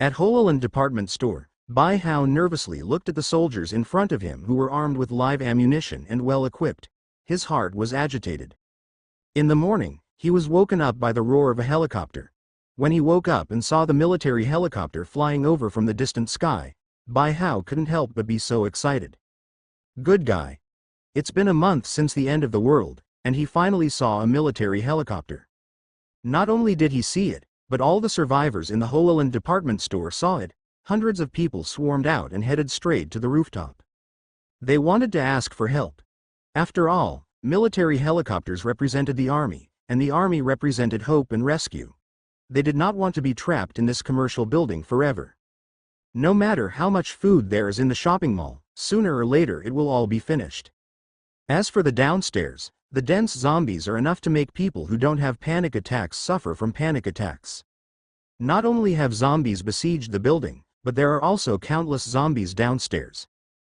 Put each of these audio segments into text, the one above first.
At Holeland department store, Bai Hao nervously looked at the soldiers in front of him who were armed with live ammunition and well equipped. His heart was agitated. In the morning, he was woken up by the roar of a helicopter. When he woke up and saw the military helicopter flying over from the distant sky, Bai Hao couldn't help but be so excited. Good guy. It's been a month since the end of the world, and he finally saw a military helicopter. Not only did he see it, but all the survivors in the Holeland department store saw it. Hundreds of people swarmed out and headed straight to the rooftop. They wanted to ask for help. After all, military helicopters represented the army, and the army represented hope and rescue. They did not want to be trapped in this commercial building forever. No matter how much food there is in the shopping mall, sooner or later it will all be finished. As for the downstairs, the dense zombies are enough to make people who don't have panic attacks suffer from panic attacks. Not only have zombies besieged the building, but there are also countless zombies downstairs.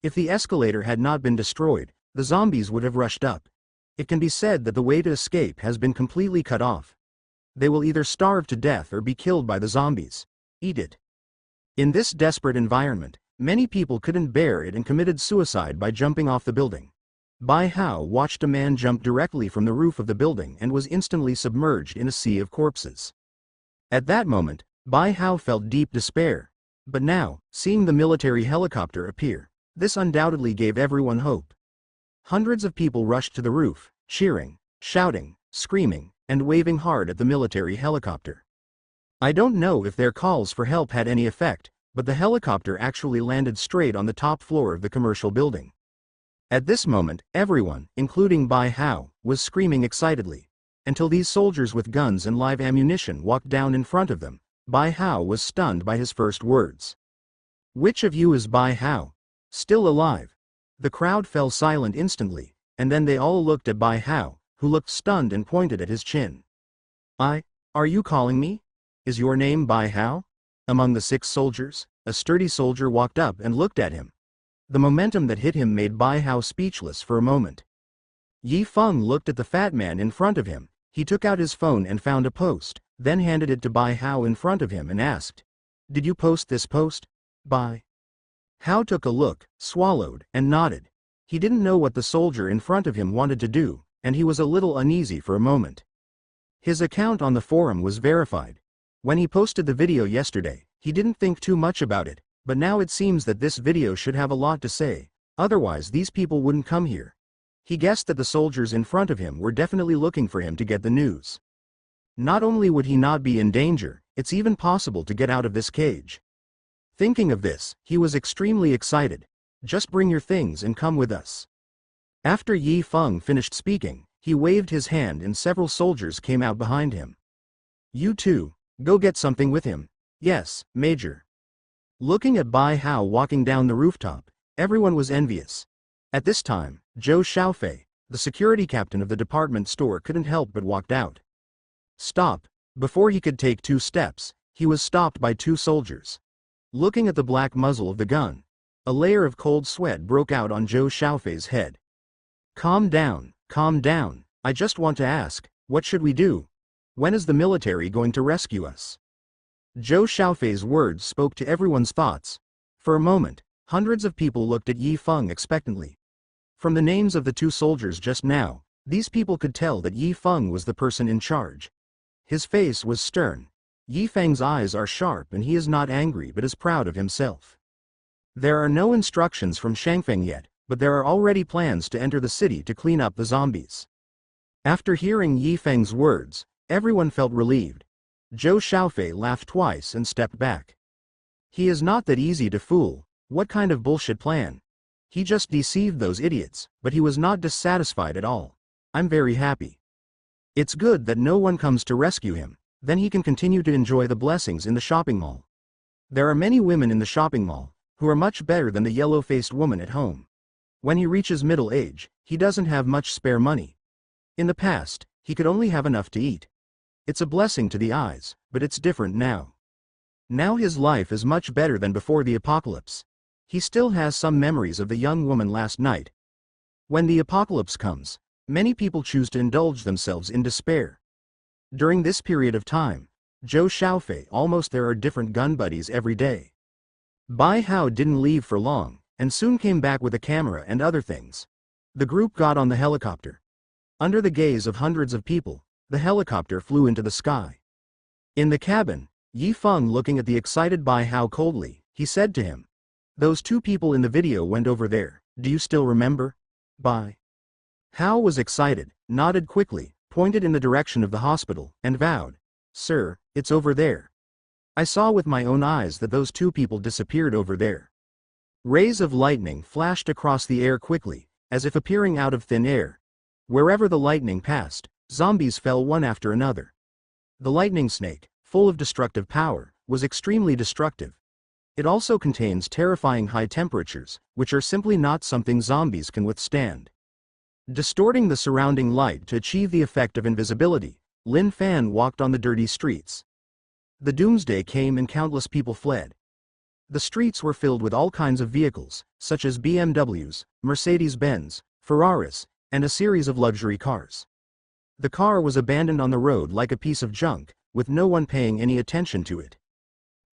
If the escalator had not been destroyed, the zombies would have rushed up. It can be said that the way to escape has been completely cut off. They will either starve to death or be killed by the zombies. Eat it. In this desperate environment, many people couldn't bear it and committed suicide by jumping off the building. Bai Hao watched a man jump directly from the roof of the building and was instantly submerged in a sea of corpses. At that moment, Bai Hao felt deep despair. But now, seeing the military helicopter appear, this undoubtedly gave everyone hope. Hundreds of people rushed to the roof, cheering, shouting, screaming, and waving hard at the military helicopter. I don't know if their calls for help had any effect, but the helicopter actually landed straight on the top floor of the commercial building. At this moment, everyone, including Bai Hao, was screaming excitedly. Until these soldiers with guns and live ammunition walked down in front of them, Bai Hao was stunned by his first words. "Which of you is Bai Hao? Still alive?" The crowd fell silent instantly, and then they all looked at Bai Hao, who looked stunned and pointed at his chin. Are you calling me? Is your name Bai Hao?" Among the 6 soldiers, a sturdy soldier walked up and looked at him. The momentum that hit him made Bai Hao speechless for a moment. Yi Feng looked at the fat man in front of him. He took out his phone and found a post, then handed it to Bai Hao in front of him and asked, "Did you post this post?" Bai Hao took a look, swallowed, and nodded. He didn't know what the soldier in front of him wanted to do, and he was a little uneasy for a moment. His account on the forum was verified. When he posted the video yesterday, he didn't think too much about it, but now it seems that this video should have a lot to say, otherwise these people wouldn't come here. He guessed that the soldiers in front of him were definitely looking for him to get the news. Not only would he not be in danger, it's even possible to get out of this cage. Thinking of this, he was extremely excited. "Just bring your things and come with us." After Yi Feng finished speaking, he waved his hand and several soldiers came out behind him. "You too, go get something with him." "Yes, Major." Looking at Bai Hao walking down the rooftop, everyone was envious. At this time, Zhou Xiaofei, the security captain of the department store, couldn't help but walked out. "Stop." Before he could take 2 steps, he was stopped by 2 soldiers. Looking at the black muzzle of the gun, a layer of cold sweat broke out on Zhou Xiaofei's head. Calm down, I just want to ask, what should we do? When is the military going to rescue us?" Zhou Xiaofei's words spoke to everyone's thoughts. For a moment, hundreds of people looked at Yi Feng expectantly. From the names of the 2 soldiers just now, these people could tell that Yi Feng was the person in charge. His face was stern. Yi Feng's eyes are sharp and he is not angry but is proud of himself. There are no instructions from Shangfeng yet, but there are already plans to enter the city to clean up the zombies. After hearing Yi Feng's words, everyone felt relieved. Zhou Xiaofei laughed twice and stepped back. He is not that easy to fool. What kind of bullshit plan? He just deceived those idiots, but he was not dissatisfied at all. "I'm very happy. It's good that no one comes to rescue him, then he can continue to enjoy the blessings in the shopping mall. There are many women in the shopping mall, who are much better than the yellow-faced woman at home. When he reaches middle age, he doesn't have much spare money. In the past, he could only have enough to eat. It's a blessing to the eyes, but it's different now. Now his life is much better than before the apocalypse. He still has some memories of the young woman last night. When the apocalypse comes, many people choose to indulge themselves in despair. During this period of time, Zhou Xiaofei, almost there are different gun buddies every day. Bai Hao didn't leave for long, and soon came back with a camera and other things. The group got on the helicopter. Under the gaze of hundreds of people, the helicopter flew into the sky. In the cabin, Yi Feng, looking at the excited Bai Hao coldly, he said to him, "Those two people in the video went over there, do you still remember?" Bai Hao was excited, nodded quickly, pointed in the direction of the hospital, and vowed, "Sir, it's over there. I saw with my own eyes that those two people disappeared over there." Rays of lightning flashed across the air quickly, as if appearing out of thin air. Wherever the lightning passed, zombies fell one after another. The lightning snake, full of destructive power, was extremely destructive. It also contains terrifying high temperatures, which are simply not something zombies can withstand. Distorting the surrounding light to achieve the effect of invisibility, Lin Fan walked on the dirty streets. The Doomsday came and countless people fled. The streets were filled with all kinds of vehicles, such as BMWs, Mercedes-Benz, Ferraris, and a series of luxury cars. The car was abandoned on the road like a piece of junk, with no one paying any attention to it.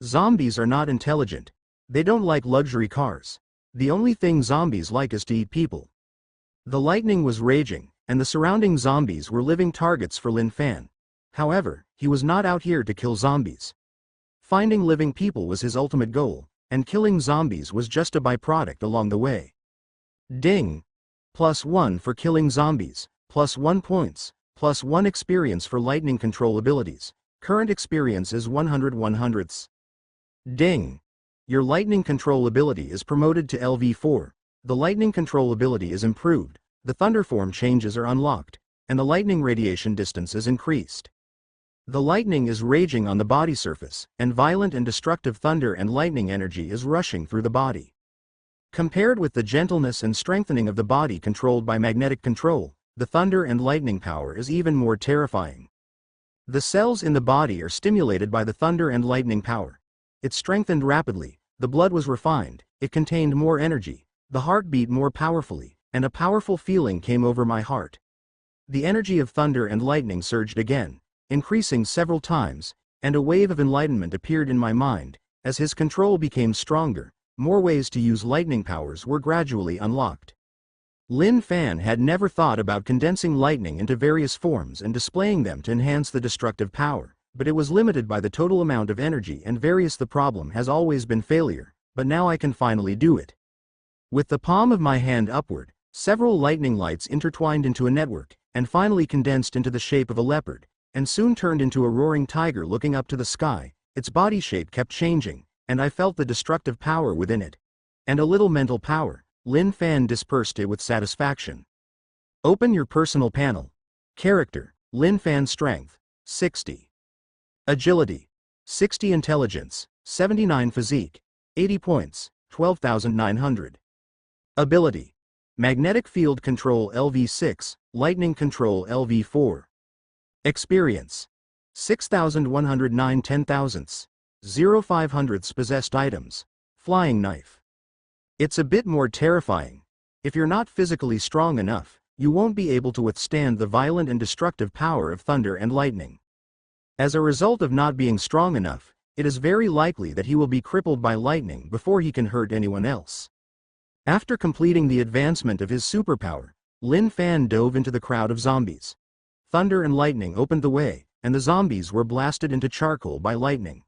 Zombies are not intelligent. They don't like luxury cars. The only thing zombies like is to eat people. The lightning was raging, and the surrounding zombies were living targets for Lin Fan. However, he was not out here to kill zombies. Finding living people was his ultimate goal, and killing zombies was just a byproduct along the way. Ding! +1 for killing zombies, +1 points, +1 experience for lightning control abilities. Current experience is 100/100ths. Ding! Your lightning control ability is promoted to LV4. The lightning control ability is improved, the thunder form changes are unlocked, and the lightning radiation distance is increased. The lightning is raging on the body surface, and violent and destructive thunder and lightning energy is rushing through the body. Compared with the gentleness and strengthening of the body controlled by magnetic control, the thunder and lightning power is even more terrifying. The cells in the body are stimulated by the thunder and lightning power. It strengthened rapidly, the blood was refined, it contained more energy, the heart beat more powerfully, and a powerful feeling came over my heart. The energy of thunder and lightning surged again, increasing several times, and a wave of enlightenment appeared in my mind. As his control became stronger, more ways to use lightning powers were gradually unlocked. Lin Fan had never thought about condensing lightning into various forms and displaying them to enhance the destructive power, but it was limited by the total amount of energy and various. The problem has always been failure, but now I can finally do it. With the palm of my hand upward, several lightning lights intertwined into a network, and finally condensed into the shape of a leopard, and soon turned into a roaring tiger looking up to the sky. Its body shape kept changing, and I felt the destructive power within it. And a little mental power. Lin Fan dispersed it with satisfaction. Open your personal panel. Character, Lin Fan. Strength, 60. Agility, 60. Intelligence, 79. Physique, 80 points, 12,900. Ability, Magnetic Field Control LV6, Lightning Control LV4. Experience, 6,109 10,000ths, 0.0500ths. Possessed items, Flying Knife. It's a bit more terrifying. If you're not physically strong enough, you won't be able to withstand the violent and destructive power of thunder and lightning. As a result of not being strong enough, it is very likely that he will be crippled by lightning before he can hurt anyone else. After completing the advancement of his superpower, Lin Fan dove into the crowd of zombies. Thunder and lightning opened the way, and the zombies were blasted into charcoal by lightning.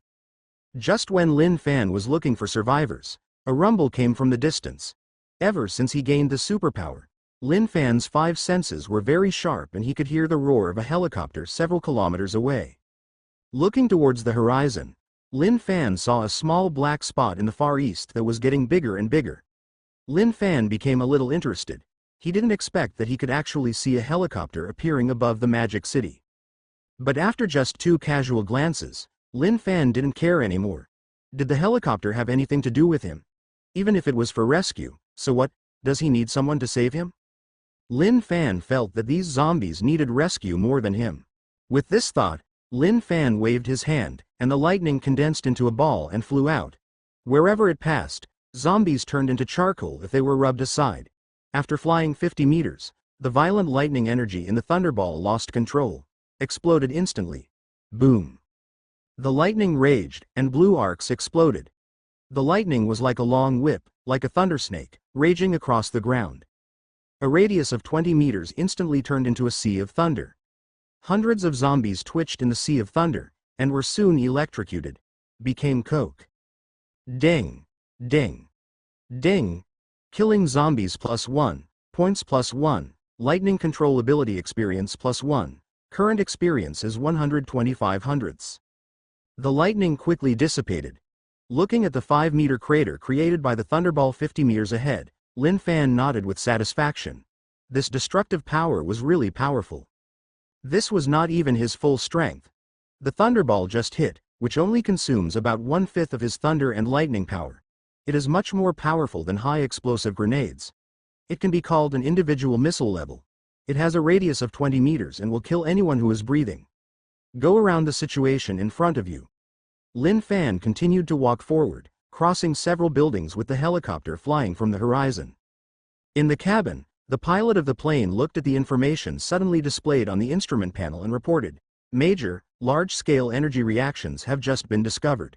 Just when Lin Fan was looking for survivors, a rumble came from the distance. Ever since he gained the superpower, Lin Fan's 5 senses were very sharp and he could hear the roar of a helicopter several kilometers away. Looking towards the horizon, Lin Fan saw a small black spot in the far east that was getting bigger and bigger. Lin Fan became a little interested. He didn't expect that he could actually see a helicopter appearing above the magic city. But after just 2 casual glances, Lin Fan didn't care anymore. Did the helicopter have anything to do with him? Even if it was for rescue, so what? Does he need someone to save him? Lin Fan felt that these zombies needed rescue more than him. With this thought, Lin Fan waved his hand, and the lightning condensed into a ball and flew out. Wherever it passed, zombies turned into charcoal if they were rubbed aside. After flying 50 meters, the violent lightning energy in the thunderball lost control, exploded instantly. Boom. The lightning raged, and blue arcs exploded. The lightning was like a long whip, like a thundersnake, raging across the ground. A radius of 20 meters instantly turned into a sea of thunder. Hundreds of zombies twitched in the sea of thunder, and were soon electrocuted. Became coke. Ding. Ding. Ding. Killing zombies +1. Points +1. Lightning control ability experience +1. Current experience is 125 hundredths. The lightning quickly dissipated. Looking at the 5-meter crater created by the thunderball 50 meters ahead, Lin Fan nodded with satisfaction. This destructive power was really powerful. This was not even his full strength. The thunderball just hit, which only consumes about 1/5 of his thunder and lightning power. It is much more powerful than high explosive grenades. It can be called an individual missile level. It has a radius of 20 meters and will kill anyone who is breathing. Go around the situation in front of you. Lin Fan continued to walk forward, crossing several buildings with the helicopter flying from the horizon. In the cabin, the pilot of the plane looked at the information suddenly displayed on the instrument panel and reported, "Major, large-scale energy reactions have just been discovered."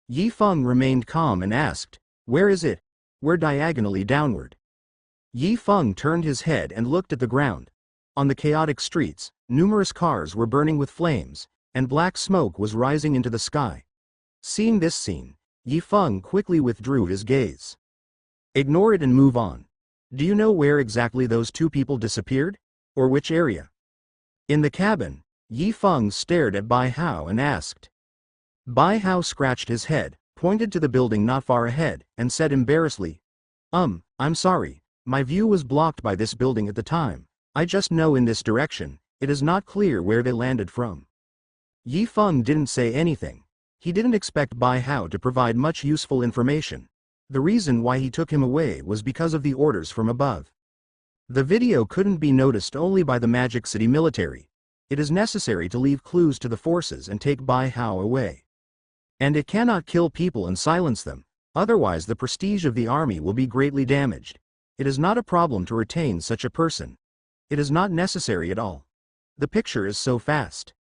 Yi Feng remained calm and asked, "Where is it?" "We're diagonally downward." Yi Feng turned his head and looked at the ground. On the chaotic streets, numerous cars were burning with flames, and black smoke was rising into the sky. Seeing this scene, Yi Feng quickly withdrew his gaze. "Ignore it and move on. Do you know where exactly those two people disappeared? Or which area?" In the cabin, Yi Feng stared at Bai Hao and asked. Bai Hao scratched his head, pointed to the building not far ahead, and said embarrassedly, I'm sorry, my view was blocked by this building at the time. I just know in this direction, it is not clear where they landed from." Yi Feng didn't say anything. He didn't expect Bai Hao to provide much useful information. The reason why he took him away was because of the orders from above. The video couldn't be noticed only by the Magic City military. It is necessary to leave clues to the forces and take Bai Hao away. And it cannot kill people and silence them, otherwise the prestige of the army will be greatly damaged. It is not a problem to retain such a person. It is not necessary at all. The picture is so fast.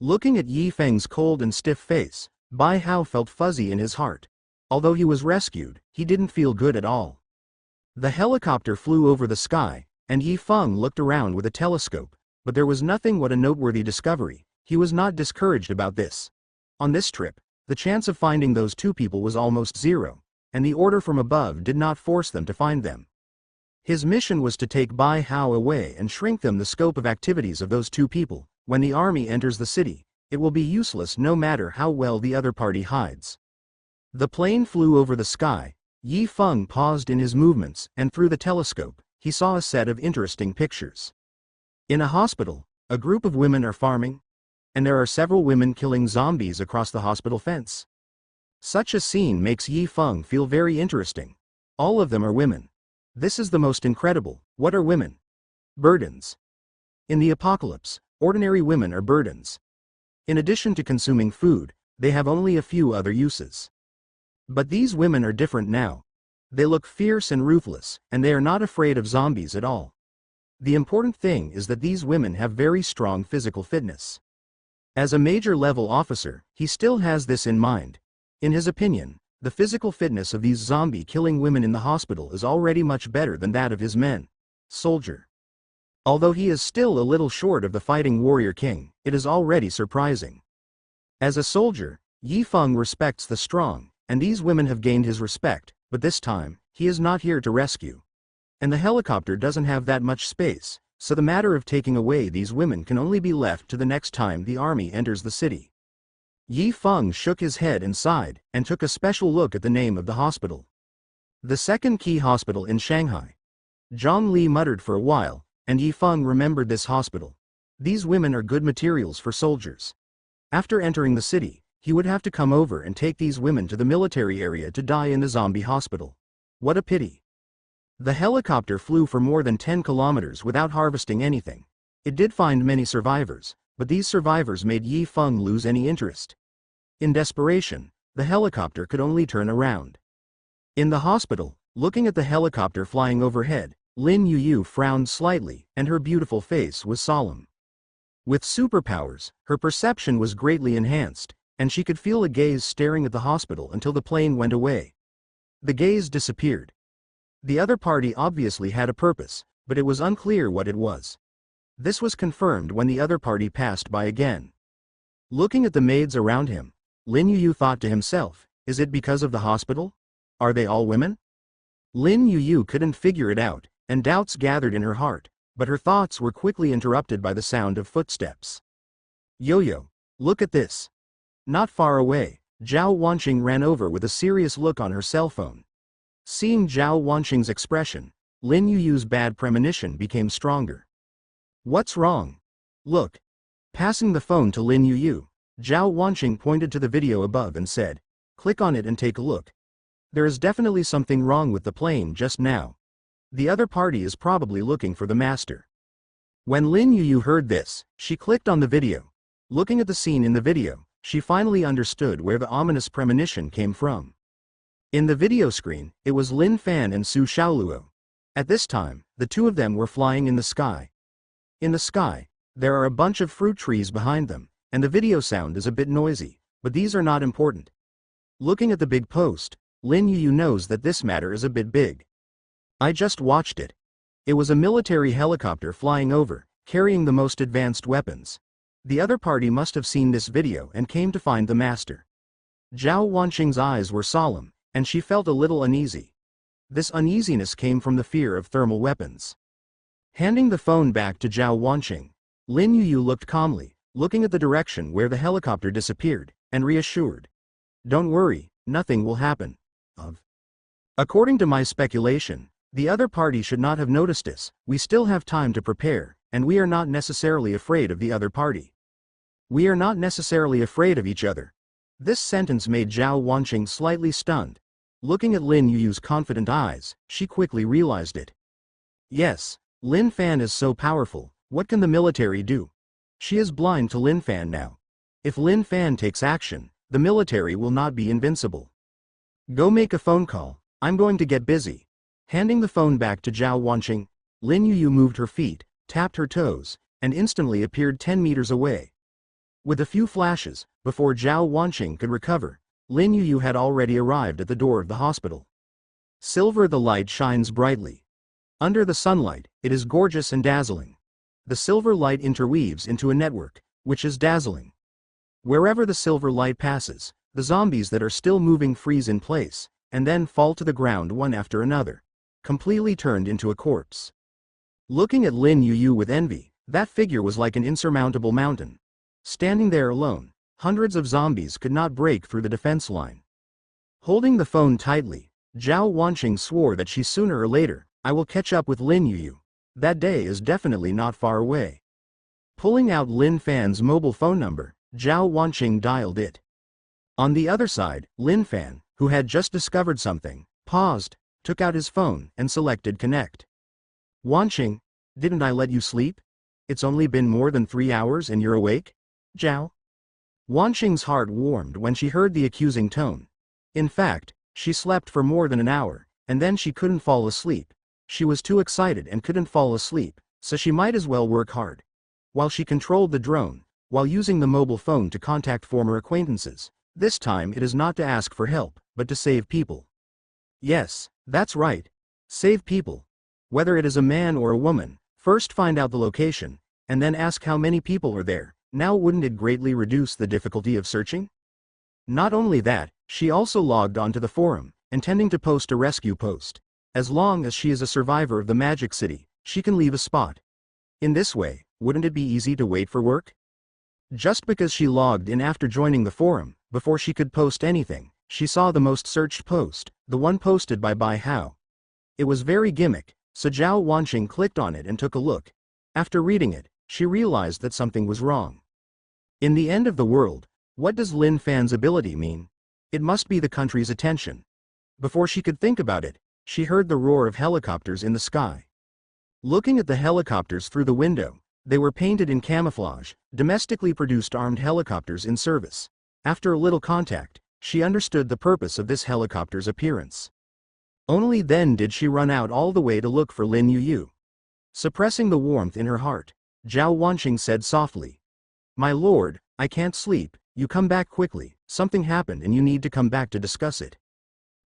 Looking at Yi Feng's cold and stiff face, Bai Hao felt fuzzy in his heart. Although he was rescued, he didn't feel good at all. The helicopter flew over the sky, and Yi Feng looked around with a telescope, but there was nothing but a noteworthy discovery. He was not discouraged about this. On this trip, the chance of finding those two people was almost zero, and the order from above did not force them to find them. His mission was to take Bai Hao away and shrink them the scope of activities of those two people. When the army enters the city, it will be useless no matter how well the other party hides. The plane flew over the sky. Yi Feng paused in his movements, and through the telescope, he saw a set of interesting pictures. In a hospital, a group of women are farming, and there are several women killing zombies across the hospital fence. Such a scene makes Yi Feng feel very interesting. All of them are women. This is the most incredible. What are women? Burdens. In the apocalypse, ordinary women are burdens. In addition to consuming food, they have only a few other uses. But these women are different now. They look fierce and ruthless, and they are not afraid of zombies at all. The important thing is that these women have very strong physical fitness. As a major-level officer, he still has this in mind. In his opinion, the physical fitness of these zombie-killing women in the hospital is already much better than that of his men. Soldier. Although he is still a little short of the fighting warrior king, it is already surprising. As a soldier, Yi Feng respects the strong, and these women have gained his respect, but this time, he is not here to rescue. And the helicopter doesn't have that much space, so the matter of taking away these women can only be left to the next time the army enters the city. Yi Feng shook his head and sighed, and took a special look at the name of the hospital. The second key hospital in Shanghai. Zhang Li muttered for a while, and Yi Feng remembered this hospital. These women are good materials for soldiers. After entering the city, he would have to come over and take these women to the military area to die in the zombie hospital. What a pity. The helicopter flew for more than 10 kilometers without harvesting anything. It did find many survivors, but these survivors made Yi Feng lose any interest. In desperation, the helicopter could only turn around. In the hospital, looking at the helicopter flying overhead, Lin Yuyu frowned slightly, and her beautiful face was solemn. With superpowers, her perception was greatly enhanced. and she could feel a gaze staring at the hospital until the plane went away. The gaze disappeared. The other party obviously had a purpose, but it was unclear what it was. This was confirmed when the other party passed by again. Looking at the maids around him, Lin Yu thought to himself, is it because of the hospital? Are they all women? Lin Yu couldn't figure it out, and doubts gathered in her heart, but her thoughts were quickly interrupted by the sound of footsteps. Yo-yo, look at this. Not far away, Zhao Wanqing ran over with a serious look on her cell phone. Seeing Zhao Wanqing's expression, Lin Yu's bad premonition became stronger. What's wrong? Look. Passing the phone to Lin Yu, Zhao Wanqing pointed to the video above and said, click on it and take a look. There is definitely something wrong with the plane just now. The other party is probably looking for the master. When Lin Yu heard this, she clicked on the video. Looking at the scene in the video, she finally understood where the ominous premonition came from. In the video screen, it was Lin Fan and Su Xiaoluo. At this time, the two of them were flying in the sky. In the sky, there are a bunch of fruit trees behind them, and the video sound is a bit noisy, but these are not important. Looking at the big post, Lin Yu knows that this matter is a bit big. I just watched it. It was a military helicopter flying over, carrying the most advanced weapons. The other party must have seen this video and came to find the master. Zhao Wanqing's eyes were solemn, and she felt a little uneasy. This uneasiness came from the fear of thermal weapons. Handing the phone back to Zhao Wanqing, Lin Yu looked calmly, looking at the direction where the helicopter disappeared, and reassured. Don't worry, nothing will happen. According to my speculation, the other party should not have noticed this. We still have time to prepare, and we are not necessarily afraid of the other party. We are not necessarily afraid of each other. This sentence made Zhao Wanqing slightly stunned. Looking at Lin Yu's confident eyes, she quickly realized it. Yes, Lin Fan is so powerful, what can the military do? She is blind to Lin Fan now. If Lin Fan takes action, the military will not be invincible. Go make a phone call, I'm going to get busy. Handing the phone back to Zhao Wanqing, Lin Yu moved her feet, tapped her toes, and instantly appeared 10 meters away. With a few flashes, before Zhao Wanqing could recover, Lin Yu had already arrived at the door of the hospital. Silver the light shines brightly. Under the sunlight, it is gorgeous and dazzling. The silver light interweaves into a network, which is dazzling. Wherever the silver light passes, the zombies that are still moving freeze in place, and then fall to the ground one after another, completely turned into a corpse. Looking at Lin Yu with envy, that figure was like an insurmountable mountain. Standing there alone, hundreds of zombies could not break through the defense line. Holding the phone tightly, Zhao Wanqing swore that she sooner or later, I will catch up with Lin Yu. That day is definitely not far away. Pulling out Lin Fan's mobile phone number, Zhao Wanqing dialed it. On the other side, Lin Fan, who had just discovered something, paused, took out his phone, and selected connect. Wanqing, didn't I let you sleep? It's only been more than 3 hours and you're awake? Zhao? Wanqing's heart warmed when she heard the accusing tone. In fact, she slept for more than an hour, and then she couldn't fall asleep. She was too excited and couldn't fall asleep, so she might as well work hard. While she controlled the drone, while using the mobile phone to contact former acquaintances, this time it is not to ask for help, but to save people. Yes, that's right. Save people. Whether it is a man or a woman, first find out the location, and then ask how many people are there. Now wouldn't it greatly reduce the difficulty of searching? Not only that, she also logged onto the forum, intending to post a rescue post. As long as she is a survivor of the Magic City, she can leave a spot. In this way, wouldn't it be easy to wait for work? Just because she logged in after joining the forum, before she could post anything, she saw the most searched post, the one posted by Bai Hao. It was very gimmick, so Zhao Wanqing clicked on it and took a look. After reading it, she realized that something was wrong. In the end of the world, what does Lin Fan's ability mean? It must be the country's attention. Before she could think about it, she heard the roar of helicopters in the sky. Looking at the helicopters through the window, they were painted in camouflage, domestically produced armed helicopters in service. After a little contact, she understood the purpose of this helicopter's appearance. Only then did she run out all the way to look for Lin Yu. Suppressing the warmth in her heart, Zhao Wanqing said softly, "My lord, I can't sleep, you come back quickly, something happened and you need to come back to discuss it.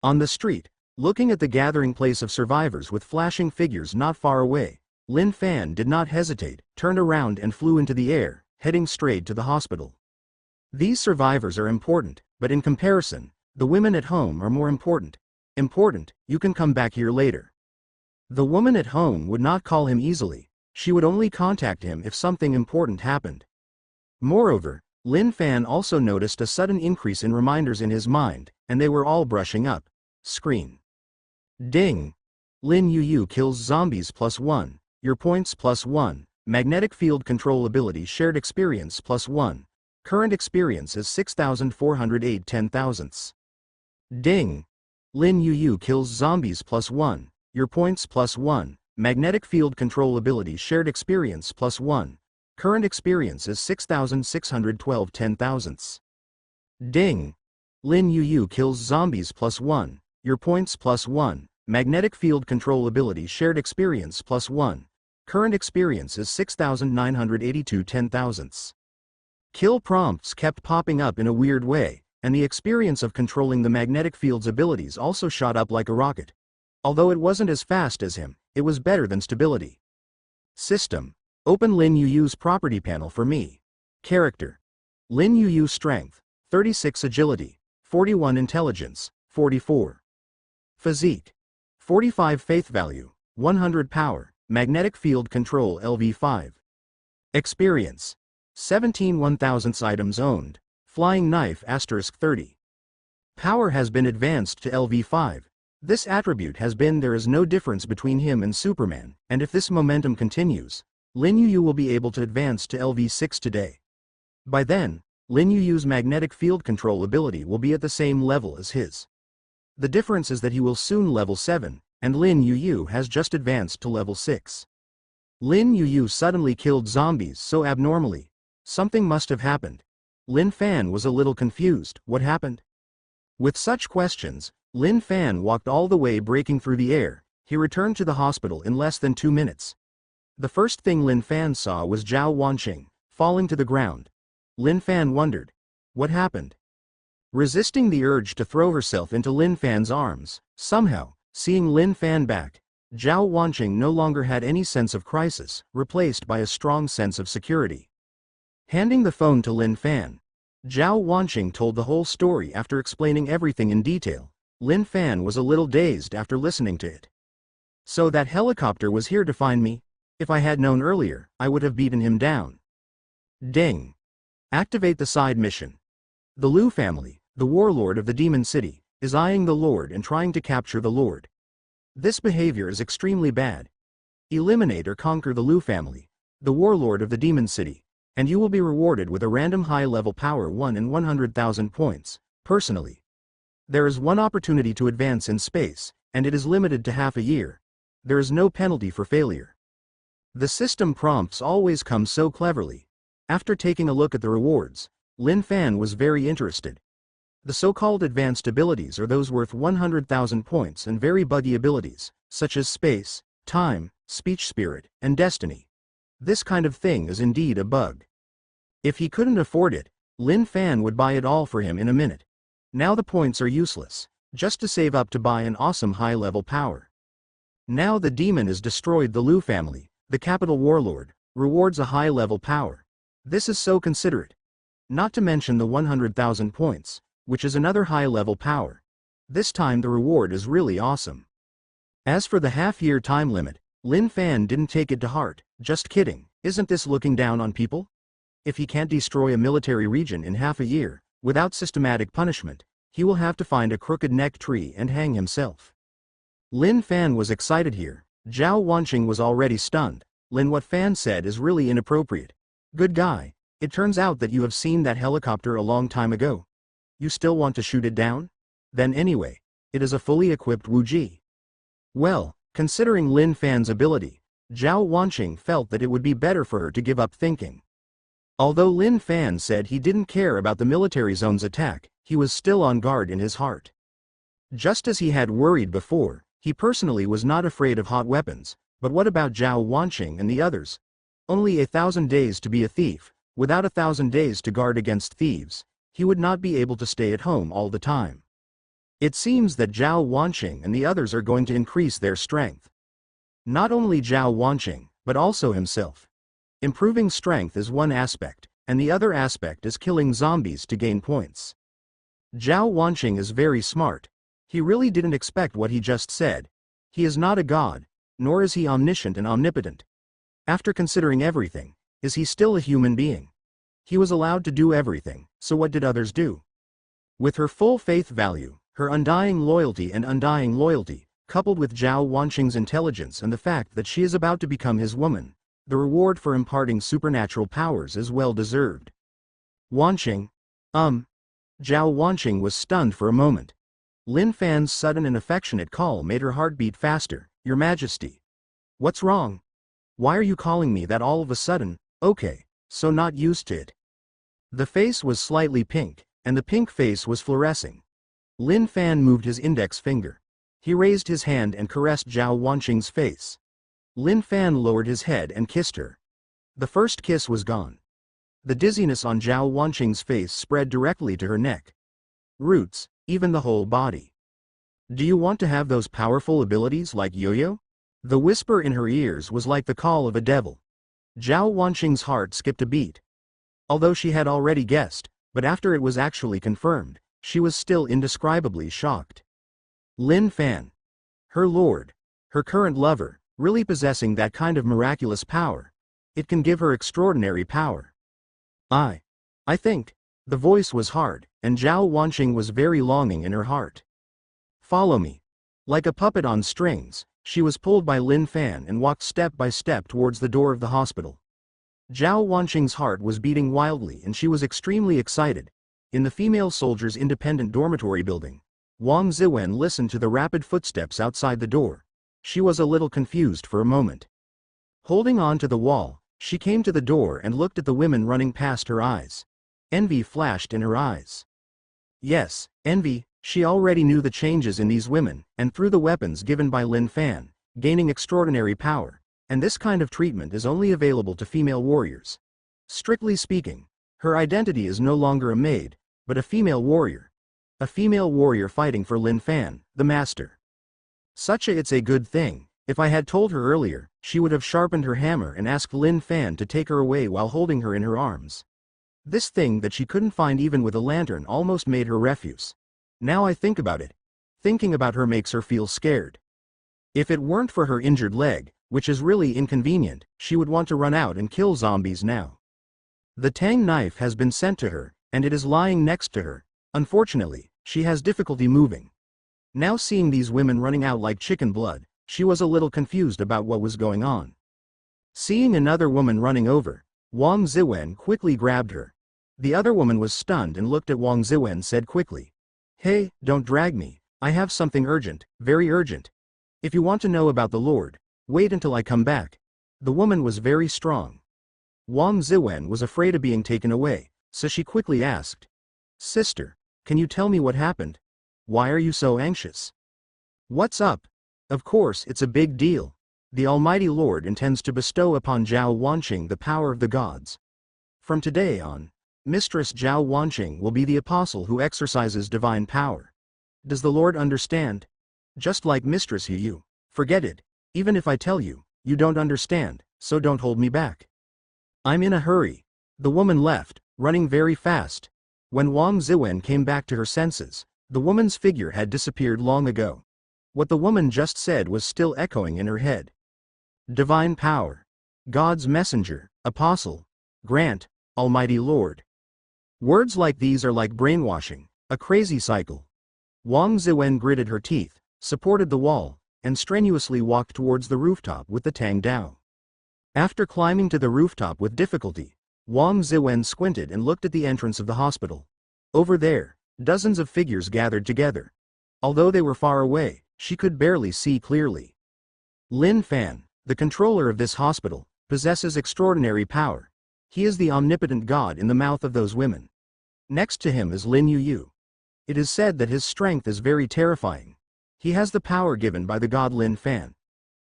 On the street, looking at the gathering place of survivors with flashing figures not far away, Lin Fan did not hesitate, turned around and flew into the air, heading straight to the hospital. These survivors are important, but in comparison, the women at home are more important. Important, you can come back here later. The woman at home would not call him easily, she would only contact him if something important happened. Moreover, Lin Fan also noticed a sudden increase in reminders in his mind, and they were all brushing up. Screen. Ding! Lin Yu kills zombies +1, your points +1, magnetic field control ability shared experience +1, current experience is 6,408 10,000ths. Ding! Lin Yu kills zombies +1, your points +1, magnetic field control ability shared experience +1, current experience is 6,612 10,000ths. Ding! Lin Yu kills zombies +1, your points +1, magnetic field control ability shared experience +1, current experience is 6,982 10,000ths. Kill prompts kept popping up in a weird way, and the experience of controlling the magnetic field's abilities also shot up like a rocket. Although it wasn't as fast as him, it was better than stability. System. Open Lin Yu's property panel for me. Character. Lin Yu strength, 36 agility, 41 intelligence, 44. Physique. 45 faith value, 100 power, magnetic field control LV5. Experience. 17 1,000ths items owned, flying knife *30. Power has been advanced to LV5. This attribute has been there is no difference between him and Superman, and if this momentum continues, Lin Yu will be able to advance to LV6 today. By then, Lin Yu's magnetic field control ability will be at the same level as his. The difference is that he will soon level 7, and Lin Yu has just advanced to level 6. Lin Yu suddenly killed zombies so abnormally. Something must have happened. Lin Fan was a little confused. What happened? With such questions, Lin Fan walked all the way breaking through the air. He returned to the hospital in less than 2 minutes. The first thing Lin Fan saw was Zhao Wanqing, falling to the ground. Lin Fan wondered. What happened? Resisting the urge to throw herself into Lin Fan's arms, somehow, seeing Lin Fan back, Zhao Wanqing no longer had any sense of crisis, replaced by a strong sense of security. Handing the phone to Lin Fan, Zhao Wanqing told the whole story after explaining everything in detail. Lin Fan was a little dazed after listening to it. So that helicopter was here to find me? If I had known earlier, I would have beaten him down. Ding! Activate the side mission. The Lu family, the warlord of the demon city, is eyeing the Lord and trying to capture the Lord. This behavior is extremely bad. Eliminate or conquer the Lu family, the warlord of the demon city, and you will be rewarded with a random high-level power 1 in 100,000 points. Personally, there is one opportunity to advance in space, and it is limited to half a year. There is no penalty for failure. The system prompts always come so cleverly. After taking a look at the rewards, Lin Fan was very interested. The so-called advanced abilities are those worth 100,000 points and very buggy abilities, such as space, time, speech spirit, and destiny. This kind of thing is indeed a bug. If he couldn't afford it, Lin Fan would buy it all for him in a minute. Now the points are useless, just to save up to buy an awesome high-level power. Now the demon has destroyed the Lu family, the capital warlord, rewards a high-level power. This is so considerate. Not to mention the 100,000 points, which is another high-level power. This time the reward is really awesome. As for the half-year time limit, Lin Fan didn't take it to heart. Just kidding, isn't this looking down on people? If he can't destroy a military region in half a year, without systematic punishment, he will have to find a crooked neck tree and hang himself. Lin Fan was excited here. Zhao Wanqing was already stunned. Lin, what Fan said is really inappropriate. Good guy, it turns out that you have seen that helicopter a long time ago. You still want to shoot it down? Then anyway, it is a fully equipped Wuji. Well, considering Lin Fan's ability, Zhao Wanqing felt that it would be better for her to give up thinking. Although Lin Fan said he didn't care about the military zone's attack, he was still on guard in his heart. Just as he had worried before, he personally was not afraid of hot weapons, but what about Zhao Wanqing and the others? Only 1,000 days to be a thief, without 1,000 days to guard against thieves, he would not be able to stay at home all the time. It seems that Zhao Wanqing and the others are going to increase their strength. Not only Zhao Wanqing, but also himself. Improving strength is one aspect, and the other aspect is killing zombies to gain points. Zhao Wanqing is very smart. He really didn't expect what he just said. He is not a god, nor is he omniscient and omnipotent. After considering everything, is he still a human being? He was allowed to do everything, so what did others do? With her full faith value, her undying loyalty, coupled with Zhao Wanqing's intelligence and the fact that she is about to become his woman, the reward for imparting supernatural powers is well deserved. Wanqing? Zhao Wanqing was stunned for a moment. Lin Fan's sudden and affectionate call made her heart beat faster. Your Majesty. What's wrong? Why are you calling me that all of a sudden? Okay, so not used to it. The face was slightly pink, and the pink face was fluorescing. Lin Fan moved his index finger. He raised his hand and caressed Zhao Wanqing's face. Lin Fan lowered his head and kissed her. The first kiss was gone. The dizziness on Zhao Wanqing's face spread directly to her neck. Roots, even the whole body. Do you want to have those powerful abilities like Yo-Yo? The whisper in her ears was like the call of a devil. Zhao Wanqing's heart skipped a beat. Although she had already guessed, but after it was actually confirmed, she was still indescribably shocked. Lin Fan. Her lord. Her current lover, really possessing that kind of miraculous power. It can give her extraordinary power. I think. The voice was hard, and Zhao Wanqing was very longing in her heart. Follow me. Like a puppet on strings, she was pulled by Lin Fan and walked step by step towards the door of the hospital. Zhao Wanqing's heart was beating wildly and she was extremely excited. In the female soldiers' independent dormitory building, Wang Ziwen listened to the rapid footsteps outside the door. She was a little confused for a moment. Holding on to the wall, she came to the door and looked at the women running past her eyes. Envy flashed in her eyes. Yes, envy. She already knew the changes in these women, and through the weapons given by Lin Fan, gaining extraordinary power, and this kind of treatment is only available to female warriors. Strictly speaking, her identity is no longer a maid, but a female warrior. A female warrior fighting for Lin Fan, the master. It's a good thing. If I had told her earlier, she would have sharpened her hammer and asked Lin Fan to take her away while holding her in her arms. This thing that she couldn't find even with a lantern almost made her refuse. Now I think about it. Thinking about her makes her feel scared. If it weren't for her injured leg, which is really inconvenient, she would want to run out and kill zombies now. The tang knife has been sent to her, and it is lying next to her. Unfortunately, she has difficulty moving. Now seeing these women running out like chicken blood, she was a little confused about what was going on. Seeing another woman running over, Wang Ziwen quickly grabbed her. The other woman was stunned and looked at Wang Ziwen said quickly, "Hey, don't drag me, I have something urgent, very urgent. If you want to know about the Lord, wait until I come back." The woman was very strong. Wang Ziwen was afraid of being taken away, so she quickly asked, "Sister, can you tell me what happened? Why are you so anxious? What's up?" Of course it's a big deal. The Almighty Lord intends to bestow upon Zhao Wanqing the power of the gods. From today on, Mistress Zhao Wanqing will be the apostle who exercises divine power. Does the Lord understand? Just like Mistress you. Forget it. Even if I tell you, you don't understand, so don't hold me back. I'm in a hurry. The woman left, running very fast. When Wang Ziwen came back to her senses, the woman's figure had disappeared long ago. What the woman just said was still echoing in her head. Divine power. God's messenger, apostle. Grant, Almighty Lord. Words like these are like brainwashing, a crazy cycle. Wang Ziwen gritted her teeth, supported the wall, and strenuously walked towards the rooftop with the Tang Dao. After climbing to the rooftop with difficulty, Wang Ziwen squinted and looked at the entrance of the hospital. Over there, dozens of figures gathered together. Although they were far away, she could barely see clearly. Lin Fan, the controller of this hospital, possesses extraordinary power. He is the omnipotent god in the mouth of those women. Next to him is Lin Yu. It is said that his strength is very terrifying. He has the power given by the god Lin Fan.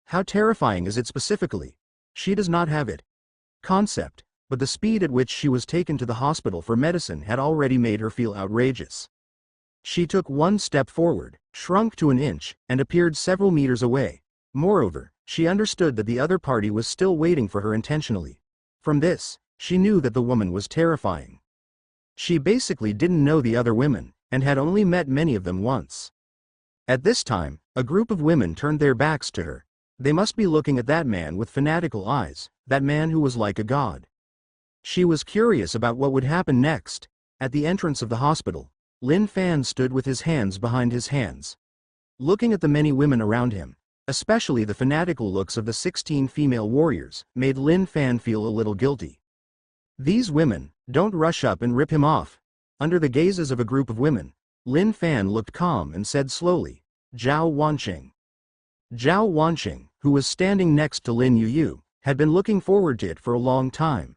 How terrifying is it specifically? She does not have it. Concept. but the speed at which she was taken to the hospital for medicine had already made her feel outrageous. She took one step forward, shrunk to an inch, and appeared several meters away. Moreover, she understood that the other party was still waiting for her intentionally. From this, she knew that the woman was terrifying. She basically didn't know the other women, and had only met many of them once. At this time, a group of women turned their backs to her. They must be looking at that man with fanatical eyes, that man who was like a god. She was curious about what would happen next. At the entrance of the hospital, Lin Fan stood with his hands behind his hands. Looking at the many women around him, especially the fanatical looks of the 16 female warriors, made Lin Fan feel a little guilty. These women, don't rush up and rip him off. Under the gazes of a group of women, Lin Fan looked calm and said slowly, Zhao Wanqing. Zhao Wanqing, who was standing next to Lin Yuyu, had been looking forward to it for a long time.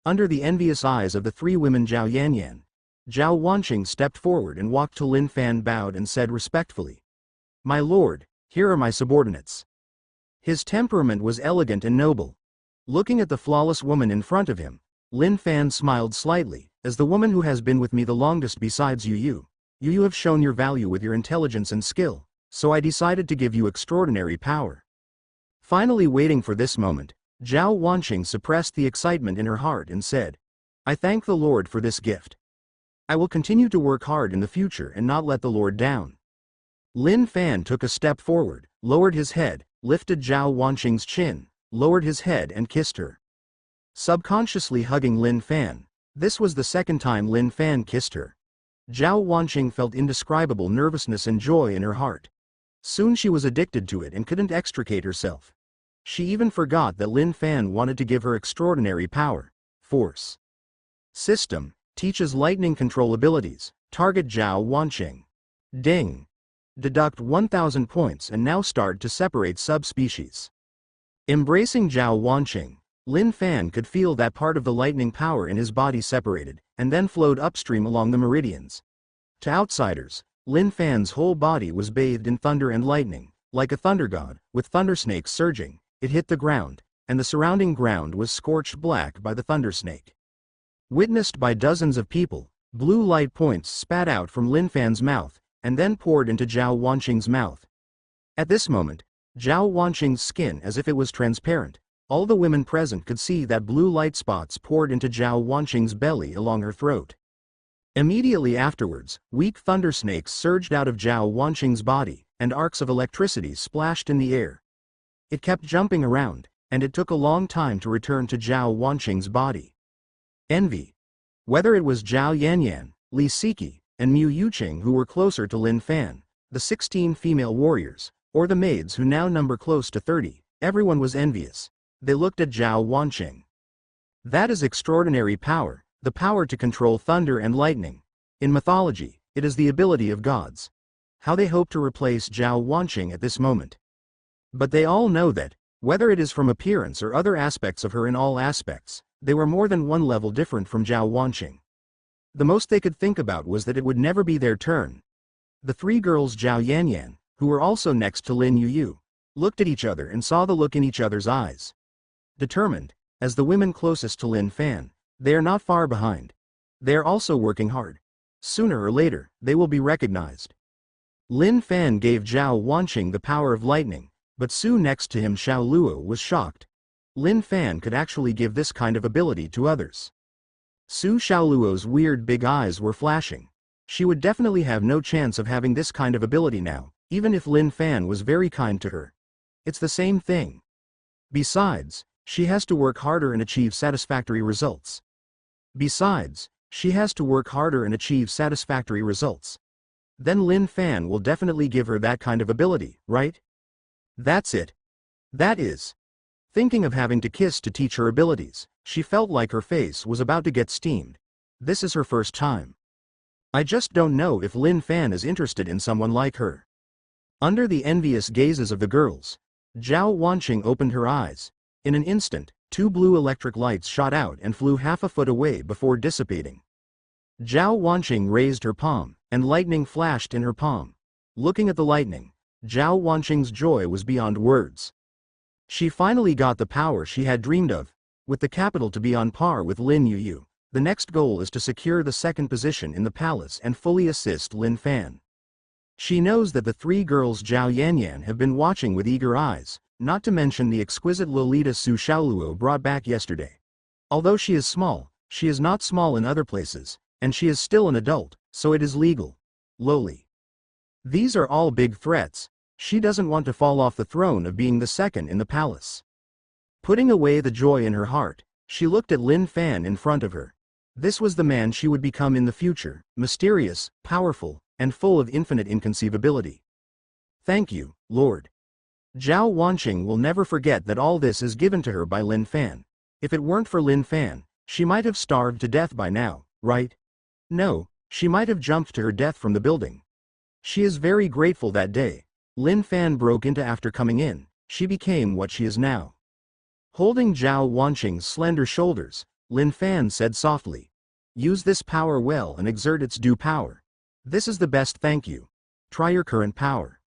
Under the envious eyes of the three women Zhao Yanyan, Zhao Wanqing stepped forward and walked to Lin Fan, bowed and said respectfully, My lord, here are my subordinates. His temperament was elegant and noble. Looking at the flawless woman in front of him, Lin Fan smiled slightly. As the woman who has been with me the longest besides you have shown your value with your intelligence and skill, so I decided to give you extraordinary power. Finally waiting for this moment, Zhao Wanqing suppressed the excitement in her heart and said, I thank the Lord for this gift. I will continue to work hard in the future and not let the Lord down. Lin Fan took a step forward, lowered his head, lifted Zhao Wanqing's chin, lowered his head and kissed her. Subconsciously hugging Lin Fan, this was the second time Lin Fan kissed her. Zhao Wanqing felt indescribable nervousness and joy in her heart. Soon she was addicted to it and couldn't extricate herself. She even forgot that Lin Fan wanted to give her extraordinary power. Force. System, teaches lightning control abilities, target Zhao Wanqing. Ding. Deduct 1000 points and now start to separate subspecies. Embracing Zhao Wanqing, Lin Fan could feel that part of the lightning power in his body separated, and then flowed upstream along the meridians. To outsiders, Lin Fan's whole body was bathed in thunder and lightning, like a thunder god, with thunder snakes surging. It hit the ground, and the surrounding ground was scorched black by the thunder snake. Witnessed by dozens of people, blue light points spat out from Lin Fan's mouth, and then poured into Zhao Wanqing's mouth. At this moment, Zhao Wanqing's skin as if it was transparent. All the women present could see that blue light spots poured into Zhao Wanqing's belly along her throat. Immediately afterwards, weak thunder snakes surged out of Zhao Wanqing's body, and arcs of electricity splashed in the air. It kept jumping around, and it took a long time to return to Zhao Wanqing's body. Envy. Whether it was Zhao Yanyan, Li Siki, and Mu Yuqing who were closer to Lin Fan, the 16 female warriors, or the maids who now number close to 30, everyone was envious. They looked at Zhao Wanqing. That is extraordinary power, the power to control thunder and lightning. In mythology, it is the ability of gods. How they hope to replace Zhao Wanqing at this moment. But they all know that, whether it is from appearance or other aspects of her, in all aspects, they were more than one level different from Zhao Wanqing. The most they could think about was that it would never be their turn. The three girls Zhao Yanyan, who were also next to Lin Yuyu, looked at each other and saw the look in each other's eyes. Determined, as the women closest to Lin Fan, they are not far behind. They are also working hard. Sooner or later, they will be recognized. Lin Fan gave Zhao Wanqing the power of lightning, but Su next to him Xiao Luo was shocked. Lin Fan could actually give this kind of ability to others. Su Xiaoluo's weird big eyes were flashing. She would definitely have no chance of having this kind of ability now, even if Lin Fan was very kind to her. It's the same thing. Besides, she has to work harder and achieve satisfactory results. Then Lin Fan will definitely give her that kind of ability, right? That's it. That is. Thinking of having to kiss to teach her abilities, she felt like her face was about to get steamed. This is her first time. I just don't know if Lin Fan is interested in someone like her. Under the envious gazes of the girls, Zhao Wanqing opened her eyes. In an instant, two blue electric lights shot out and flew half a foot away before dissipating. Zhao Wanqing raised her palm, and lightning flashed in her palm. Looking at the lightning, Zhao Wanqing's joy was beyond words. She finally got the power she had dreamed of. With the capital to be on par with Lin Yu, the next goal is to secure the second position in the palace and fully assist Lin Fan. She knows that the three girls Zhao Yanyan have been watching with eager eyes, not to mention the exquisite Lolita Su Xiaoluo brought back yesterday. Although she is small, she is not small in other places, and she is still an adult, so it is legal. Lowly. These are all big threats. She doesn't want to fall off the throne of being the second in the palace. Putting away the joy in her heart, she looked at Lin Fan in front of her. This was the man she would become in the future, mysterious, powerful, and full of infinite inconceivability. Thank you, Lord. Zhao Wanqing will never forget that all this is given to her by Lin Fan. If it weren't for Lin Fan, she might have starved to death by now, right? No, she might have jumped to her death from the building. She is very grateful that day. Lin Fan broke into after coming in, she became what she is now. Holding Zhao Wanqing's slender shoulders, Lin Fan said softly, "Use this power well and exert its due power. This is the best thank you. Try your current power."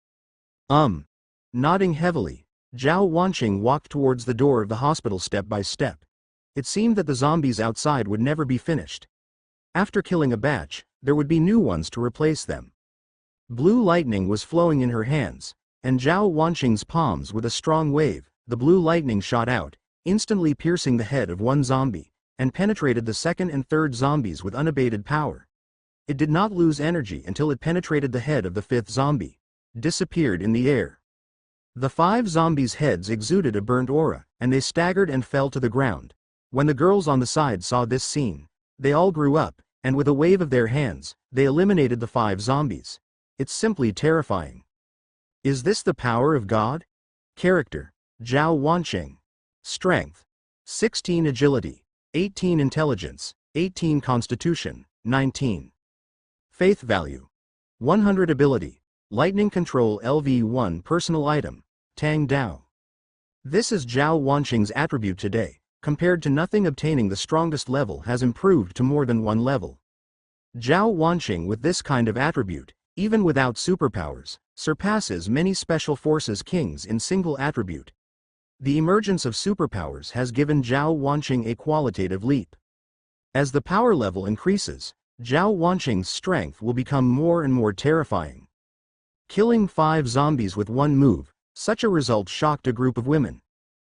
Nodding heavily, Zhao Wanqing walked towards the door of the hospital step by step. It seemed that the zombies outside would never be finished. After killing a batch, there would be new ones to replace them. Blue lightning was flowing in her hands, and Zhao Wanqing's palms with a strong wave, the blue lightning shot out, instantly piercing the head of one zombie, and penetrated the second and third zombies with unabated power. It did not lose energy until it penetrated the head of the fifth zombie, disappeared in the air. The five zombies' heads exuded a burnt aura, and they staggered and fell to the ground. When the girls on the side saw this scene, they all grew up, and with a wave of their hands, they eliminated the five zombies. It's simply terrifying. Is this the power of God? Character: Zhao Wanqing. Strength: 16 agility, 18 intelligence, 18 constitution, 19. Faith value: 100 ability, lightning control LV1 personal item, Tang Dao. This is Zhao Wanqing's attribute today. Compared to nothing, obtaining the strongest level has improved to more than one level. Zhao Wanqing with this kind of attribute, even without superpowers, surpasses many special forces kings in single attribute. The emergence of superpowers has given Zhao Wanqing a qualitative leap. As the power level increases, Zhao Wanqing's strength will become more and more terrifying. Killing 5 zombies with one move, such a result shocked a group of women.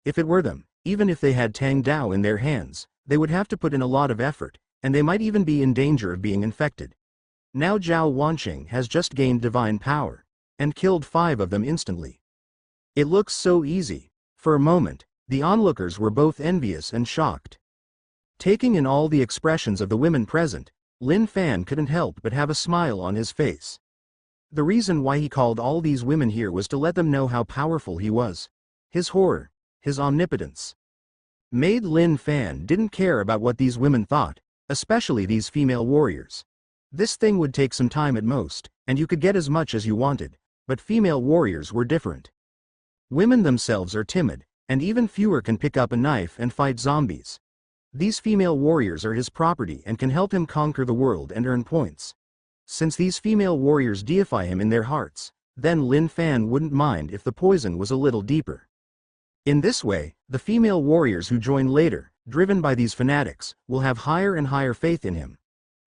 If it were them, even if they had Tang Dao in their hands, they would have to put in a lot of effort, and they might even be in danger of being infected. Now Zhao Wanqing has just gained divine power, and killed 5 of them instantly. It looks so easy. For a moment, the onlookers were both envious and shocked. Taking in all the expressions of the women present, Lin Fan couldn't help but have a smile on his face. The reason why he called all these women here was to let them know how powerful he was. His horror, his omnipotence. Made Lin Fan didn't care about what these women thought, especially these female warriors. This thing would take some time at most, and you could get as much as you wanted, but female warriors were different. Women themselves are timid, and even fewer can pick up a knife and fight zombies. These female warriors are his property and can help him conquer the world and earn points. Since these female warriors deify him in their hearts, then Lin Fan wouldn't mind if the poison was a little deeper. In this way, the female warriors who join later, driven by these fanatics, will have higher and higher faith in him.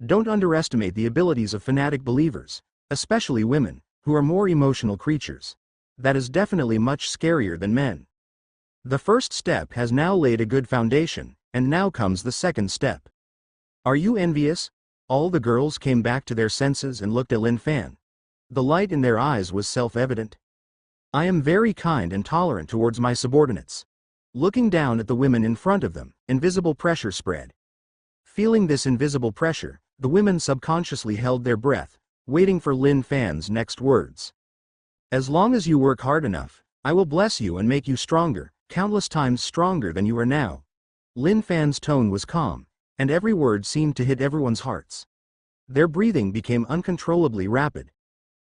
Don't underestimate the abilities of fanatic believers, especially women, who are more emotional creatures. That is definitely much scarier than men. The first step has now laid a good foundation, and now comes the second step. Are you envious? All the girls came back to their senses and looked at Lin Fan. The light in their eyes was self-evident. I am very kind and tolerant towards my subordinates. Looking down at the women in front of them, invisible pressure spread. Feeling this invisible pressure, the women subconsciously held their breath, waiting for Lin Fan's next words. As long as you work hard enough, I will bless you and make you stronger, countless times stronger than you are now. Lin Fan's tone was calm, and every word seemed to hit everyone's hearts. Their breathing became uncontrollably rapid.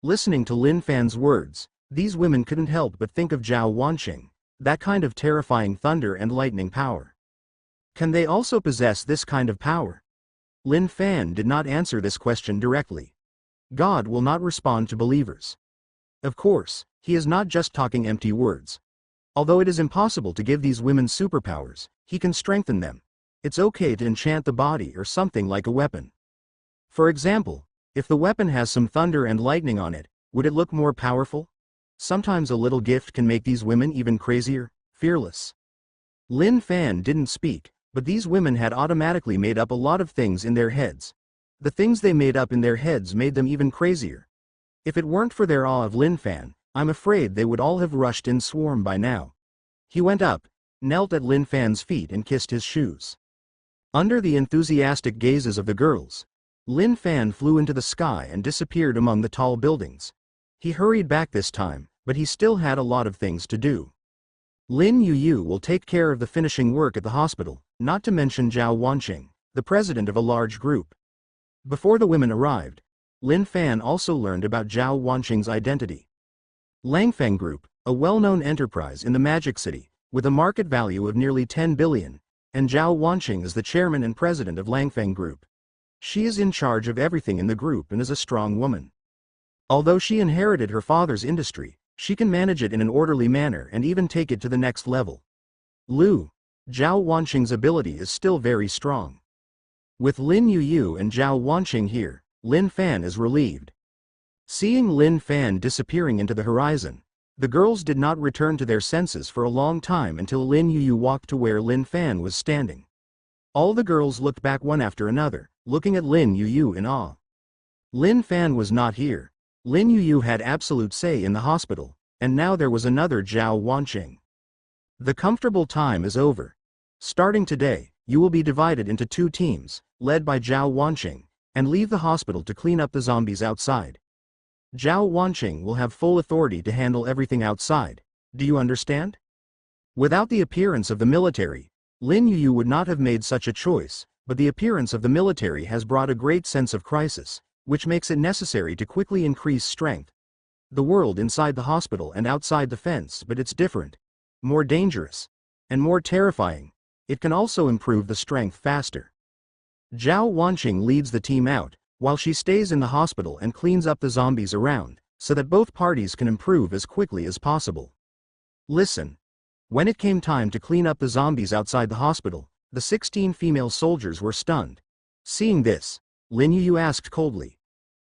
Listening to Lin Fan's words, these women couldn't help but think of Zhao Wanqing, that kind of terrifying thunder and lightning power. Can they also possess this kind of power? Lin Fan did not answer this question directly. God will not respond to believers. Of course, he is not just talking empty words. Although it is impossible to give these women superpowers, he can strengthen them. It's okay to enchant the body or something like a weapon. For example, if the weapon has some thunder and lightning on it, would it look more powerful? Sometimes a little gift can make these women even crazier, fearless. Lin Fan didn't speak, but these women had automatically made up a lot of things in their heads. The things they made up in their heads made them even crazier. If it weren't for their awe of Lin Fan, I'm afraid they would all have rushed in swarm by now. He went up, knelt at Lin Fan's feet and kissed his shoes. Under the enthusiastic gazes of the girls, Lin Fan flew into the sky and disappeared among the tall buildings. He hurried back this time, but he still had a lot of things to do. Lin Yu will take care of the finishing work at the hospital, not to mention Zhao Wanqing, the president of a large group. Before the women arrived, Lin Fan also learned about Zhao Wanqing's identity. Langfeng Group, a well-known enterprise in the Magic City, with a market value of nearly 10 billion, and Zhao Wanqing is the chairman and president of Langfeng Group. She is in charge of everything in the group and is a strong woman. Although she inherited her father's industry, she can manage it in an orderly manner and even take it to the next level. Zhao Wanqing's ability is still very strong. With Lin Yu and Zhao Wanqing here, Lin Fan is relieved. Seeing Lin Fan disappearing into the horizon, the girls did not return to their senses for a long time until Lin Yu walked to where Lin Fan was standing. All the girls looked back one after another, looking at Lin Yu in awe. Lin Fan was not here. Lin Yu had absolute say in the hospital, and now there was another Zhao Wanqing. The comfortable time is over. Starting today, you will be divided into 2 teams, led by Zhao Wanqing, and leave the hospital to clean up the zombies outside. Zhao Wanqing will have full authority to handle everything outside. Do you understand? Without the appearance of the military, Lin Yu would not have made such a choice, but the appearance of the military has brought a great sense of crisis, which makes it necessary to quickly increase strength. The world inside the hospital and outside the fence, but it's different, more dangerous, and more terrifying. It can also improve the strength faster. Zhao Wanqing leads the team out, while she stays in the hospital and cleans up the zombies around, so that both parties can improve as quickly as possible. Listen. When it came time to clean up the zombies outside the hospital, the 16 female soldiers were stunned. Seeing this, Lin Yu asked coldly,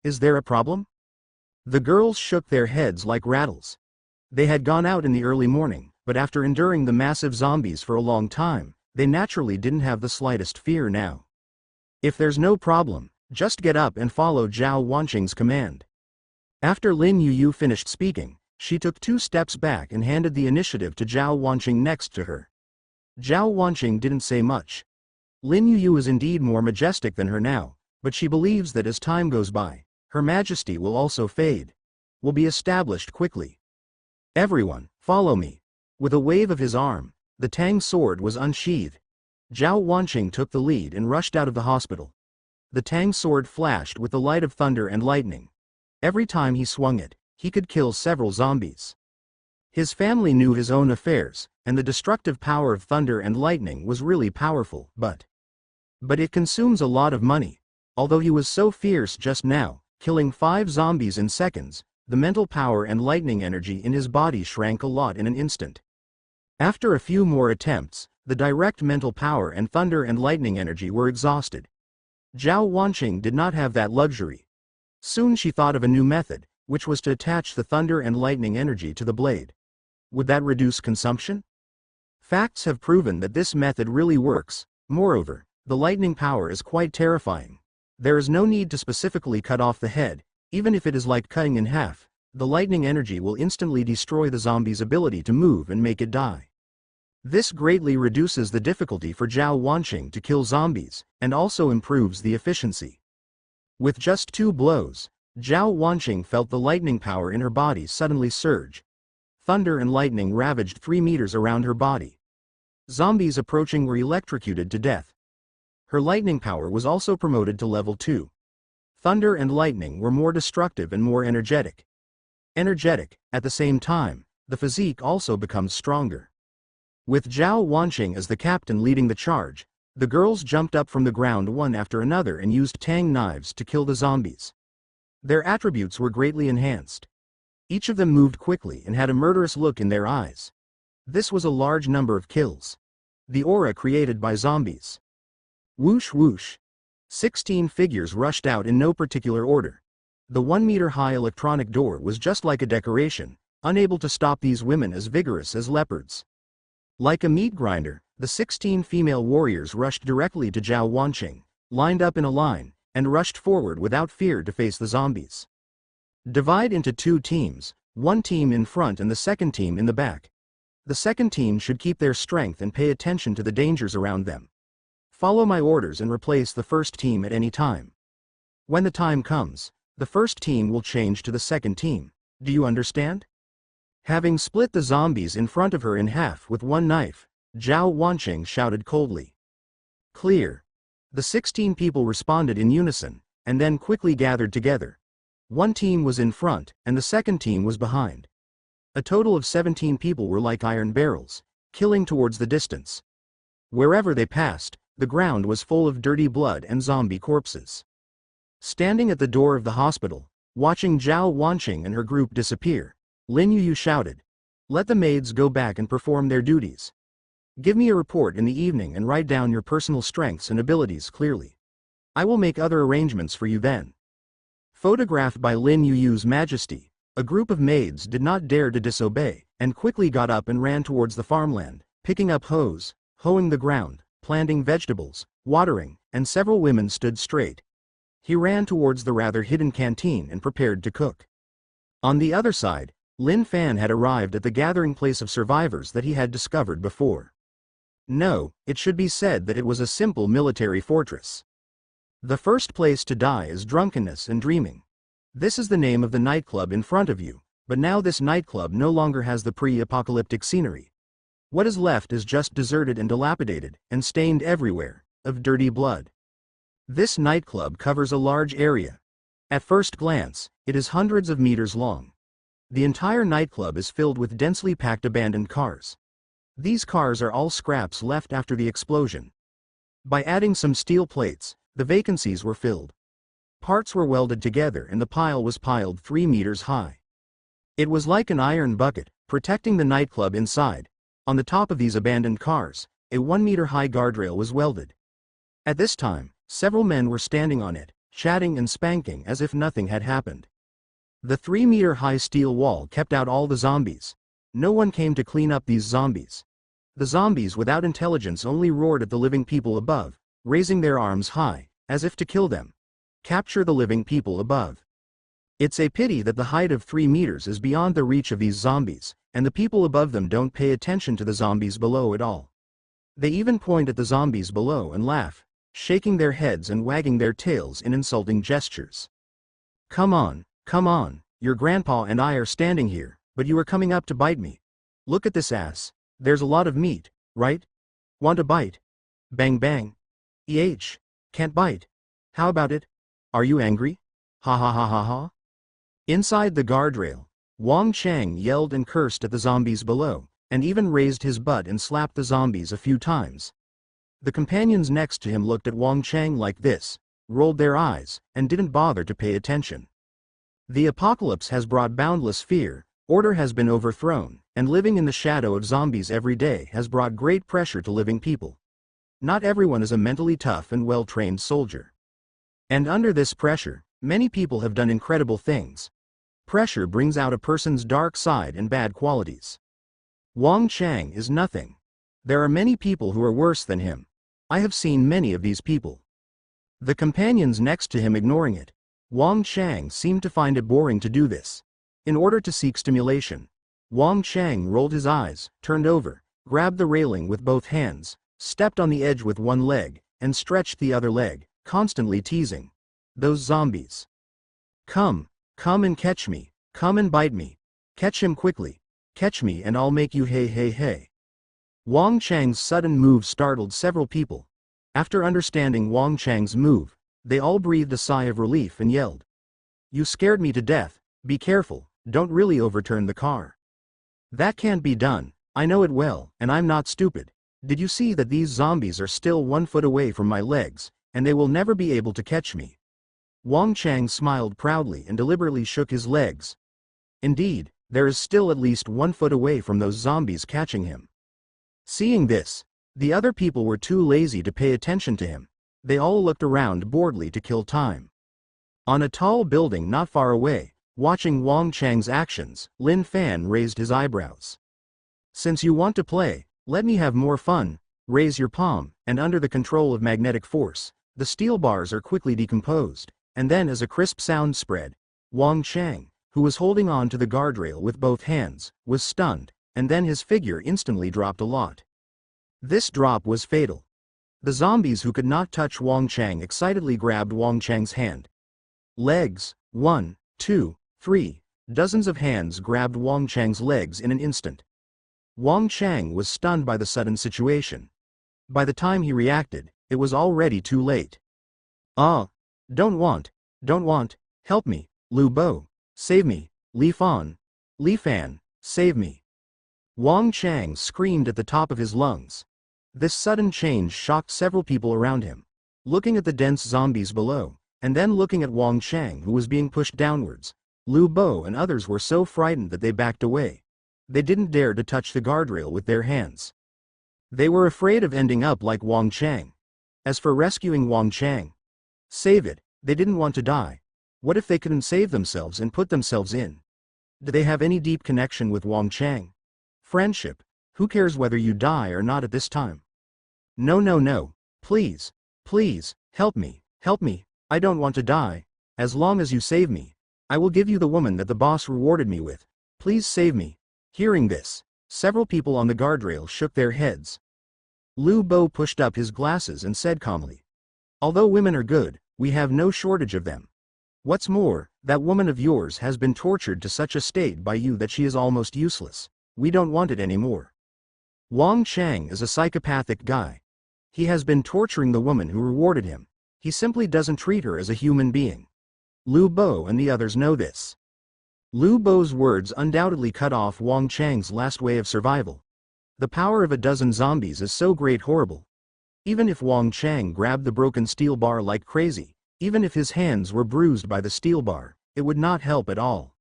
"Is there a problem?" The girls shook their heads like rattles. They had gone out in the early morning, but after enduring the massive zombies for a long time, they naturally didn't have the slightest fear now. If there's no problem, just get up and follow Zhao Wanqing's command. After Lin Yu finished speaking, she took 2 steps back and handed the initiative to Zhao Wanqing next to her. Zhao Wanqing didn't say much. Lin Yu is indeed more majestic than her now, but she believes that as time goes by, her majesty will also fade. Will be established quickly. Everyone, follow me. With a wave of his arm, the Tang sword was unsheathed. Zhao Wanqing took the lead and rushed out of the hospital. The Tang sword flashed with the light of thunder and lightning. Every time he swung it, he could kill several zombies. His family knew his own affairs, and the destructive power of thunder and lightning was really powerful, but it consumes a lot of money. Although he was so fierce just now, killing 5 zombies in seconds, the mental power and lightning energy in his body shrank a lot in an instant. After a few more attempts, the direct mental power and thunder and lightning energy were exhausted. Zhao Wanqing did not have that luxury. Soon she thought of a new method, which was to attach the thunder and lightning energy to the blade. Would that reduce consumption? Facts have proven that this method really works. Moreover, the lightning power is quite terrifying. There is no need to specifically cut off the head, even if it is like cutting in half. The lightning energy will instantly destroy the zombie's ability to move and make it die. This greatly reduces the difficulty for Zhao Wanqing to kill zombies, and also improves the efficiency. With just 2 blows, Zhao Wanqing felt the lightning power in her body suddenly surge. Thunder and lightning ravaged 3 meters around her body. Zombies approaching were electrocuted to death. Her lightning power was also promoted to level 2. Thunder and lightning were more destructive and more energetic. At the same time, the physique also becomes stronger. With Zhao Wanqing as the captain leading the charge, the girls jumped up from the ground one after another and used tang knives to kill the zombies. Their attributes were greatly enhanced. Each of them moved quickly and had a murderous look in their eyes. This was a large number of kills. The aura created by zombies. Whoosh whoosh. 16 figures rushed out in no particular order. The 1-meter-high electronic door was just like a decoration, unable to stop these women as vigorous as leopards. Like a meat grinder, the 16 female warriors rushed directly to Zhao Wanqing, lined up in a line, and rushed forward without fear to face the zombies. Divide into 2 teams, one team in front and the second team in the back. The second team should keep their strength and pay attention to the dangers around them. Follow my orders and replace the first team at any time. When the time comes, the first team will change to the second team. Do you understand? Having split the zombies in front of her in half with one knife, Zhao Wanqing shouted coldly. Clear. The 16 people responded in unison, and then quickly gathered together. One team was in front, and the second team was behind. A total of 17 people were like iron barrels, killing towards the distance. Wherever they passed, the ground was full of dirty blood and zombie corpses. Standing at the door of the hospital, watching Zhao Wanqing and her group disappear, Lin Yuyu shouted, "Let the maids go back and perform their duties. Give me a report in the evening and write down your personal strengths and abilities clearly. I will make other arrangements for you then." Photographed by Lin Yuyu's Majesty, a group of maids did not dare to disobey, and quickly got up and ran towards the farmland, picking up hoes, hoeing the ground, planting vegetables, watering, and several women stood straight. He ran towards the rather hidden canteen and prepared to cook. On the other side, Lin Fan had arrived at the gathering place of survivors that he had discovered before. No, it should be said that it was a simple military fortress. The first place to die is drunkenness and dreaming. This is the name of the nightclub in front of you, but now this nightclub no longer has the pre-apocalyptic scenery. What is left is just deserted and dilapidated, and stained everywhere, of dirty blood. This nightclub covers a large area. At first glance, it is hundreds of meters long. The entire nightclub is filled with densely packed abandoned cars. These cars are all scraps left after the explosion. By adding some steel plates, the vacancies were filled. Parts were welded together and the pile was piled 3 meters high. It was like an iron bucket, protecting the nightclub inside. On the top of these abandoned cars, a 1-meter-high guardrail was welded. At this time, several men were standing on it, chatting and spanking as if nothing had happened. The 3-meter-high steel wall kept out all the zombies. No one came to clean up these zombies. The zombies without intelligence only roared at the living people above, raising their arms high, as if to kill them. Capture the living people above. It's a pity that the height of 3 meters is beyond the reach of these zombies, and the people above them don't pay attention to the zombies below at all. They even point at the zombies below and laugh, shaking their heads and wagging their tails in insulting gestures. Come on, your grandpa and I are standing here, but you are coming up to bite me. Look at this ass, there's a lot of meat, right? Want a bite? Bang bang. Can't bite. How about it? Are you angry? Ha ha ha ha ha. Inside the guardrail, Wang Chang yelled and cursed at the zombies below, and even raised his butt and slapped the zombies a few times. The companions next to him looked at Wang Chang like this, rolled their eyes, and didn't bother to pay attention. The apocalypse has brought boundless fear, order has been overthrown, and living in the shadow of zombies every day has brought great pressure to living people. Not everyone is a mentally tough and well-trained soldier. And under this pressure, many people have done incredible things. Pressure brings out a person's dark side and bad qualities. Wang Chang is nothing. There are many people who are worse than him. I have seen many of these people. The companions next to him ignoring it. Wang Chang seemed to find it boring to do this. In order to seek stimulation, Wang Chang rolled his eyes, turned over, grabbed the railing with both hands, stepped on the edge with one leg, and stretched the other leg, constantly teasing. Those zombies. Come and catch me, come and bite me. Catch him quickly. Catch me and I'll make you hey hey hey. Wang Chang's sudden move startled several people. After understanding Wang Chang's move, they all breathed a sigh of relief and yelled. You scared me to death, be careful, don't really overturn the car. That can't be done, I know it well, and I'm not stupid. Did you see that these zombies are still 1 foot away from my legs, and they will never be able to catch me? Wang Chang smiled proudly and deliberately shook his legs. Indeed, there is still at least 1 foot away from those zombies catching him. Seeing this, the other people were too lazy to pay attention to him. They all looked around boredly to kill time. On a tall building not far away, watching Wang Chang's actions, Lin Fan raised his eyebrows. Since you want to play, let me have more fun. Raise your palm, and under the control of magnetic force, the steel bars are quickly decomposed, and then as a crisp sound spread, Wang Chang, who was holding on to the guardrail with both hands, was stunned, and then his figure instantly dropped a lot. This drop was fatal. The zombies who could not touch Wang Chang excitedly grabbed Wang Chang's hand. Legs, 1, 2, 3, dozens of hands grabbed Wang Chang's legs in an instant. Wang Chang was stunned by the sudden situation. By the time he reacted, it was already too late. Don't want, help me, Lu Bo, save me, Li Fan, save me. Wang Chang screamed at the top of his lungs. This sudden change shocked several people around him. Looking at the dense zombies below, and then looking at Wang Chang who was being pushed downwards, Lu Bo and others were so frightened that they backed away. They didn't dare to touch the guardrail with their hands. They were afraid of ending up like Wang Chang. As for rescuing Wang Chang, save it, they didn't want to die. What if they couldn't save themselves and put themselves in? Do they have any deep connection with Wang Chang? Friendship, who cares whether you die or not at this time? No, please, help me, I don't want to die. As long as you save me, I will give you the woman that the boss rewarded me with. Please save me. Hearing this, several people on the guardrail shook their heads. Lu Bo pushed up his glasses and said calmly, although women are good, we have no shortage of them. What's more, that woman of yours has been tortured to such a state by you that she is almost useless. We don't want it anymore. Wang Chang is a psychopathic guy. He has been torturing the woman who rewarded him. He simply doesn't treat her as a human being. Lu Bo and the others know this. Lu Bo's words undoubtedly cut off Wang Chang's last way of survival. The power of a dozen zombies is so horrible. Even if Wang Chang grabbed the broken steel bar like crazy, even if his hands were bruised by the steel bar, it would not help at all.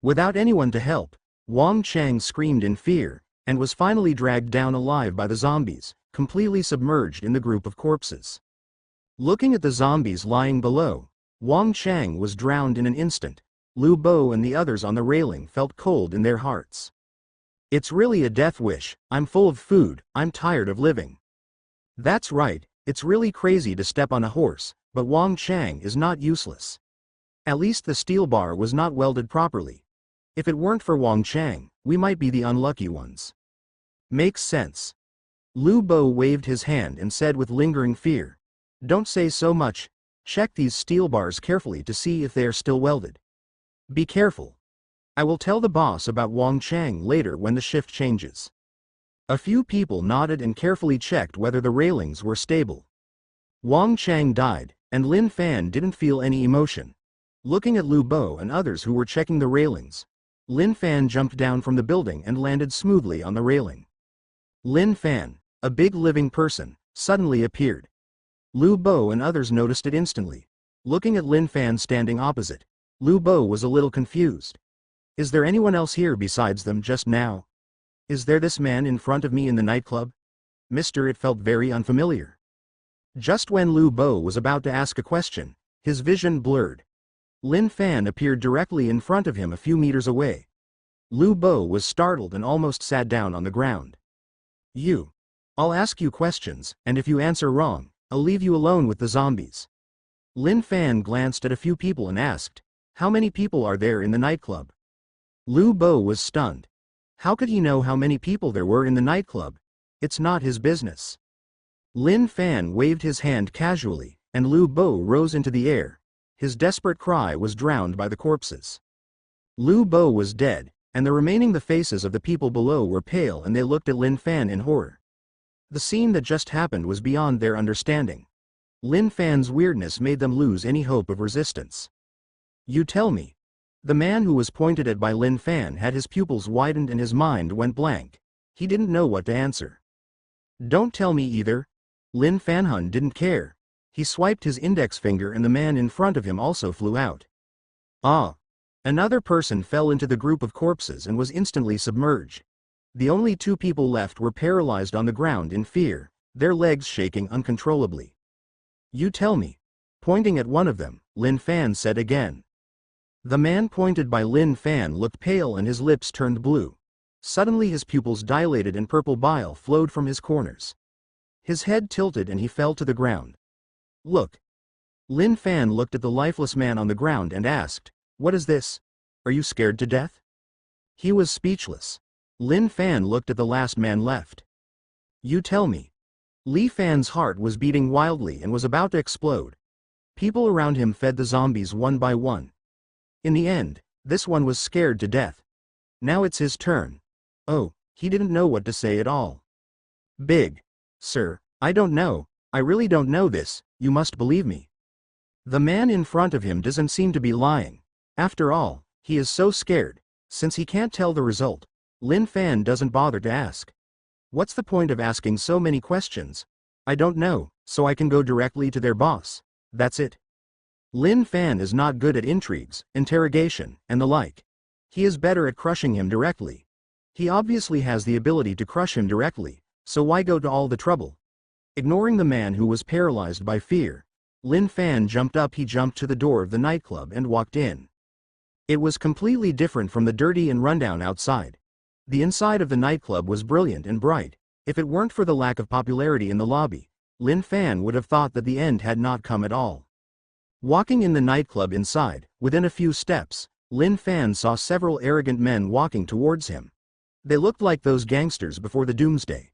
Without anyone to help, Wang Chang screamed in fear, and was finally dragged down alive by the zombies, completely submerged in the group of corpses. Looking at the zombies lying below, Wang Chang was drowned in an instant. Lu Bo and the others on the railing felt cold in their hearts. It's really a death wish. I'm full of food, I'm tired of living. That's right, it's really crazy to step on a horse, but Wang Chang is not useless. At least the steel bar was not welded properly. If it weren't for Wang Chang, we might be the unlucky ones. Makes sense. Lu Bo waved his hand and said with lingering fear, don't say so much. Check these steel bars carefully to see if they are still welded. Be careful. I will tell the boss about Wang Chang later when the shift changes. A few people nodded and carefully checked whether the railings were stable. Wang Chang died, and Lin Fan didn't feel any emotion. Looking at Lu Bo and others who were checking the railings, Lin Fan jumped down from the building and landed smoothly on the railing. Lin Fan, a big living person, suddenly appeared. Lu Bo and others noticed it instantly. Looking at Lin Fan standing opposite, Lu Bo was a little confused. Is there anyone else here besides them just now? Is there this man in front of me in the nightclub? It felt very unfamiliar. Just when Lu Bo was about to ask a question, his vision blurred. Lin Fan appeared directly in front of him a few meters away. Lu Bo was startled and almost sat down on the ground. I'll ask you questions, and if you answer wrong, I'll leave you alone with the zombies. Lin Fan glanced at a few people and asked, how many people are there in the nightclub? Lu Bo was stunned. How could he know how many people there were in the nightclub? It's not his business. Lin Fan waved his hand casually, and Lu Bo rose into the air. His desperate cry was drowned by the corpses. Lu Bo was dead, and the faces of the people below were pale and they looked at Lin Fan in horror. The scene that just happened was beyond their understanding. Lin Fan's weirdness made them lose any hope of resistance. You tell me. The man who was pointed at by Lin Fan had his pupils widened and his mind went blank. He didn't know what to answer. Don't tell me either. Lin Fanhun didn't care. He swiped his index finger and the man in front of him also flew out. Another person fell into the group of corpses and was instantly submerged. The only two people left were paralyzed on the ground in fear, their legs shaking uncontrollably. You tell me. Pointing at one of them, Lin Fan said again. The man pointed by Lin Fan looked pale and his lips turned blue. Suddenly his pupils dilated and purple bile flowed from his corners. His head tilted and he fell to the ground. Look. Lin Fan looked at the lifeless man on the ground and asked, "What is this? Are you scared to death?" He was speechless. Lin Fan looked at the last man left. You tell me. Li Fan's heart was beating wildly and was about to explode. People around him fed the zombies one by one. In the end, this one was scared to death. Now it's his turn. Oh, he didn't know what to say at all. Big. Sir, I don't know, I really don't know this, you must believe me. The man in front of him doesn't seem to be lying. After all, he is so scared. Since he can't tell the result, Lin Fan doesn't bother to ask. What's the point of asking so many questions? I don't know, so I can go directly to their boss. That's it. Lin Fan is not good at intrigues, interrogation, and the like. He is better at crushing him directly. He obviously has the ability to crush him directly, so why go to all the trouble? Ignoring the man who was paralyzed by fear, Lin Fan jumped to the door of the nightclub and walked in. It was completely different from the dirty and rundown outside. The inside of the nightclub was brilliant and bright. If it weren't for the lack of popularity in the lobby, Lin Fan would have thought that the end had not come at all. Walking in the nightclub inside, within a few steps, Lin Fan saw several arrogant men walking towards him. They looked like those gangsters before the Doomsday.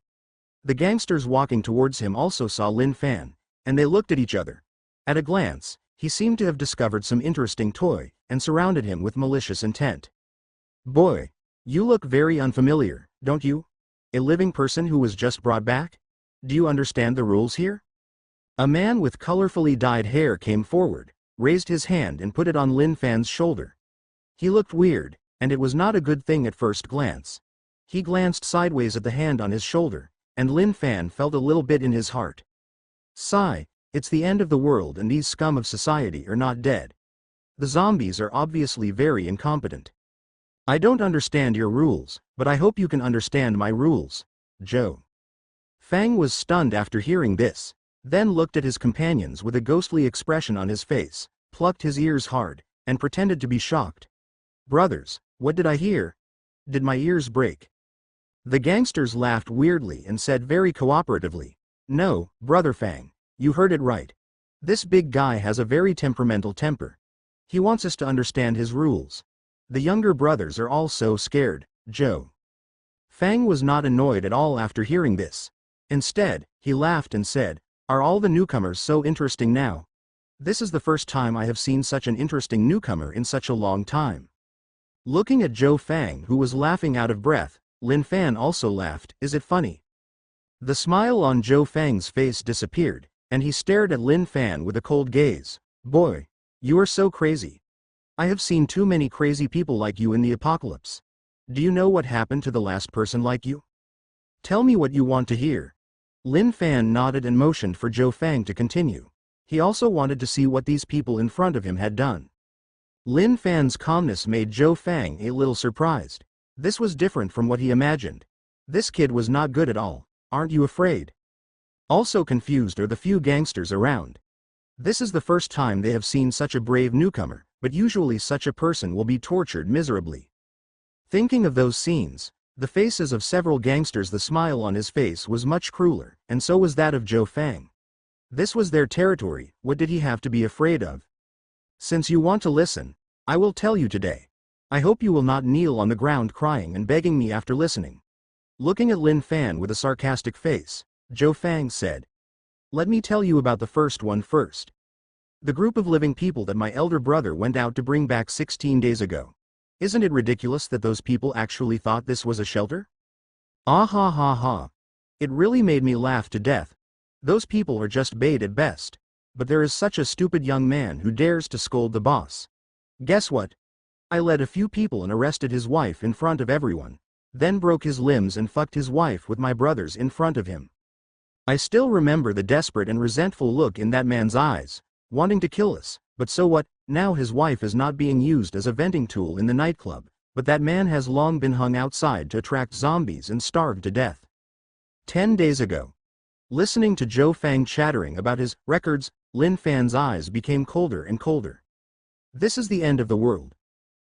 The gangsters walking towards him also saw Lin Fan, and they looked at each other. At a glance, he seemed to have discovered some interesting toy, and surrounded him with malicious intent. Boy, you look very unfamiliar, don't you? A living person who was just brought back? Do you understand the rules here? A man with colorfully dyed hair came forward, raised his hand and put it on Lin Fan's shoulder. He looked weird, and it was not a good thing at first glance. He glanced sideways at the hand on his shoulder, and Lin Fan felt a little bit in his heart. Sigh, it's the end of the world and these scum of society are not dead. The zombies are obviously very incompetent. I don't understand your rules, but I hope you can understand my rules, Joe. Fang was stunned after hearing this, then looked at his companions with a ghostly expression on his face, plucked his ears hard, and pretended to be shocked. Brothers, what did I hear? Did my ears break? The gangsters laughed weirdly and said very cooperatively, "No, Brother Fang, you heard it right. This big guy has a very temperamental temper. He wants us to understand his rules. The younger brothers are all so scared, Joe." Fang was not annoyed at all after hearing this. Instead, he laughed and said, "Are all the newcomers so interesting now? This is the first time I have seen such an interesting newcomer in such a long time." Looking at Joe Fang, who was laughing out of breath, Lin Fan also laughed. Is it funny? The smile on Joe Fang's face disappeared, and he stared at Lin Fan with a cold gaze. Boy, you are so crazy. I have seen too many crazy people like you in the apocalypse. Do you know what happened to the last person like you? Tell me what you want to hear. Lin Fan nodded and motioned for Joe Fang to continue. He also wanted to see what these people in front of him had done. Lin Fan's calmness made Joe Fang a little surprised. This was different from what he imagined. This kid was not good at all. Aren't you afraid? Also confused are the few gangsters around. This is the first time they have seen such a brave newcomer, but usually such a person will be tortured miserably. Thinking of those scenes, the faces of several gangsters, the smile on his face was much crueler, and so was that of Joe Fang. This was their territory. What did he have to be afraid of? Since you want to listen, I will tell you today. I hope you will not kneel on the ground crying and begging me after listening. Looking at Lin Fan with a sarcastic face, Joe Fang said, "Let me tell you about the first one first. The group of living people that my elder brother went out to bring back 16 days ago. Isn't it ridiculous that those people actually thought this was a shelter? Ah ha ha ha. It really made me laugh to death. Those people are just bait at best. But there is such a stupid young man who dares to scold the boss. Guess what? I led a few people and arrested his wife in front of everyone, then broke his limbs and fucked his wife with my brothers in front of him. I still remember the desperate and resentful look in that man's eyes, wanting to kill us, But so what, now his wife is not being used as a venting tool in the nightclub, but that man has long been hung outside to attract zombies and starved to death. 10 days ago. Listening to Zhou Fang chattering about his records, Lin Fan's eyes became colder and colder. This is the end of the world.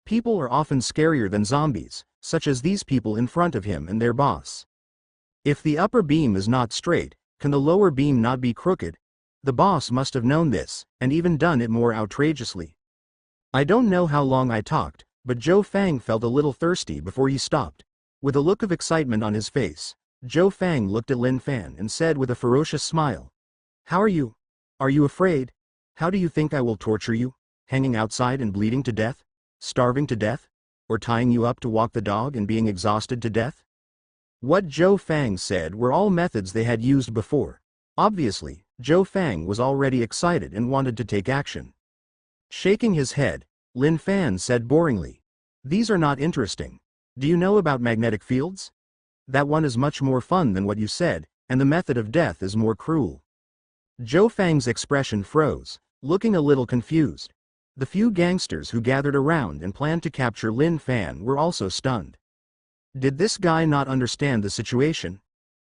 People are often scarier than zombies, such as these people in front of him and their boss. If the upper beam is not straight, can the lower beam not be crooked? The boss must have known this, and even done it more outrageously. I don't know how long I talked, but Zhou Fang felt a little thirsty before he stopped. With a look of excitement on his face, Zhou Fang looked at Lin Fan and said with a ferocious smile, "How are you? Are you afraid? How do you think I will torture you? Hanging outside and bleeding to death? Starving to death? Or tying you up to walk the dog and being exhausted to death?" What Zhou Fang said were all methods they had used before. Obviously, Zhou Fang was already excited and wanted to take action. Shaking his head, Lin Fan said boringly, "These are not interesting. Do you know about magnetic fields? That one is much more fun than what you said, and the method of death is more cruel." Zhou Fang's expression froze, looking a little confused. The few gangsters who gathered around and planned to capture Lin Fan were also stunned. Did this guy not understand the situation?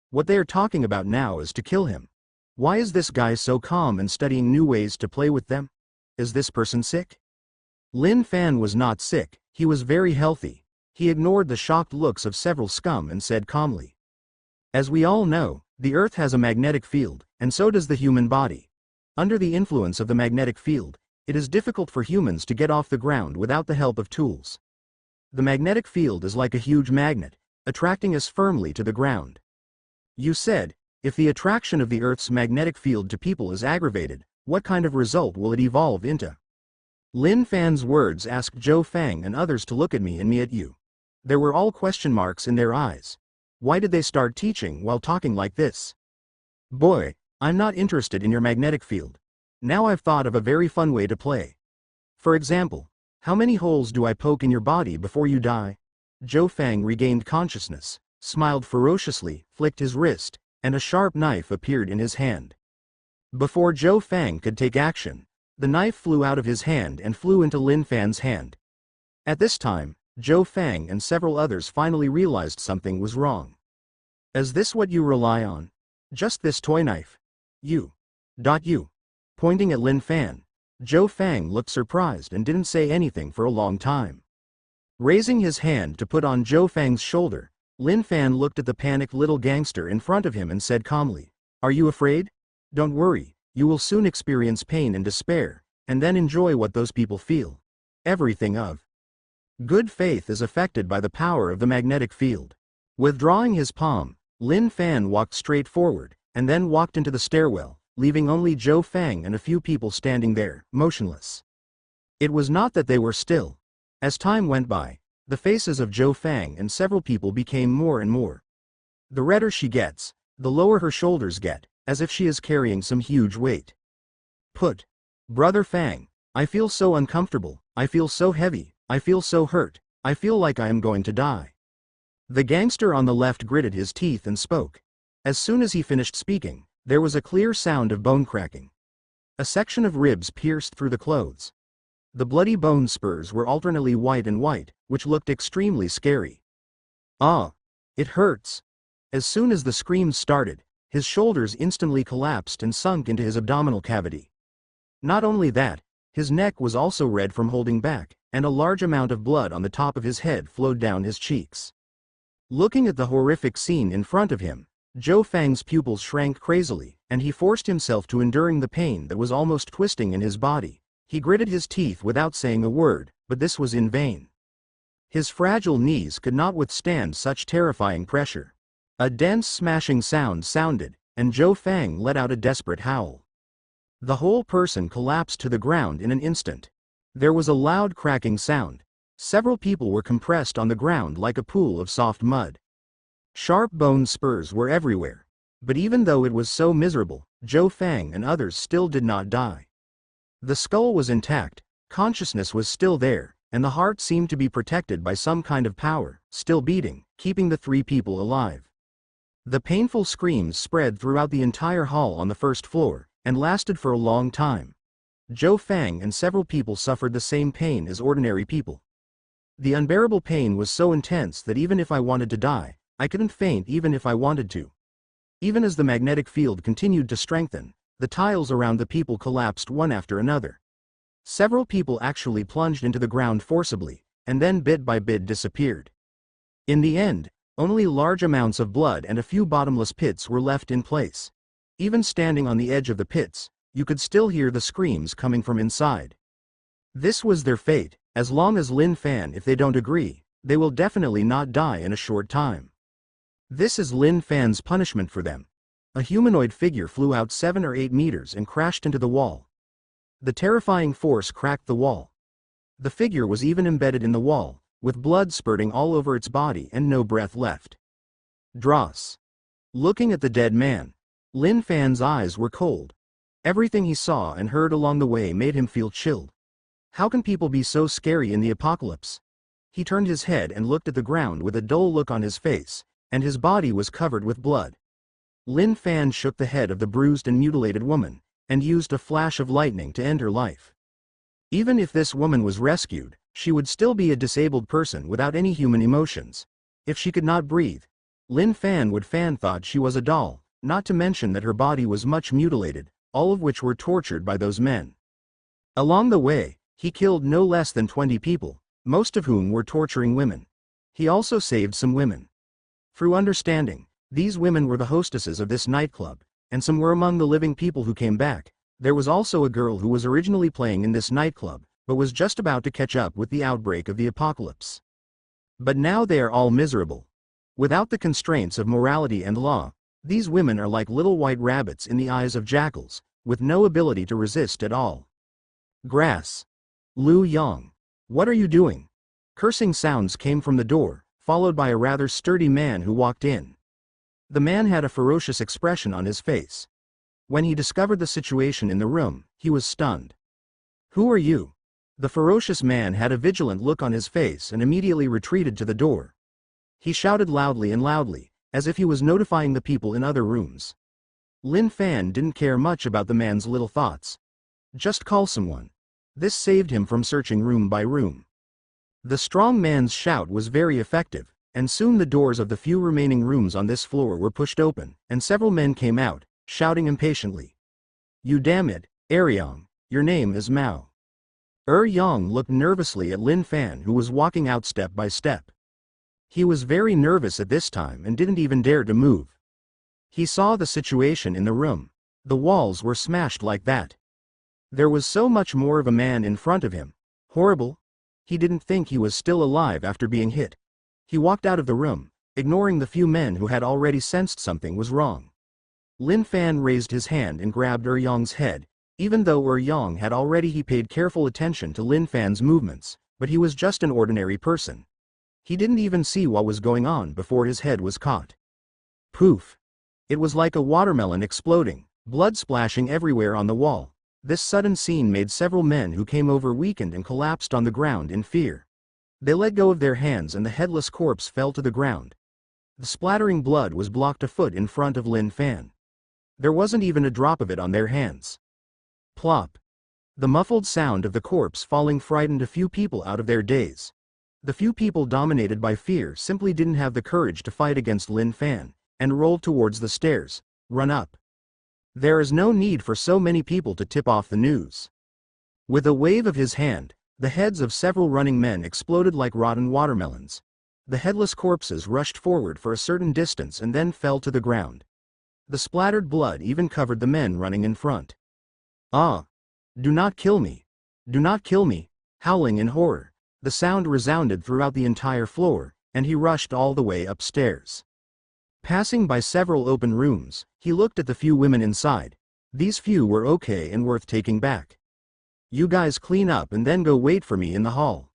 What they are talking about now is to kill him. Why is this guy so calm and studying new ways to play with them? Is this person sick? Lin Fan was not sick, he was very healthy. He ignored the shocked looks of several scum and said calmly, "As we all know, the Earth has a magnetic field, and so does the human body. Under the influence of the magnetic field, it is difficult for humans to get off the ground without the help of tools. The magnetic field is like a huge magnet, attracting us firmly to the ground. You said, if the attraction of the Earth's magnetic field to people is aggravated, what kind of result will it evolve into?" Lin Fan's words asked Zhou Fang and others to look at me and me at you. There were all question marks in their eyes. Why did they start teaching while talking like this? "Boy, I'm not interested in your magnetic field. Now I've thought of a very fun way to play. For example, how many holes do I poke in your body before you die?" Zhou Fang regained consciousness, smiled ferociously, flicked his wrist, and a sharp knife appeared in his hand. Before Zhou Fang could take action, the knife flew out of his hand and flew into Lin Fan's hand. At this time, Zhou Fang and several others finally realized something was wrong. "Is this what you rely on? Just this toy knife? You. Pointing at Lin Fan, Zhou Fang looked surprised and didn't say anything for a long time. Raising his hand to put on Zhou Fang's shoulder, Lin Fan looked at the panicked little gangster in front of him and said calmly, "Are you afraid? Don't worry, you will soon experience pain and despair, and then enjoy what those people feel. Everything of good faith is affected by the power of the magnetic field." Withdrawing his palm, Lin Fan walked straight forward, and then walked into the stairwell, leaving only Zhou Fang and a few people standing there, motionless. It was not that they were still. As time went by, the faces of Zhou Fang and several people became more and more. The redder she gets, the lower her shoulders get, as if she is carrying some huge weight. Brother Fang, I feel so uncomfortable, I feel so heavy, I feel so hurt, I feel like I am going to die." The gangster on the left gritted his teeth and spoke. As soon as he finished speaking, there was a clear sound of bone cracking. A section of ribs pierced through the clothes. The bloody bone spurs were alternately white and white, which looked extremely scary. "Ah! It hurts!" As soon as the screams started, his shoulders instantly collapsed and sunk into his abdominal cavity. Not only that, his neck was also red from holding back, and a large amount of blood on the top of his head flowed down his cheeks. Looking at the horrific scene in front of him, Zhou Fang's pupils shrank crazily, and he forced himself to enduring the pain that was almost twisting in his body. He gritted his teeth without saying a word, but this was in vain. His fragile knees could not withstand such terrifying pressure. A dense smashing sound sounded, and Zhou Fang let out a desperate howl. The whole person collapsed to the ground in an instant. There was a loud cracking sound. Several people were compressed on the ground like a pool of soft mud. Sharp bone spurs were everywhere. But even though it was so miserable, Zhou Fang and others still did not die. The skull was intact, consciousness was still there, and the heart seemed to be protected by some kind of power, still beating, keeping the three people alive. The painful screams spread throughout the entire hall on the first floor, and lasted for a long time. Zhou Fang and several people suffered the same pain as ordinary people. The unbearable pain was so intense that even if I wanted to die, I couldn't faint even if I wanted to. Even as the magnetic field continued to strengthen, the tiles around the people collapsed one after another. Several people actually plunged into the ground forcibly, and then bit by bit disappeared. In the end, only large amounts of blood and a few bottomless pits were left in place. Even standing on the edge of the pits, you could still hear the screams coming from inside. This was their fate. As long as Lin Fan, if they don't agree, they will definitely not die in a short time. This is Lin Fan's punishment for them. A humanoid figure flew out 7 or 8 meters and crashed into the wall. The terrifying force cracked the wall. The figure was even embedded in the wall, with blood spurting all over its body and no breath left. Dross. Looking at the dead man, Lin Fan's eyes were cold. Everything he saw and heard along the way made him feel chilled. How can people be so scary in the apocalypse? He turned his head and looked at the ground with a dull look on his face, and his body was covered with blood. Lin Fan shook the head of the bruised and mutilated woman, and used a flash of lightning to end her life. Even if this woman was rescued, she would still be a disabled person without any human emotions. If she could not breathe, Lin Fan would thought she was a doll, not to mention that her body was much mutilated, all of which were tortured by those men. Along the way, he killed no less than 20 people, most of whom were torturing women. He also saved some women. Through understanding, these women were the hostesses of this nightclub, and some were among the living people who came back. There was also a girl who was originally playing in this nightclub, but was just about to catch up with the outbreak of the apocalypse. But now they are all miserable. Without the constraints of morality and law, these women are like little white rabbits in the eyes of jackals, with no ability to resist at all. Grass. Lu Yang. What are you doing? Cursing sounds came from the door, followed by a rather sturdy man who walked in. The man had a ferocious expression on his face. When he discovered the situation in the room, he was stunned. Who are you? The ferocious man had a vigilant look on his face and immediately retreated to the door. He shouted loudly, as if he was notifying the people in other rooms. Lin Fan didn't care much about the man's little thoughts. Just call someone. This saved him from searching room by room. The strong man's shout was very effective, and soon the doors of the few remaining rooms on this floor were pushed open, and several men came out, shouting impatiently. You damn it, Yang, your name is Mao. Yang looked nervously at Lin Fan, who was walking out step by step. He was very nervous at this time and didn't even dare to move. He saw the situation in the room. The walls were smashed like that. There was so much more of a man in front of him. Horrible. He didn't think he was still alive after being hit. He walked out of the room, ignoring the few men who had already sensed something was wrong. Lin Fan raised his hand and grabbed Yang's head. Even though Yang had already paid careful attention to Lin Fan's movements, but he was just an ordinary person. He didn't even see what was going on before his head was caught. Poof! It was like a watermelon exploding, blood splashing everywhere on the wall. This sudden scene made several men who came over weakened and collapsed on the ground in fear. They let go of their hands and the headless corpse fell to the ground. The splattering blood was blocked a foot in front of Lin Fan. There wasn't even a drop of it on their hands. Plop. The muffled sound of the corpse falling frightened a few people out of their daze. The few people dominated by fear simply didn't have the courage to fight against Lin Fan, and rolled towards the stairs. Run up. There is no need for so many people to tip off the news. With a wave of his hand, the heads of several running men exploded like rotten watermelons. The headless corpses rushed forward for a certain distance and then fell to the ground. The splattered blood even covered the men running in front. Ah! Do not kill me! Do not kill me! Howling in horror, the sound resounded throughout the entire floor, and he rushed all the way upstairs. Passing by several open rooms, he looked at the few women inside. These few were okay and worth taking back. You guys clean up and then go wait for me in the hall.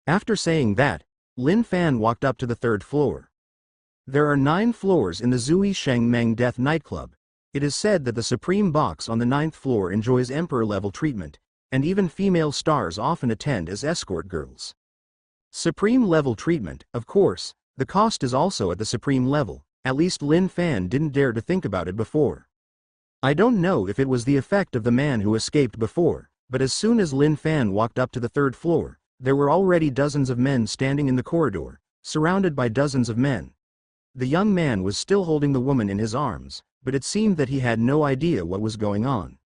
After saying that, Lin Fan walked up to the 3rd floor. There are 9 floors in the Zui Sheng Meng Death Nightclub. It is said that the Supreme Box on the 9th floor enjoys emperor-level treatment, and even female stars often attend as escort girls. Supreme-level treatment, of course, the cost is also at the supreme level. At least Lin Fan didn't dare to think about it before. I don't know if it was the effect of the man who escaped before, But as soon as Lin Fan walked up to the third floor, there were already dozens of men standing in the corridor, surrounded by dozens of men. The young man was still holding the woman in his arms, but it seemed that he had no idea what was going on.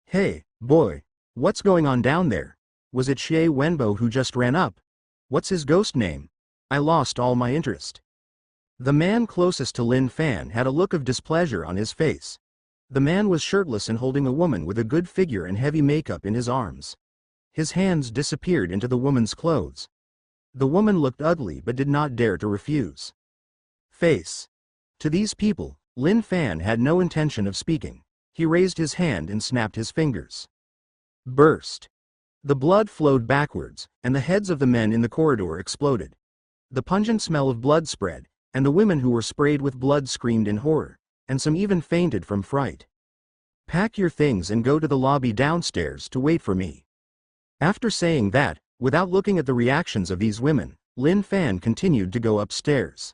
"Hey, boy, what's going on down there? Was it Xie Wenbo who just ran up? What's his ghost name? I lost all my interest." The man closest to Lin Fan had a look of displeasure on his face. The man was shirtless and holding a woman with a good figure and heavy makeup in his arms. His hands disappeared into the woman's clothes. The woman looked ugly but did not dare to refuse. Face. To these people, Lin Fan had no intention of speaking. He raised his hand and snapped his fingers. Burst. The blood flowed backwards, and the heads of the men in the corridor exploded. The pungent smell of blood spread, and the women who were sprayed with blood screamed in horror, and some even fainted from fright. "Pack your things and go to the lobby downstairs to wait for me." After saying that, without looking at the reactions of these women, Lin Fan continued to go upstairs.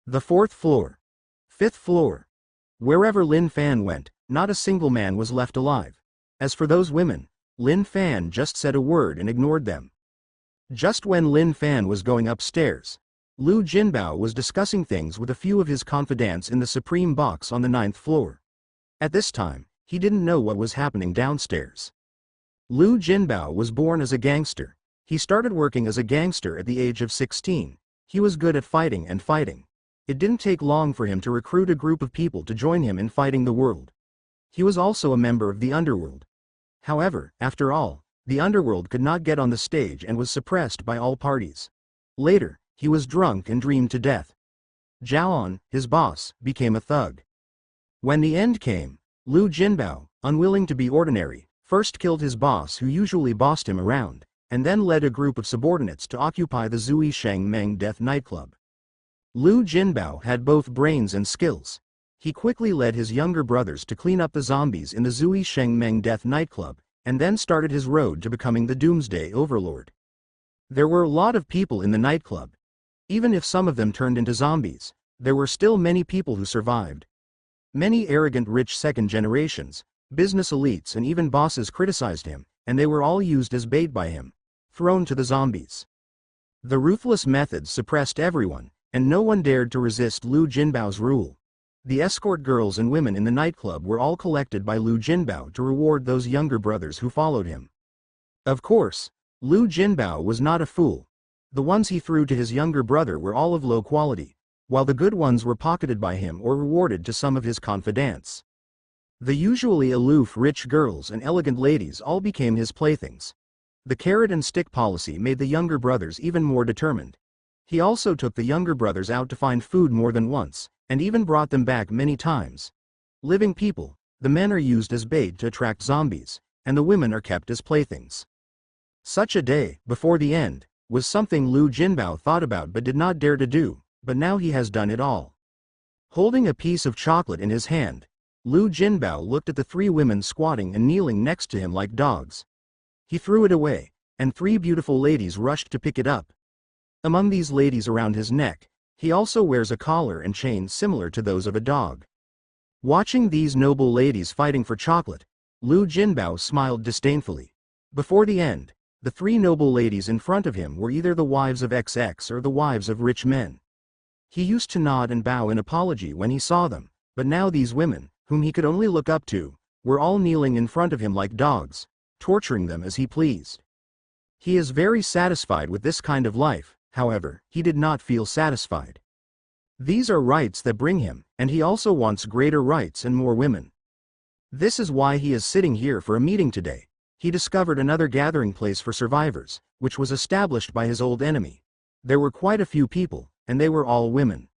The fourth floor. Fifth floor. Wherever Lin Fan went, not a single man was left alive. As for those women, Lin Fan just said a word and ignored them. Just when Lin Fan was going upstairs, Lu Jinbao was discussing things with a few of his confidants in the supreme box on the 9th floor. At this time, he didn't know what was happening downstairs. Lu Jinbao was born as a gangster. He started working as a gangster at the age of 16. He was good at fighting and fighting. It didn't take long for him to recruit a group of people to join him in fighting the world. He was also a member of the underworld. However, after all, the underworld could not get on the stage and was suppressed by all parties. Later, he was drunk and dreamed to death. Zhaoan, his boss, became a thug. When the end came, Lu Jinbao, unwilling to be ordinary, first killed his boss who usually bossed him around, and then led a group of subordinates to occupy the Zui Sheng Meng Death nightclub. Lu Jinbao had both brains and skills. He quickly led his younger brothers to clean up the zombies in the Zui Sheng Meng Death nightclub, and then started his road to becoming the Doomsday overlord. There were a lot of people in the nightclub. Even if some of them turned into zombies, there were still many people who survived. Many arrogant rich second generations, business elites and even bosses criticized him, and they were all used as bait by him, thrown to the zombies. The ruthless methods suppressed everyone, and no one dared to resist Lu Jinbao's rule. The escort girls and women in the nightclub were all collected by Lu Jinbao to reward those younger brothers who followed him. Of course, Lu Jinbao was not a fool. The ones he threw to his younger brother were all of low quality, while the good ones were pocketed by him or rewarded to some of his confidants. The usually aloof rich girls and elegant ladies all became his playthings. The carrot and stick policy made the younger brothers even more determined. He also took the younger brothers out to find food more than once, and even brought them back many times. Living people, the men are used as bait to attract zombies, and the women are kept as playthings. Such a day, before the end, was something Lu Jinbao thought about but did not dare to do, but now he has done it all. Holding a piece of chocolate in his hand, Lu Jinbao looked at the three women squatting and kneeling next to him like dogs. He threw it away, and three beautiful ladies rushed to pick it up. Among these ladies around his neck, he also wears a collar and chain similar to those of a dog. Watching these noble ladies fighting for chocolate, Lu Jinbao smiled disdainfully. Before the end, the three noble ladies in front of him were either the wives of XX or the wives of rich men. He used to nod and bow in apology when he saw them, but now these women, whom he could only look up to, were all kneeling in front of him like dogs, torturing them as he pleased. He is very satisfied with this kind of life. However, he did not feel satisfied. These are rights that bring him, and he also wants greater rights and more women. This is why he is sitting here for a meeting today. He discovered another gathering place for survivors, which was established by his old enemy. There were quite a few people, and they were all women.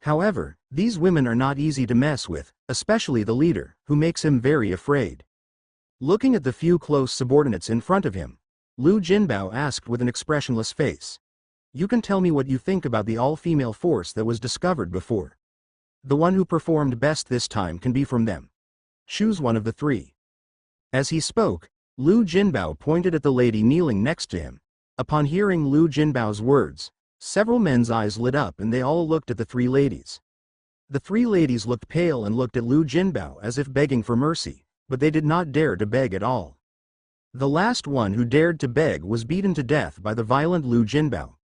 However, these women are not easy to mess with, especially the leader, who makes him very afraid. Looking at the few close subordinates in front of him, Lu Jinbao asked with an expressionless face. "You can tell me what you think about the all-female force that was discovered before. The one who performed best this time can be from them. Choose one of the three." As he spoke, Lu Jinbao pointed at the lady kneeling next to him. Upon hearing Lu Jinbao's words, several men's eyes lit up and they all looked at the three ladies. The three ladies looked pale and looked at Lu Jinbao as if begging for mercy, but they did not dare to beg at all. The last one who dared to beg was beaten to death by the violent Lu Jinbao.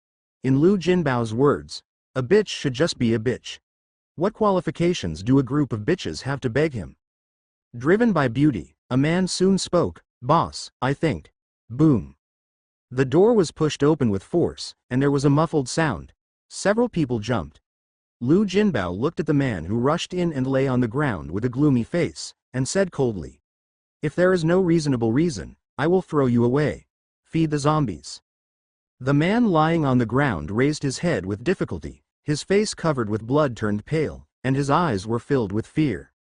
In Lu Jinbao's words, a bitch should just be a bitch. What qualifications do a group of bitches have to beg him? Driven by beauty, a man soon spoke, "Boss, I think." Boom. The door was pushed open with force, and there was a muffled sound. Several people jumped. Lu Jinbao looked at the man who rushed in and lay on the ground with a gloomy face, and said coldly, "If there is no reasonable reason, I will throw you away. Feed the zombies." The man lying on the ground raised his head with difficulty, his face covered with blood turned pale, and his eyes were filled with fear.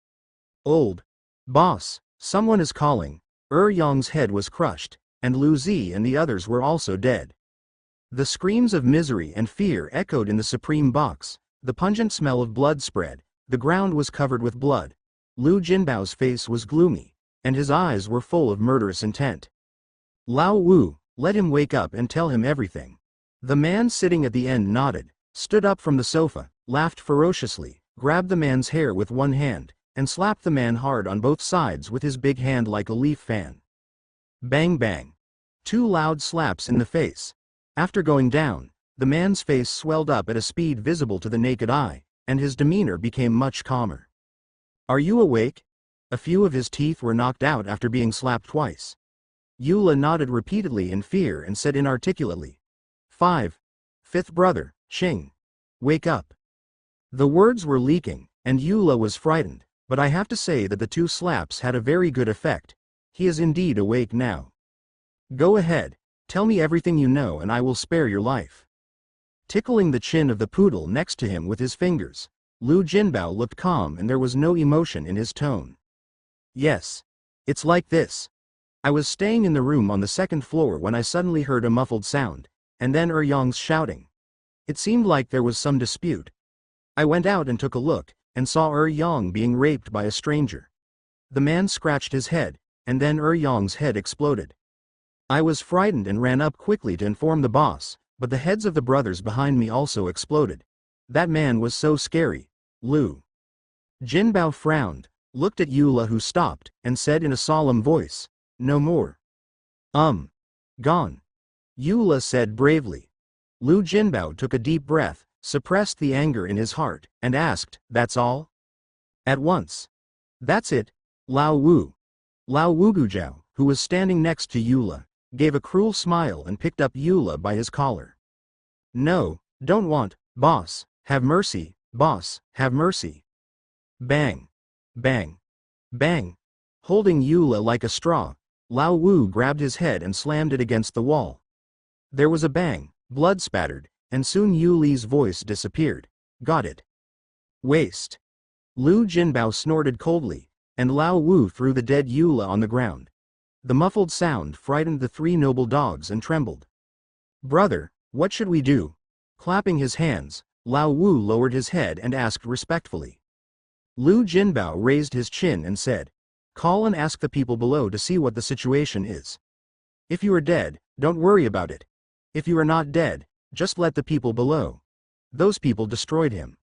"Old boss, someone is calling." Yong's head was crushed, and Lu Zi and the others were also dead. The screams of misery and fear echoed in the supreme box, the pungent smell of blood spread, the ground was covered with blood. Lu Jinbao's face was gloomy, and his eyes were full of murderous intent. "Lao Wu, let him wake up and tell him everything." The man sitting at the end nodded, stood up from the sofa, laughed ferociously, grabbed the man's hair with one hand, and slapped the man hard on both sides with his big hand like a leaf fan. Bang bang. 2 loud slaps in the face. After going down, the man's face swelled up at a speed visible to the naked eye, and his demeanor became much calmer. "Are you awake?" A few of his teeth were knocked out after being slapped twice. Eula nodded repeatedly in fear and said inarticulately, "Fifth brother, Xing. Wake up." The words were leaking, and Eula was frightened, but I have to say that the 2 slaps had a very good effect. He is indeed awake now. "Go ahead, tell me everything you know and I will spare your life." Tickling the chin of the poodle next to him with his fingers, Lu Jinbao looked calm and there was no emotion in his tone. "Yes. It's like this. I was staying in the room on the 2nd floor when I suddenly heard a muffled sound, and then Yong's shouting. It seemed like there was some dispute. I went out and took a look, and saw Yong being raped by a stranger." The man scratched his head, and then Yong's head exploded. "I was frightened and ran up quickly to inform the boss, but the heads of the brothers behind me also exploded. That man was so scary." Lu Jinbao frowned, looked at Eula who stopped, and said in a solemn voice, "No more." Gone." Eula said bravely. Lu Jinbao took a deep breath, suppressed the anger in his heart, and asked, "That's all?" "At once." "That's it." Lao Wugujao, who was standing next to Eula, gave a cruel smile and picked up Eula by his collar. "No, don't want, boss, have mercy, boss, have mercy." Bang. Bang. Bang. Holding Eula like a straw, Lao Wu grabbed his head and slammed it against the wall. There was a bang, blood spattered, and soon Yuli's voice disappeared. "Got it." "Waste." Lu Jinbao snorted coldly, and Lao Wu threw the dead Eula on the ground. The muffled sound frightened the 3 noble dogs and trembled. "Brother, what should we do?" Clapping his hands, Lao Wu lowered his head and asked respectfully. Lu Jinbao raised his chin and said, "Call and ask the people below to see what the situation is. If you are dead, don't worry about it. If you are not dead, just let the people below." Those people destroyed him.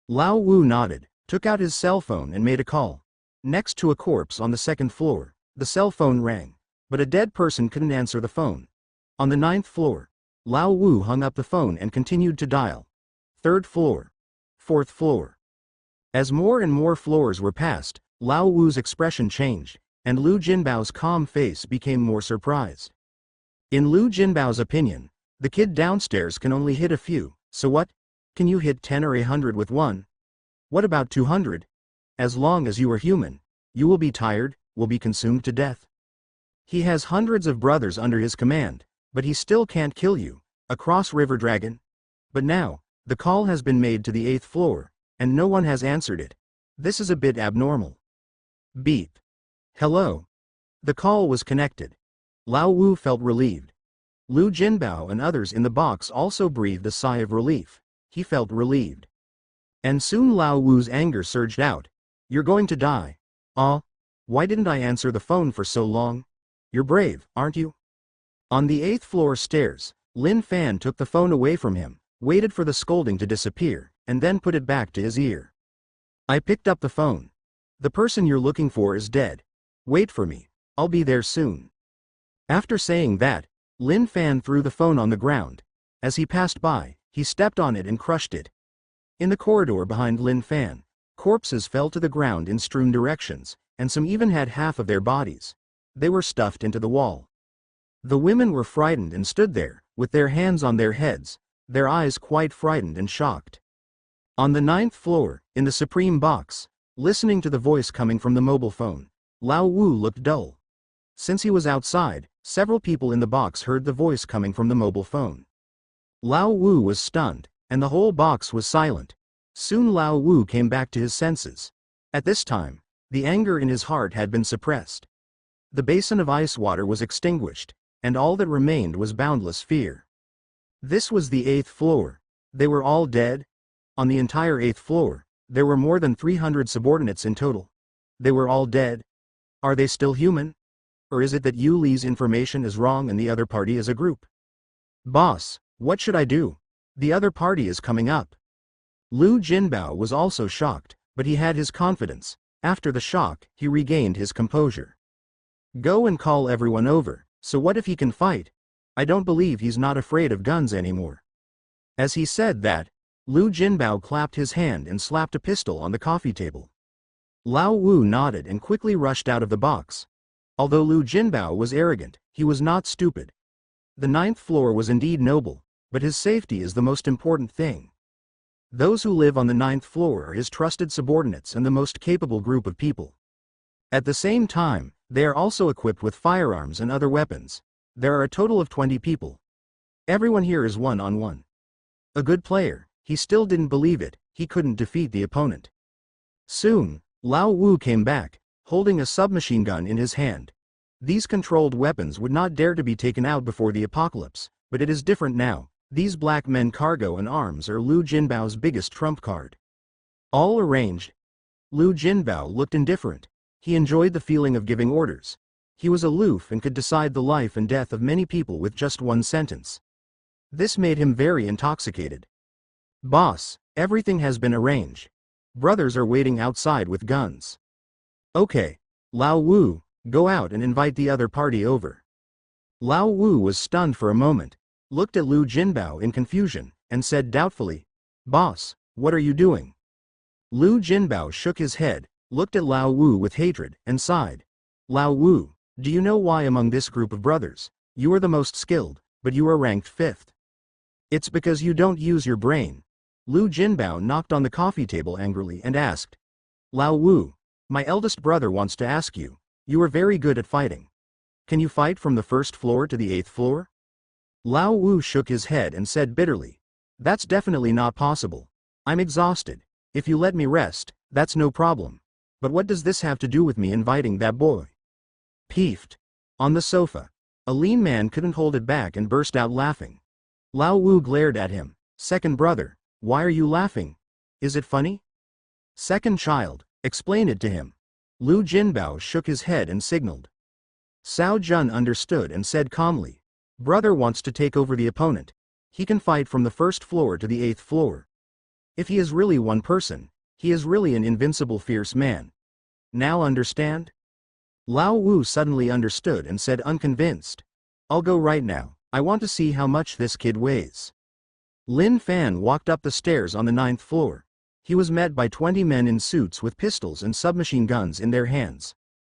Lao Wu nodded, took out his cell phone and made a call. Next to a corpse on the 2nd floor, the cell phone rang, but a dead person couldn't answer the phone. On the 9th floor, Lao Wu hung up the phone and continued to dial. 3rd floor. 4th floor. As more and more floors were passed, Lao Wu's expression changed, and Lu Jinbao's calm face became more surprised. In Lu Jinbao's opinion, the kid downstairs can only hit a few, so what? Can you hit 10 or 100 with one? What about 200? As long as you are human, you will be tired, will be consumed to death. He has hundreds of brothers under his command, but he still can't kill you, a cross-river dragon. But now, the call has been made to the 8th floor, and no one has answered it. This is a bit abnormal. Beep. Hello. The call was connected. Lao Wu felt relieved. Lu Jinbao and others in the box also breathed a sigh of relief. He felt relieved. And soon Lao Wu's anger surged out. "You're going to die. Why didn't I answer the phone for so long? You're brave, aren't you?" On the 8th floor stairs, Lin Fan took the phone away from him, waited for the scolding to disappear, and then put it back to his ear. "I picked up the phone. The person you're looking for is dead. Wait for me. I'll be there soon." After saying that, Lin Fan threw the phone on the ground. As he passed by, he stepped on it and crushed it. In the corridor behind Lin Fan, corpses fell to the ground in strewn directions, and some even had half of their bodies. They were stuffed into the wall. The women were frightened and stood there, with their hands on their heads, their eyes quite frightened and shocked. On the 9th floor, in the Supreme Box, listening to the voice coming from the mobile phone, Lao Wu looked dull. Since he was outside, several people in the box heard the voice coming from the mobile phone. Lao Wu was stunned, and the whole box was silent. Soon Lao Wu came back to his senses. At this time, the anger in his heart had been suppressed. The basin of ice water was extinguished, and all that remained was boundless fear. This was the 8th floor. They were all dead. On the entire 8th floor, there were more than 300 subordinates in total. They were all dead. Are they still human? Or is it that Yu Li's information is wrong and the other party is a group? Boss, what should I do? The other party is coming up. Lu Jinbao was also shocked, but he had his confidence. After the shock, he regained his composure. Go and call everyone over. So what if he can fight? I don't believe he's not afraid of guns anymore. As he said that, Lu Jinbao clapped his hand and slapped a pistol on the coffee table. Lao Wu nodded and quickly rushed out of the box. Although Lu Jinbao was arrogant, he was not stupid. The 9th floor was indeed noble, but his safety is the most important thing. Those who live on the 9th floor are his trusted subordinates and the most capable group of people. At the same time, they are also equipped with firearms and other weapons. There are a total of 20 people. Everyone here is one-on-one. A good player. He still didn't believe it, he couldn't defeat the opponent. Soon, Lao Wu came back, holding a submachine gun in his hand. These controlled weapons would not dare to be taken out before the apocalypse, but it is different now. These black men cargo and arms are Lu Jinbao's biggest trump card. All arranged. Lu Jinbao looked indifferent. He enjoyed the feeling of giving orders. He was aloof and could decide the life and death of many people with just one sentence. This made him very intoxicated. Boss, everything has been arranged. Brothers are waiting outside with guns. Okay. Lao Wu, go out and invite the other party over. Lao Wu was stunned for a moment, looked at Lu Jinbao in confusion, and said doubtfully, Boss, what are you doing? Lu Jinbao shook his head, looked at Lao Wu with hatred, and sighed. Lao Wu, do you know why among this group of brothers, you are the most skilled, but you are ranked 5th? It's because you don't use your brain. Lu Jinbao knocked on the coffee table angrily and asked. Lao Wu, my eldest brother wants to ask you, you are very good at fighting. Can you fight from the 1st floor to the 8th floor? Lao Wu shook his head and said bitterly. That's definitely not possible. I'm exhausted. If you let me rest, that's no problem. But what does this have to do with me inviting that boy? Peeved. On the sofa, a lean man couldn't hold it back and burst out laughing. Lao Wu glared at him. Second brother, why are you laughing? Is it funny? Second child, explain it to him. Lu Jinbao shook his head and signaled. Cao Jun understood and said calmly. Brother wants to take over the opponent. He can fight from the 1st floor to the 8th floor. If he is really one person, he is really an invincible fierce man. Now understand? Lao Wu suddenly understood and said unconvinced. I'll go right now, I want to see how much this kid weighs. Lin Fan walked up the stairs on the 9th floor. He was met by 20 men in suits with pistols and submachine guns in their hands.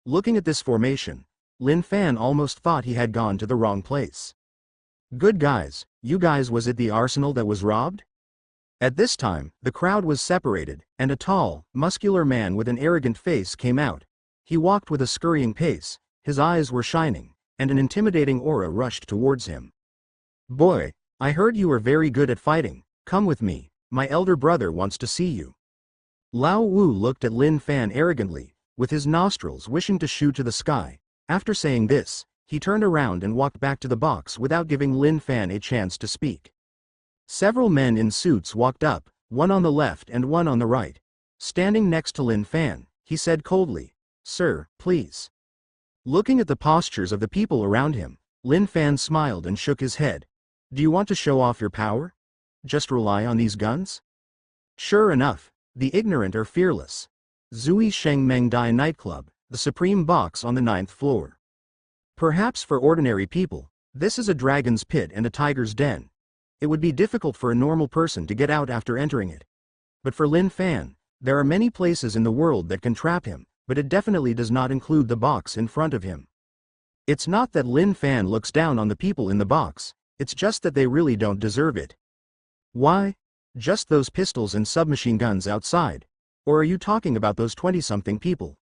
Looking at this formation, Lin Fan almost thought he had gone to the wrong place. Good guys, you guys, was it the arsenal that was robbed? At this time, the crowd was separated, and a tall, muscular man with an arrogant face came out. He walked with a scurrying pace, his eyes were shining, and an intimidating aura rushed towards him. Boy, I heard you were very good at fighting, come with me, my elder brother wants to see you. Lao Wu looked at Lin Fan arrogantly, with his nostrils wishing to shoot to the sky. After saying this, he turned around and walked back to the box without giving Lin Fan a chance to speak. Several men in suits walked up, one on the left and one on the right. Standing next to Lin Fan, he said coldly, Sir, please. Looking at the postures of the people around him, Lin Fan smiled and shook his head. Do you want to show off your power? Just rely on these guns? Sure enough, the ignorant are fearless. Zui Sheng Meng Dai nightclub, the supreme box on the 9th floor. Perhaps for ordinary people, this is a dragon's pit and a tiger's den. It would be difficult for a normal person to get out after entering it. But for Lin Fan, there are many places in the world that can trap him, but it definitely does not include the box in front of him. It's not that Lin Fan looks down on the people in the box, it's just that they really don't deserve it. Why? Just those pistols and submachine guns outside? Or are you talking about those 20-something people?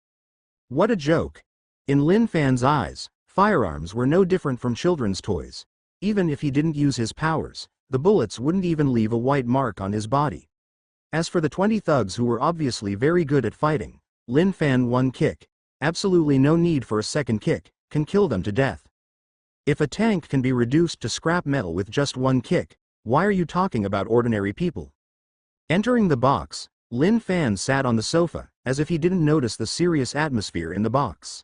What a joke. In Lin Fan's eyes, firearms were no different from children's toys. Even if he didn't use his powers, the bullets wouldn't even leave a white mark on his body. As for the 20 thugs who were obviously very good at fighting, Lin Fan one kick, absolutely no need for a second kick, can kill them to death. If a tank can be reduced to scrap metal with just one kick, why are you talking about ordinary people? Entering the box, Lin Fan sat on the sofa, as if he didn't notice the serious atmosphere in the box.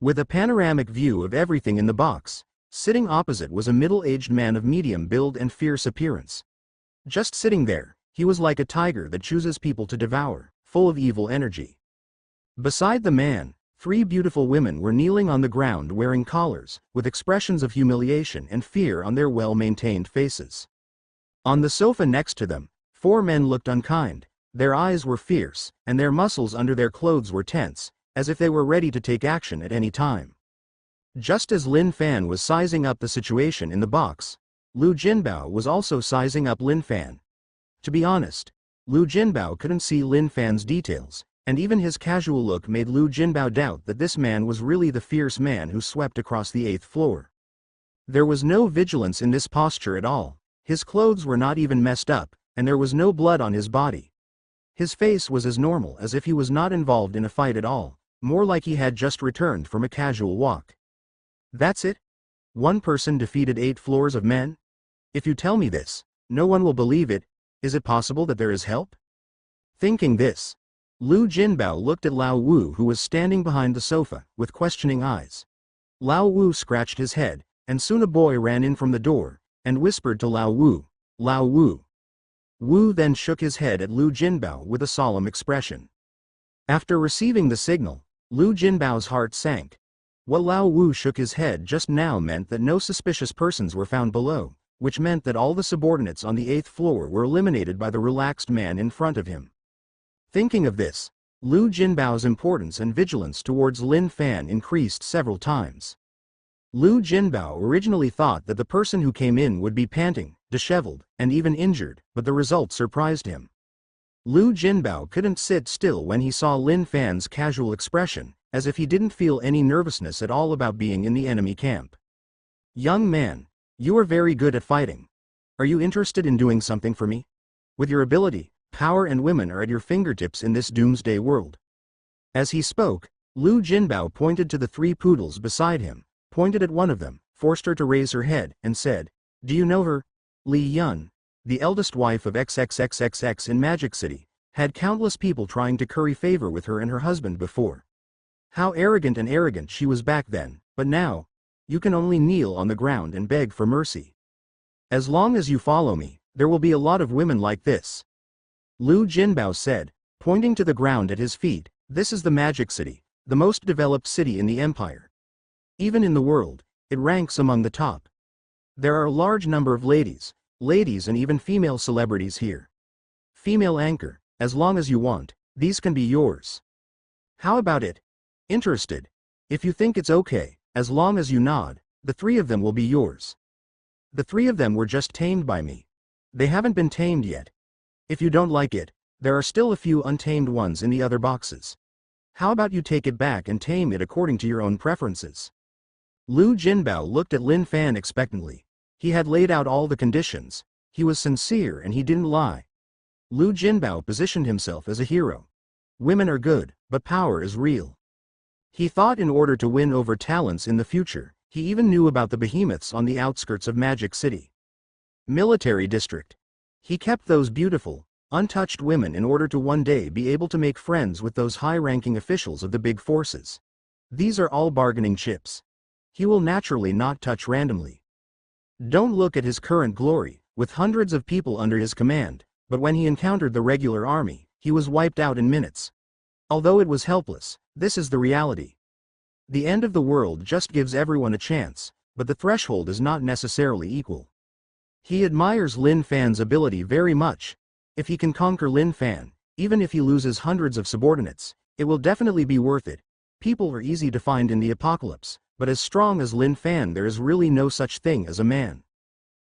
With a panoramic view of everything in the box, sitting opposite was a middle-aged man of medium build and fierce appearance. Just sitting there, he was like a tiger that chooses people to devour, full of evil energy. Beside the man, 3 beautiful women were kneeling on the ground wearing collars, with expressions of humiliation and fear on their well-maintained faces. On the sofa next to them, 4 men looked unkind, their eyes were fierce, and their muscles under their clothes were tense, as if they were ready to take action at any time. Just as Lin Fan was sizing up the situation in the box, Lu Jinbao was also sizing up Lin Fan. To be honest, Lu Jinbao couldn't see Lin Fan's details, and even his casual look made Lu Jinbao doubt that this man was really the fierce man who swept across the 8th floor. There was no vigilance in this posture at all, his clothes were not even messed up, and there was no blood on his body. His face was as normal as if he was not involved in a fight at all, more like he had just returned from a casual walk. That's it? One person defeated 8 floors of men? If you tell me this, no one will believe it. Is it possible that there is help? Thinking this, Lu Jinbao looked at Lao Wu, who was standing behind the sofa, with questioning eyes. Lao Wu scratched his head, and soon a boy ran in from the door, and whispered to Lao Wu, "Lao Wu." Wu then shook his head at Lu Jinbao with a solemn expression. After receiving the signal, Lu Jinbao's heart sank. What Lao Wu shook his head just now meant that no suspicious persons were found below, which meant that all the subordinates on the 8th floor were eliminated by the relaxed man in front of him. Thinking of this, Lu Jinbao's importance and vigilance towards Lin Fan increased several times. Lu Jinbao originally thought that the person who came in would be panting, disheveled, and even injured, but the result surprised him. Lu Jinbao couldn't sit still when he saw Lin Fan's casual expression, as if he didn't feel any nervousness at all about being in the enemy camp. "Young man, you are very good at fighting. Are you interested in doing something for me? With your ability, power and women are at your fingertips in this doomsday world." As he spoke, Lu Jinbao pointed to the 3 poodles beside him, pointed at one of them, forced her to raise her head, and said, "Do you know her? Li Yun, the eldest wife of XXXXX in Magic City, had countless people trying to curry favor with her and her husband before. How arrogant she was back then, but now, you can only kneel on the ground and beg for mercy. As long as you follow me, there will be a lot of women like this." Lu Jinbao said, pointing to the ground at his feet, "This is the Magic City, the most developed city in the empire. Even in the world, it ranks among the top. There are a large number of ladies and even female celebrities here. Female anchor, as long as you want, these can be yours. How about it? Interested? If you think it's okay, as long as you nod, the 3 of them will be yours. The 3 of them were just tamed by me. They haven't been tamed yet. If you don't like it, there are still a few untamed ones in the other boxes. How about you take it back and tame it according to your own preferences?" Lu Jinbao looked at Lin Fan expectantly. He had laid out all the conditions. He was sincere and he didn't lie. Lu Jinbao positioned himself as a hero. Women are good, but power is real. He thought in order to win over talents in the future, he even knew about the behemoths on the outskirts of Magic City. Military district. He kept those beautiful, untouched women in order to one day be able to make friends with those high-ranking officials of the big forces. These are all bargaining chips. He will naturally not touch randomly. Don't look at his current glory, with hundreds of people under his command, but when he encountered the regular army, he was wiped out in minutes. Although it was helpless, this is the reality. The end of the world just gives everyone a chance, but the threshold is not necessarily equal. He admires Lin Fan's ability very much. If he can conquer Lin Fan, even if he loses hundreds of subordinates, it will definitely be worth it. People are easy to find in the apocalypse, but as strong as Lin Fan there is really no such thing as a man.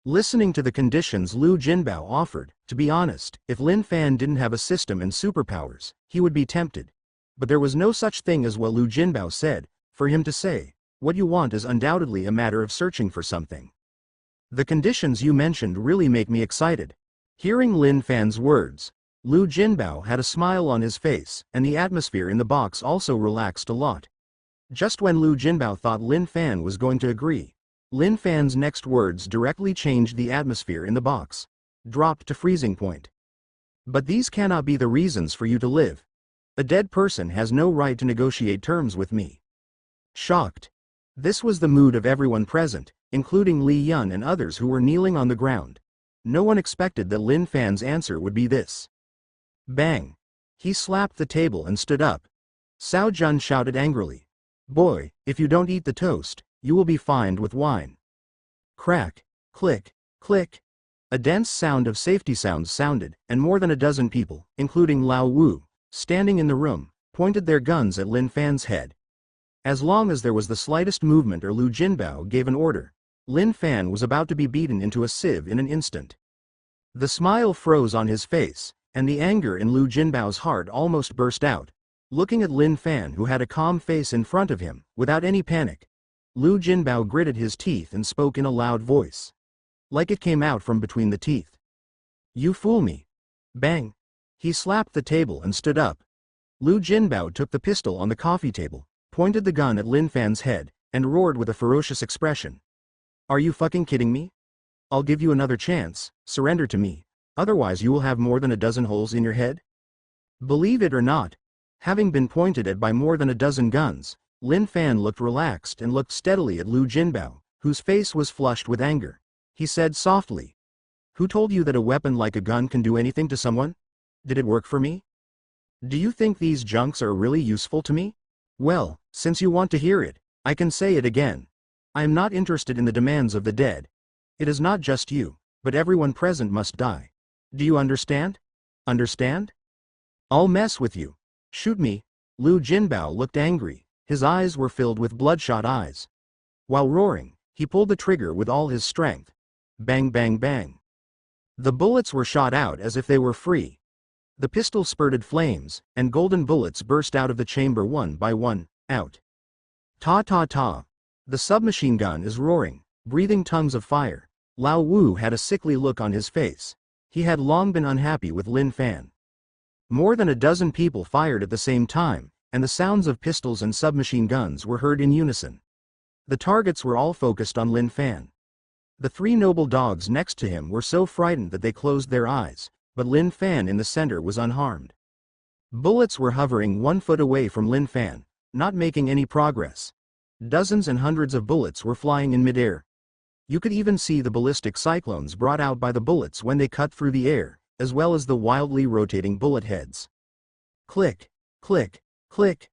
Listening to the conditions Lu Jinbao offered, to be honest, if Lin Fan didn't have a system and superpowers, he would be tempted. But there was no such thing as what Lu Jinbao said. For him to say, "What you want is undoubtedly a matter of searching for something. The conditions you mentioned really make me excited." Hearing Lin Fan's words, Lu Jinbao had a smile on his face, and the atmosphere in the box also relaxed a lot. Just when Lu Jinbao thought Lin Fan was going to agree, Lin Fan's next words directly changed the atmosphere in the box. Dropped to freezing point. "But these cannot be the reasons for you to live. A dead person has no right to negotiate terms with me." Shocked. This was the mood of everyone present, including Li Yun and others who were kneeling on the ground. No one expected that Lin Fan's answer would be this. Bang! He slapped the table and stood up. Cao Jun shouted angrily. "Boy, if you don't eat the toast, you will be fined with wine." Crack, click, click. A dense sound of safety sounds sounded, and more than a dozen people, including Lao Wu, standing in the room, pointed their guns at Lin Fan's head. As long as there was the slightest movement or Lu Jinbao gave an order, Lin Fan was about to be beaten into a sieve in an instant. The smile froze on his face, and the anger in Lu Jinbao's heart almost burst out. Looking at Lin Fan, who had a calm face in front of him, without any panic, Lu Jinbao gritted his teeth and spoke in a loud voice. Like it came out from between the teeth. "You fool me." Bang! He slapped the table and stood up. Lu Jinbao took the pistol on the coffee table, pointed the gun at Lin Fan's head, and roared with a ferocious expression. "Are you fucking kidding me? I'll give you another chance, surrender to me, otherwise you will have more than a dozen holes in your head." Believe it or not, having been pointed at by more than a dozen guns, Lin Fan looked relaxed and looked steadily at Lu Jinbao, whose face was flushed with anger. He said softly, "Who told you that a weapon like a gun can do anything to someone? Did it work for me? Do you think these junks are really useful to me? Well, since you want to hear it, I can say it again. I am not interested in the demands of the dead. It is not just you, but everyone present must die. Do you understand? Understand? I'll mess with you. Shoot me." Lu Jinbao looked angry. His eyes were filled with bloodshot eyes. While roaring, he pulled the trigger with all his strength. Bang bang bang. The bullets were shot out as if they were free. The pistol spurted flames, and golden bullets burst out of the chamber one by one, out. Ta ta ta. The submachine gun is roaring, breathing tongues of fire. Lao Wu had a sickly look on his face. He had long been unhappy with Lin Fan. More than a dozen people fired at the same time, and the sounds of pistols and submachine guns were heard in unison. The targets were all focused on Lin Fan. The three noble dogs next to him were so frightened that they closed their eyes, but Lin Fan in the center was unharmed. Bullets were hovering 1 foot away from Lin Fan, not making any progress. Dozens and hundreds of bullets were flying in midair. You could even see the ballistic cyclones brought out by the bullets when they cut through the air, as well as the wildly rotating bullet heads. Click, click, click.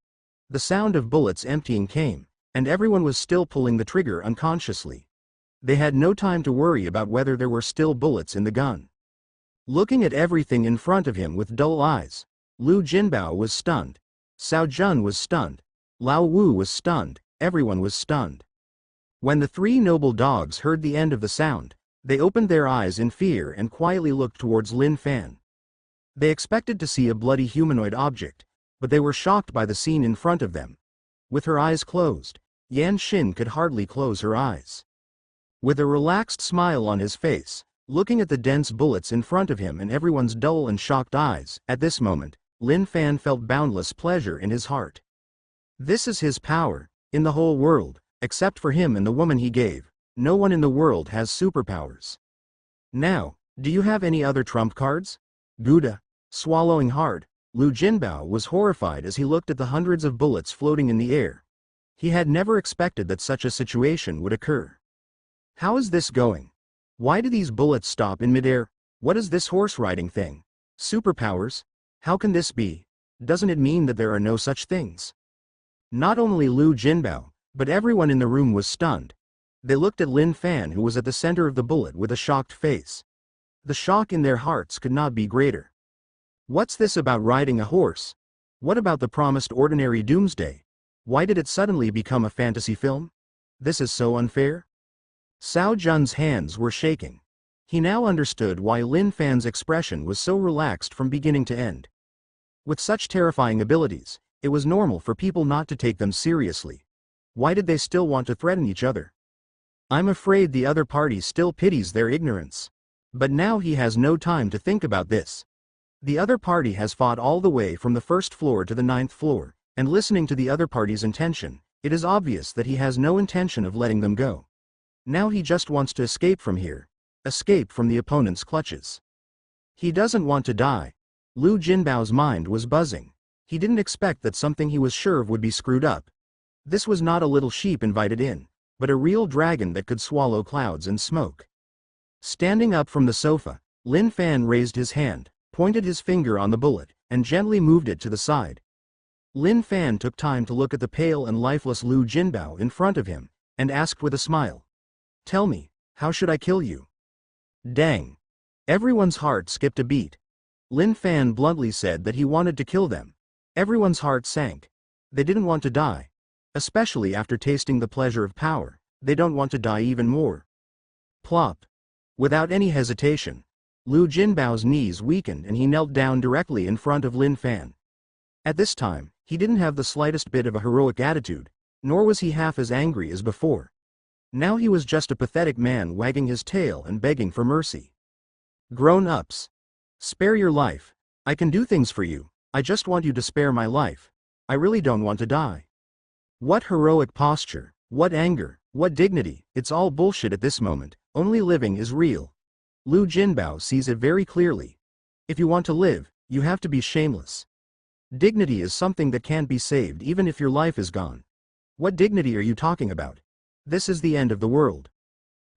The sound of bullets emptying came, and everyone was still pulling the trigger unconsciously. They had no time to worry about whether there were still bullets in the gun. Looking at everything in front of him with dull eyes, Lu Jinbao was stunned. Cao Jun was stunned. Lao Wu was stunned. Everyone was stunned. When the three noble dogs heard the end of the sound, they opened their eyes in fear and quietly looked towards Lin Fan. They expected to see a bloody humanoid object, but they were shocked by the scene in front of them. With her eyes closed, Yan Xin could hardly close her eyes. With a relaxed smile on his face, looking at the dense bullets in front of him and everyone's dull and shocked eyes, at this moment, Lin Fan felt boundless pleasure in his heart. This is his power. In the whole world, except for him and the woman he gave, no one in the world has superpowers. Now, do you have any other trump cards? Gouda. Swallowing hard, Lu Jinbao was horrified as he looked at the hundreds of bullets floating in the air. He had never expected that such a situation would occur. How is this going? Why do these bullets stop in midair? What is this horse riding thing? Superpowers? How can this be? Doesn't it mean that there are no such things? Not only Lu Jinbao, but everyone in the room was stunned. They looked at Lin Fan, who was at the center of the bullet, with a shocked face. The shock in their hearts could not be greater. What's this about riding a horse? What about the promised ordinary Doomsday? Why did it suddenly become a fantasy film? This is so unfair. Cao Jun's hands were shaking. He now understood why Lin Fan's expression was so relaxed from beginning to end. With such terrifying abilities, it was normal for people not to take them seriously. Why did they still want to threaten each other? I'm afraid the other party still pities their ignorance. But now he has no time to think about this. The other party has fought all the way from the first floor to the 9th floor, and listening to the other party's intention, it is obvious that he has no intention of letting them go. Now he just wants to escape from here. Escape from the opponent's clutches. He doesn't want to die. Lu Jinbao's mind was buzzing. He didn't expect that something he was sure of would be screwed up. This was not a little sheep invited in, but a real dragon that could swallow clouds and smoke. Standing up from the sofa, Lin Fan raised his hand, pointed his finger on the bullet, and gently moved it to the side. Lin Fan took time to look at the pale and lifeless Lu Jinbao in front of him, and asked with a smile. Tell me, how should I kill you? Dang. Everyone's heart skipped a beat. Lin Fan bluntly said that he wanted to kill them. Everyone's heart sank. They didn't want to die. Especially after tasting the pleasure of power, they don't want to die even more. Plop. Without any hesitation, Lu Jinbao's knees weakened and he knelt down directly in front of Lin Fan. At this time, he didn't have the slightest bit of a heroic attitude, nor was he half as angry as before. Now he was just a pathetic man wagging his tail and begging for mercy. Grown-ups. Spare your life. I can do things for you. I just want you to spare my life. I really don't want to die. What heroic posture, what anger, what dignity, it's all bullshit at this moment, only living is real. Lu Jinbao sees it very clearly. If you want to live, you have to be shameless. Dignity is something that can't be saved even if your life is gone. What dignity are you talking about? This is the end of the world.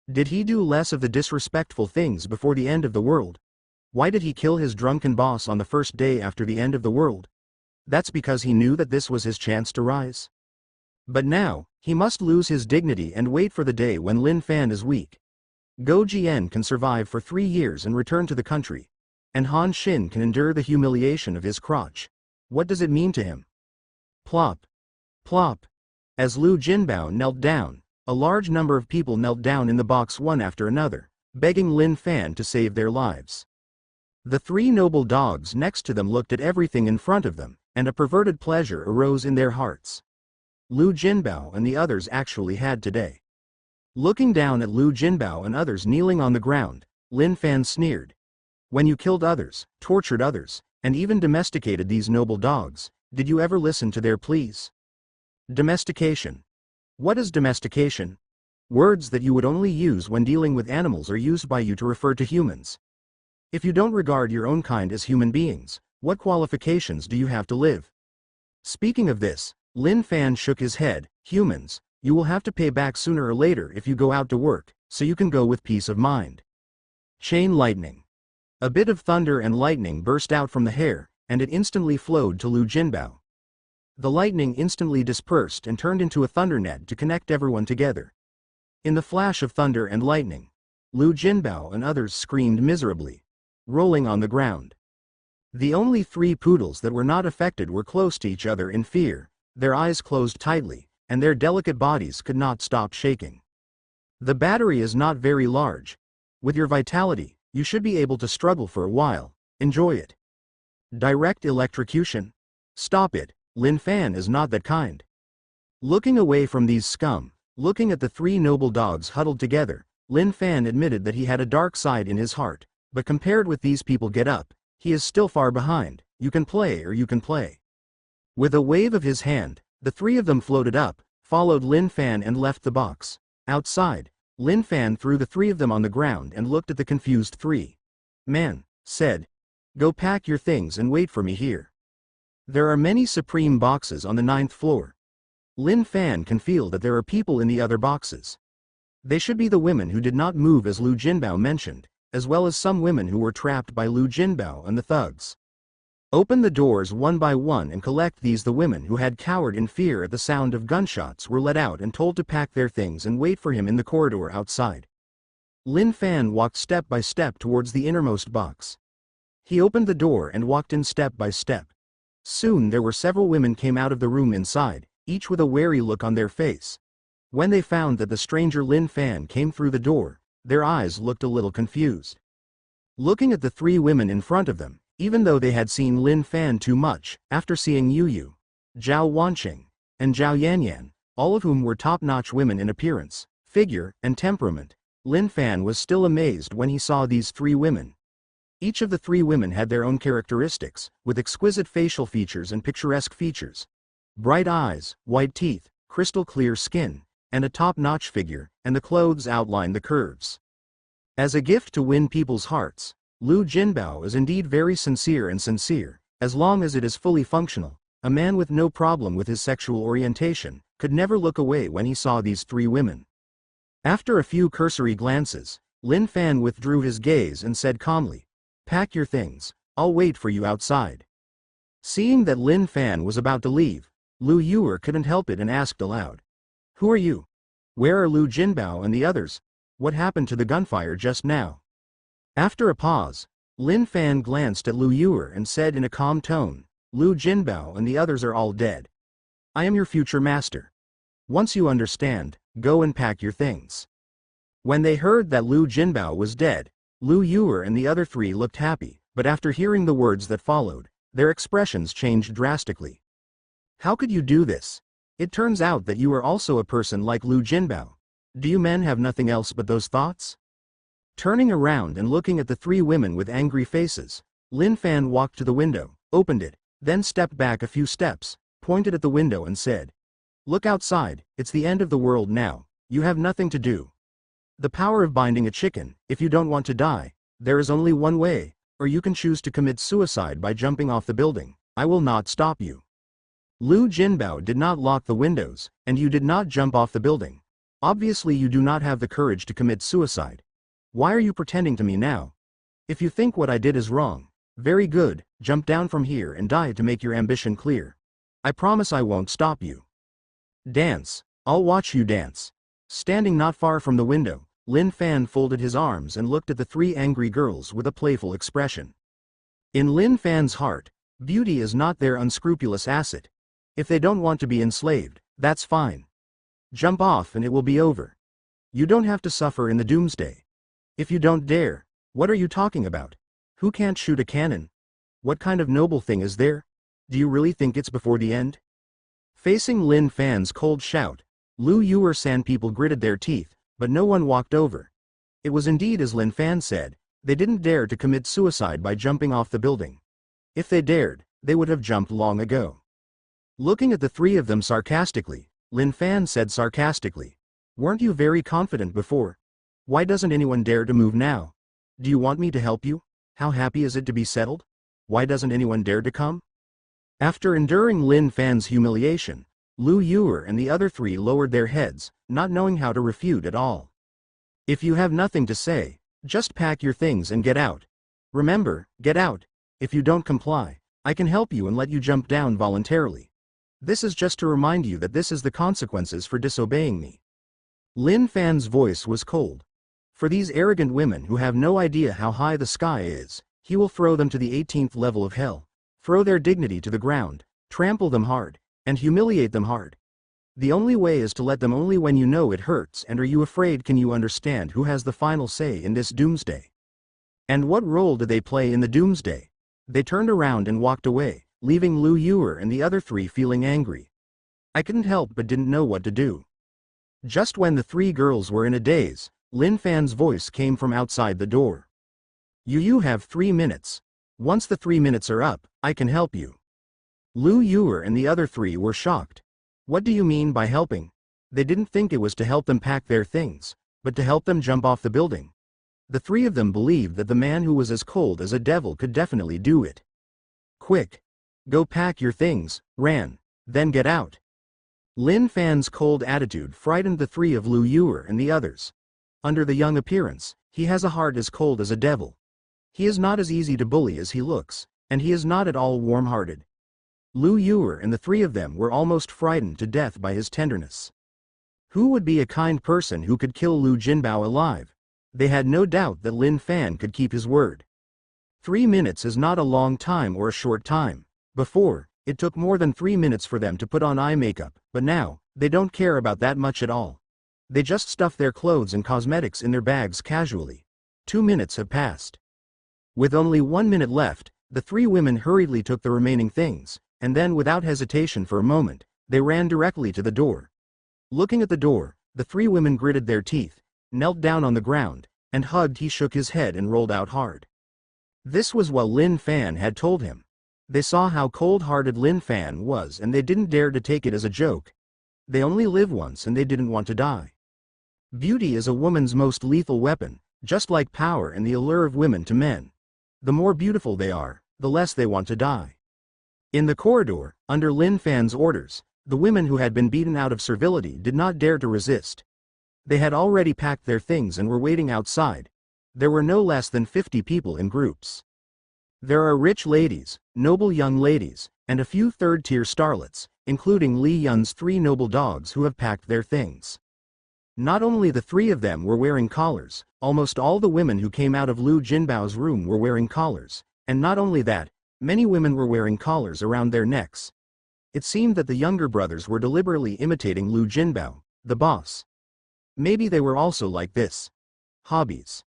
Did he do less of the disrespectful things before the end of the world? Why did he kill his drunken boss on the first day after the end of the world? That's because he knew that this was his chance to rise. But now, he must lose his dignity and wait for the day when Lin Fan is weak. Go Jian can survive for 3 years and return to the country. And Han Xin can endure the humiliation of his crotch. What does it mean to him? Plop. Plop. As Lu Jinbao knelt down, a large number of people knelt down in the box one after another, begging Lin Fan to save their lives. The 3 noble dogs next to them looked at everything in front of them, and a perverted pleasure arose in their hearts. Lu Jinbao and the others actually had today. Looking down at Lu Jinbao and others kneeling on the ground, Lin Fan sneered. When you killed others, tortured others, and even domesticated these noble dogs, did you ever listen to their pleas? Domestication. What is domestication? Words that you would only use when dealing with animals are used by you to refer to humans. If you don't regard your own kind as human beings, what qualifications do you have to live? Speaking of this, Lin Fan shook his head. Humans, you will have to pay back sooner or later if you go out to work, so you can go with peace of mind. Chain lightning. A bit of thunder and lightning burst out from the hair, and it instantly flowed to Lu Jinbao. The lightning instantly dispersed and turned into a thundernet to connect everyone together. In the flash of thunder and lightning, Lu Jinbao and others screamed miserably, rolling on the ground. The only 3 poodles that were not affected were close to each other in fear, their eyes closed tightly, and their delicate bodies could not stop shaking. The battery is not very large. With your vitality, you should be able to struggle for a while. Enjoy it. Direct electrocution? Stop it, Lin Fan is not that kind. Looking away from these scum, looking at the 3 noble dogs huddled together, Lin Fan admitted that he had a dark side in his heart, but compared with these people get up, he is still far behind. You can play or you can play. With a wave of his hand, the 3 of them floated up, followed Lin Fan and left the box. Outside, Lin Fan threw the 3 of them on the ground and looked at the confused 3. Man, said. Go pack your things and wait for me here. There are many supreme boxes on the 9th floor. Lin Fan can feel that there are people in the other boxes. They should be the women who did not move as Lu Jinbao mentioned, as well as some women who were trapped by Lu Jinbao and the thugs. Open the doors one by one and collect these. The women who had cowered in fear at the sound of gunshots were let out and told to pack their things and wait for him in the corridor outside. Lin Fan walked step by step towards the innermost box. He opened the door and walked in step by step. Soon there were several women came out of the room inside, each with a wary look on their face. When they found that the stranger Lin Fan came through the door, their eyes looked a little confused. Looking at the three women in front of them, even though they had seen Lin Fan too much, after seeing Yu Yu, Zhao Wanqing, and Zhao Yanyan, all of whom were top-notch women in appearance, figure, and temperament, Lin Fan was still amazed when he saw these three women. Each of the three women had their own characteristics, with exquisite facial features and picturesque features. Bright eyes, white teeth, crystal-clear skin, and a top-notch figure, and the clothes outlined the curves. As a gift to win people's hearts, Lu Jinbao is indeed very sincere, as long as it is fully functional. A man with no problem with his sexual orientation could never look away when he saw these three women. After a few cursory glances, Lin Fan withdrew his gaze and said calmly, "Pack your things, I'll wait for you outside." Seeing that Lin Fan was about to leave, Lu Yuer couldn't help it and asked aloud, "Who are you? Where are Lu Jinbao and the others? What happened to the gunfire just now?" After a pause, Lin Fan glanced at Lu Yuer and said in a calm tone, "Lu Jinbao and the others are all dead. I am your future master. Once you understand, go and pack your things." When they heard that Lu Jinbao was dead, Lu Yuer and the other three looked happy, but after hearing the words that followed, their expressions changed drastically. "How could you do this? It turns out that you are also a person like Lu Jinbao. Do you men have nothing else but those thoughts?" Turning around and looking at the three women with angry faces, Lin Fan walked to the window, opened it, then stepped back a few steps, pointed at the window and said, "Look outside, it's the end of the world now, you have nothing to do. The power of binding a chicken, if you don't want to die, there is only one way, or you can choose to commit suicide by jumping off the building. I will not stop you. Lu Jinbao did not lock the windows, and you did not jump off the building. Obviously you do not have the courage to commit suicide. Why are you pretending to me now? If you think what I did is wrong, very good, jump down from here and die to make your ambition clear. I promise I won't stop you. Dance, I'll watch you dance." Standing not far from the window, Lin Fan folded his arms and looked at the three angry girls with a playful expression. In Lin Fan's heart, beauty is not their unscrupulous asset. If they don't want to be enslaved, that's fine. Jump off and it will be over. You don't have to suffer in the Doomsday. If you don't dare, what are you talking about? Who can't shoot a cannon? What kind of noble thing is there? Do you really think it's before the end? Facing Lin Fan's cold shout, Lu Yuer-san people gritted their teeth, but no one walked over. It was indeed as Lin Fan said, they didn't dare to commit suicide by jumping off the building. If they dared, they would have jumped long ago. Looking at the three of them sarcastically, Lin Fan said sarcastically, "Weren't you very confident before? Why doesn't anyone dare to move now? Do you want me to help you? How happy is it to be settled? Why doesn't anyone dare to come?" After enduring Lin Fan's humiliation, Lu Yuer and the other three lowered their heads, not knowing how to refute at all. "If you have nothing to say, just pack your things and get out. Remember, get out. If you don't comply, I can help you and let you jump down voluntarily. This is just to remind you that this is the consequences for disobeying me." Lin Fan's voice was cold. For these arrogant women who have no idea how high the sky is, he will throw them to the 18th level of hell, throw their dignity to the ground, trample them hard, and humiliate them hard. The only way is to let them only when you know it hurts. And are you afraid? Can you understand who has the final say in this Doomsday? And what role do they play in the Doomsday? They turned around and walked away, leaving Lu Yuer and the other three feeling angry. I couldn't help but didn't know what to do. Just when the three girls were in a daze, Lin Fan's voice came from outside the door. You have 3 minutes. Once the 3 minutes are up, I can help you." Lu Yuer and the other three were shocked. What do you mean by helping? They didn't think it was to help them pack their things, but to help them jump off the building. The three of them believed that the man who was as cold as a devil could definitely do it. "Quick! Go pack your things, Ran, then get out." Lin Fan's cold attitude frightened the three of Lu Yuer and the others. Under the young appearance, he has a heart as cold as a devil. He is not as easy to bully as he looks, And he is not at all warm-hearted. Lu Yuer and the three of them were almost frightened to death by his tenderness. Who would be a kind person who could kill Lu Jinbao alive? They had no doubt that Lin Fan could keep his word. 3 minutes is not a long time or a short time. Before, it took more than 3 minutes for them to put on eye makeup, but now, they don't care about that much at all. They just stuff their clothes and cosmetics in their bags casually. 2 minutes have passed. With only 1 minute left, the three women hurriedly took the remaining things, and then without hesitation for a moment, they ran directly to the door. Looking at the door, the three women gritted their teeth, knelt down on the ground, and hugged. He shook his head and rolled out hard. This was what Lin Fan had told him. They saw how cold-hearted Lin Fan was and they didn't dare to take it as a joke. They only live once and they didn't want to die. Beauty is a woman's most lethal weapon, just like power and the allure of women to men. The more beautiful they are, the less they want to die. In the corridor, under Lin Fan's orders, the women who had been beaten out of servility did not dare to resist. They had already packed their things and were waiting outside. There were no less than 50 people in groups. There are rich ladies, noble young ladies, and a few third-tier starlets, including Li Yun's 3 noble dogs who have packed their things. Not only the 3 of them were wearing collars, almost all the women who came out of Lu Jinbao's room were wearing collars, and not only that, many women were wearing collars around their necks. It seemed that the younger brothers were deliberately imitating Lu Jinbao, the boss. Maybe they were also like this. Hobbies.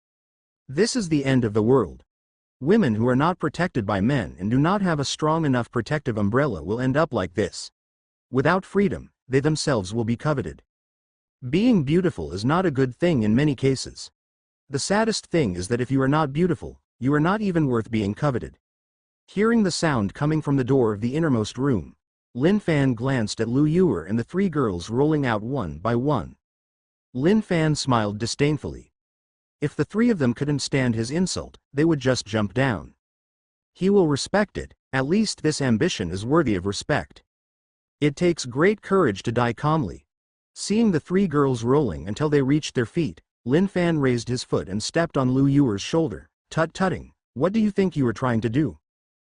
This is the end of the world. Women who are not protected by men and do not have a strong enough protective umbrella will end up like this. Without freedom, they themselves will be coveted. Being beautiful is not a good thing in many cases. The saddest thing is that if you are not beautiful, you are not even worth being coveted. Hearing the sound coming from the door of the innermost room, Lin Fan glanced at Lu Yuer and the 3 girls rolling out one by one. Lin Fan smiled disdainfully. If the 3 of them couldn't stand his insult, they would just jump down. He will respect it. At least this ambition is worthy of respect. It takes great courage to die calmly. Seeing the 3 girls rolling until they reached their feet, Lin Fan raised his foot and stepped on Lu Yuer's shoulder. Tut-tutting, what do you think you are trying to do?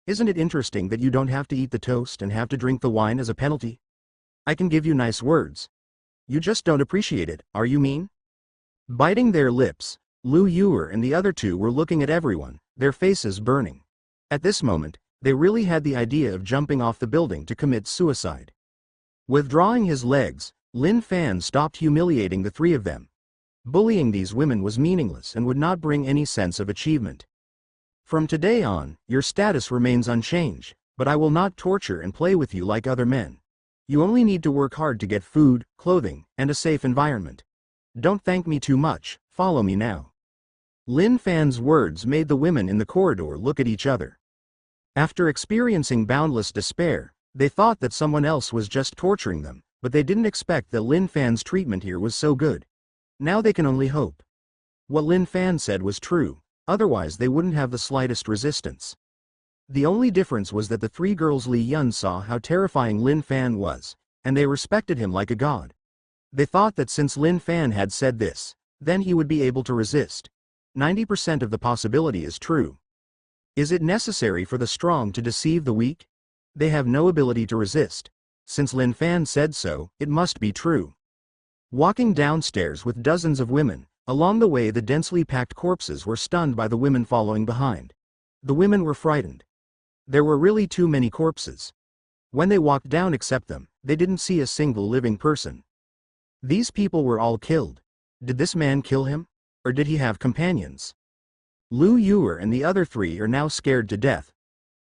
Isn't it interesting that you don't have to eat the toast and have to drink the wine as a penalty? I can give you nice words. You just don't appreciate it, are you mean? Biting their lips, Lu Yuer and the other 2 were looking at everyone, their faces burning. At this moment, they really had the idea of jumping off the building to commit suicide. Withdrawing his legs, Lin Fan stopped humiliating the 3 of them. Bullying these women was meaningless and would not bring any sense of achievement. From today on, your status remains unchanged, but I will not torture and play with you like other men. You only need to work hard to get food, clothing, and a safe environment. Don't thank me too much, follow me now. Lin Fan's words made the women in the corridor look at each other. After experiencing boundless despair, they thought that someone else was just torturing them, but they didn't expect that Lin Fan's treatment here was so good. Now they can only hope. What Lin Fan said was true, otherwise they wouldn't have the slightest resistance. The only difference was that the 3 girls Li Yun saw how terrifying Lin Fan was, and they respected him like a god. They thought that since Lin Fan had said this, then he would be able to resist. 90% of the possibility is true. Is it necessary for the strong to deceive the weak? They have no ability to resist. Since Lin Fan said so, it must be true. Walking downstairs with dozens of women, along the way the densely packed corpses were stunned by the women following behind. The women were frightened. There were really too many corpses. When they walked down except them, they didn't see a single living person. These people were all killed. Did this man kill him? Or did he have companions? Lu Yuer and the other 3 are now scared to death.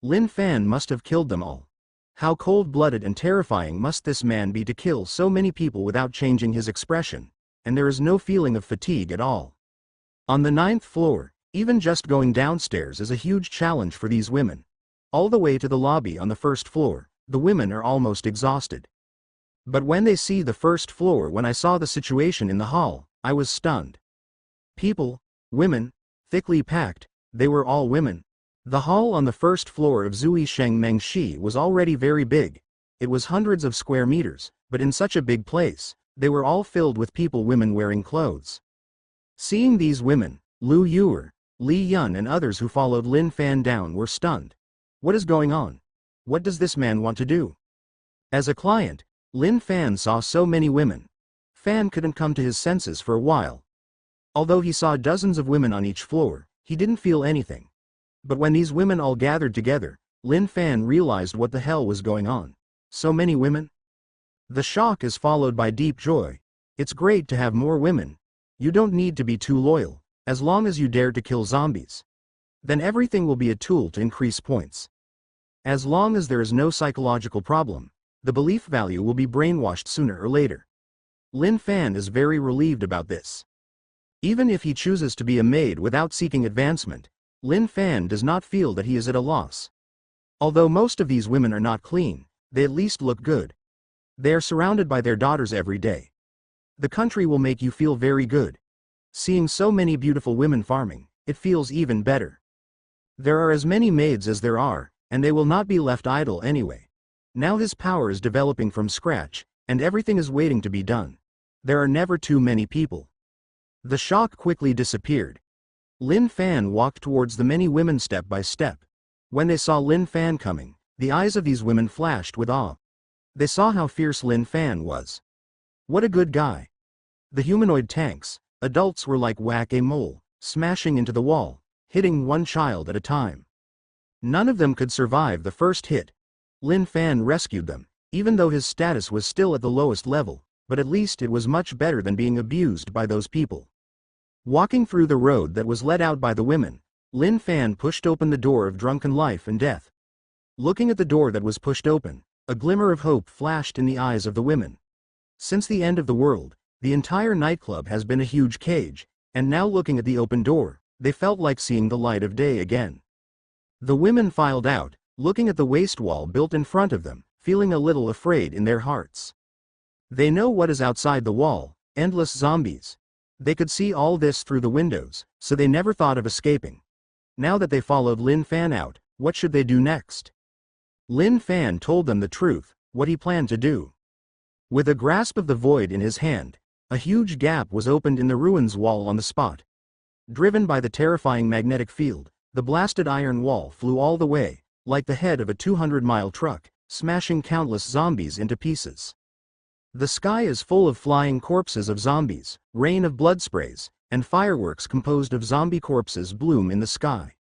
Lin Fan must have killed them all. How cold-blooded and terrifying must this man be to kill so many people without changing his expression, and there is no feeling of fatigue at all. On the 9th floor, even just going downstairs is a huge challenge for these women. All the way to the lobby on the 1st floor, the women are almost exhausted. But when they see the 1st floor, when I saw the situation in the hall, I was stunned. People, women, thickly packed, they were all women. The hall on the 1st floor of Zui Sheng Mengshi was already very big. It was hundreds of square meters, but in such a big place, they were all filled with people, women wearing clothes. Seeing these women, Lu Yuer, Li Yun and others who followed Lin Fan down were stunned. What is going on? What does this man want to do? As a client, Lin Fan saw so many women. Fan couldn't come to his senses for a while. Although he saw dozens of women on each floor, he didn't feel anything. But when these women all gathered together, Lin Fan realized what the hell was going on. So many women? The shock is followed by deep joy. It's great to have more women. You don't need to be too loyal, as long as you dare to kill zombies. Then everything will be a tool to increase points. As long as there is no psychological problem, the belief value will be brainwashed sooner or later. Lin Fan is very relieved about this. Even if he chooses to be a maid without seeking advancement, Lin Fan does not feel that he is at a loss. Although most of these women are not clean, they at least look good. They are surrounded by their daughters every day. The country will make you feel very good. Seeing so many beautiful women farming, it feels even better. There are as many maids as there are, and they will not be left idle anyway. Now his power is developing from scratch, and everything is waiting to be done. There are never too many people. The shock quickly disappeared. Lin Fan walked towards the many women step by step. When they saw Lin Fan coming, the eyes of these women flashed with awe. They saw how fierce Lin Fan was. What a good guy. The humanoid tanks, adults were like whack-a-mole, smashing into the wall, hitting one child at a time. None of them could survive the first hit. Lin Fan rescued them, even though his status was still at the lowest level, but at least it was much better than being abused by those people. Walking through the road that was let out by the women, Lin Fan pushed open the door of drunken life and death. Looking at the door that was pushed open, a glimmer of hope flashed in the eyes of the women. Since the end of the world, the entire nightclub has been a huge cage, and now looking at the open door, they felt like seeing the light of day again. The women filed out, looking at the waste wall built in front of them, feeling a little afraid in their hearts. They know what is outside the wall, endless zombies. They could see all this through the windows, so they never thought of escaping. Now that they followed Lin Fan out, what should they do next? Lin Fan told them the truth, what he planned to do. With a grasp of the void in his hand, a huge gap was opened in the ruins wall on the spot. Driven by the terrifying magnetic field, the blasted iron wall flew all the way, like the head of a 200-mile truck, smashing countless zombies into pieces. The sky is full of flying corpses of zombies, rain of blood sprays, and fireworks composed of zombie corpses bloom in the sky.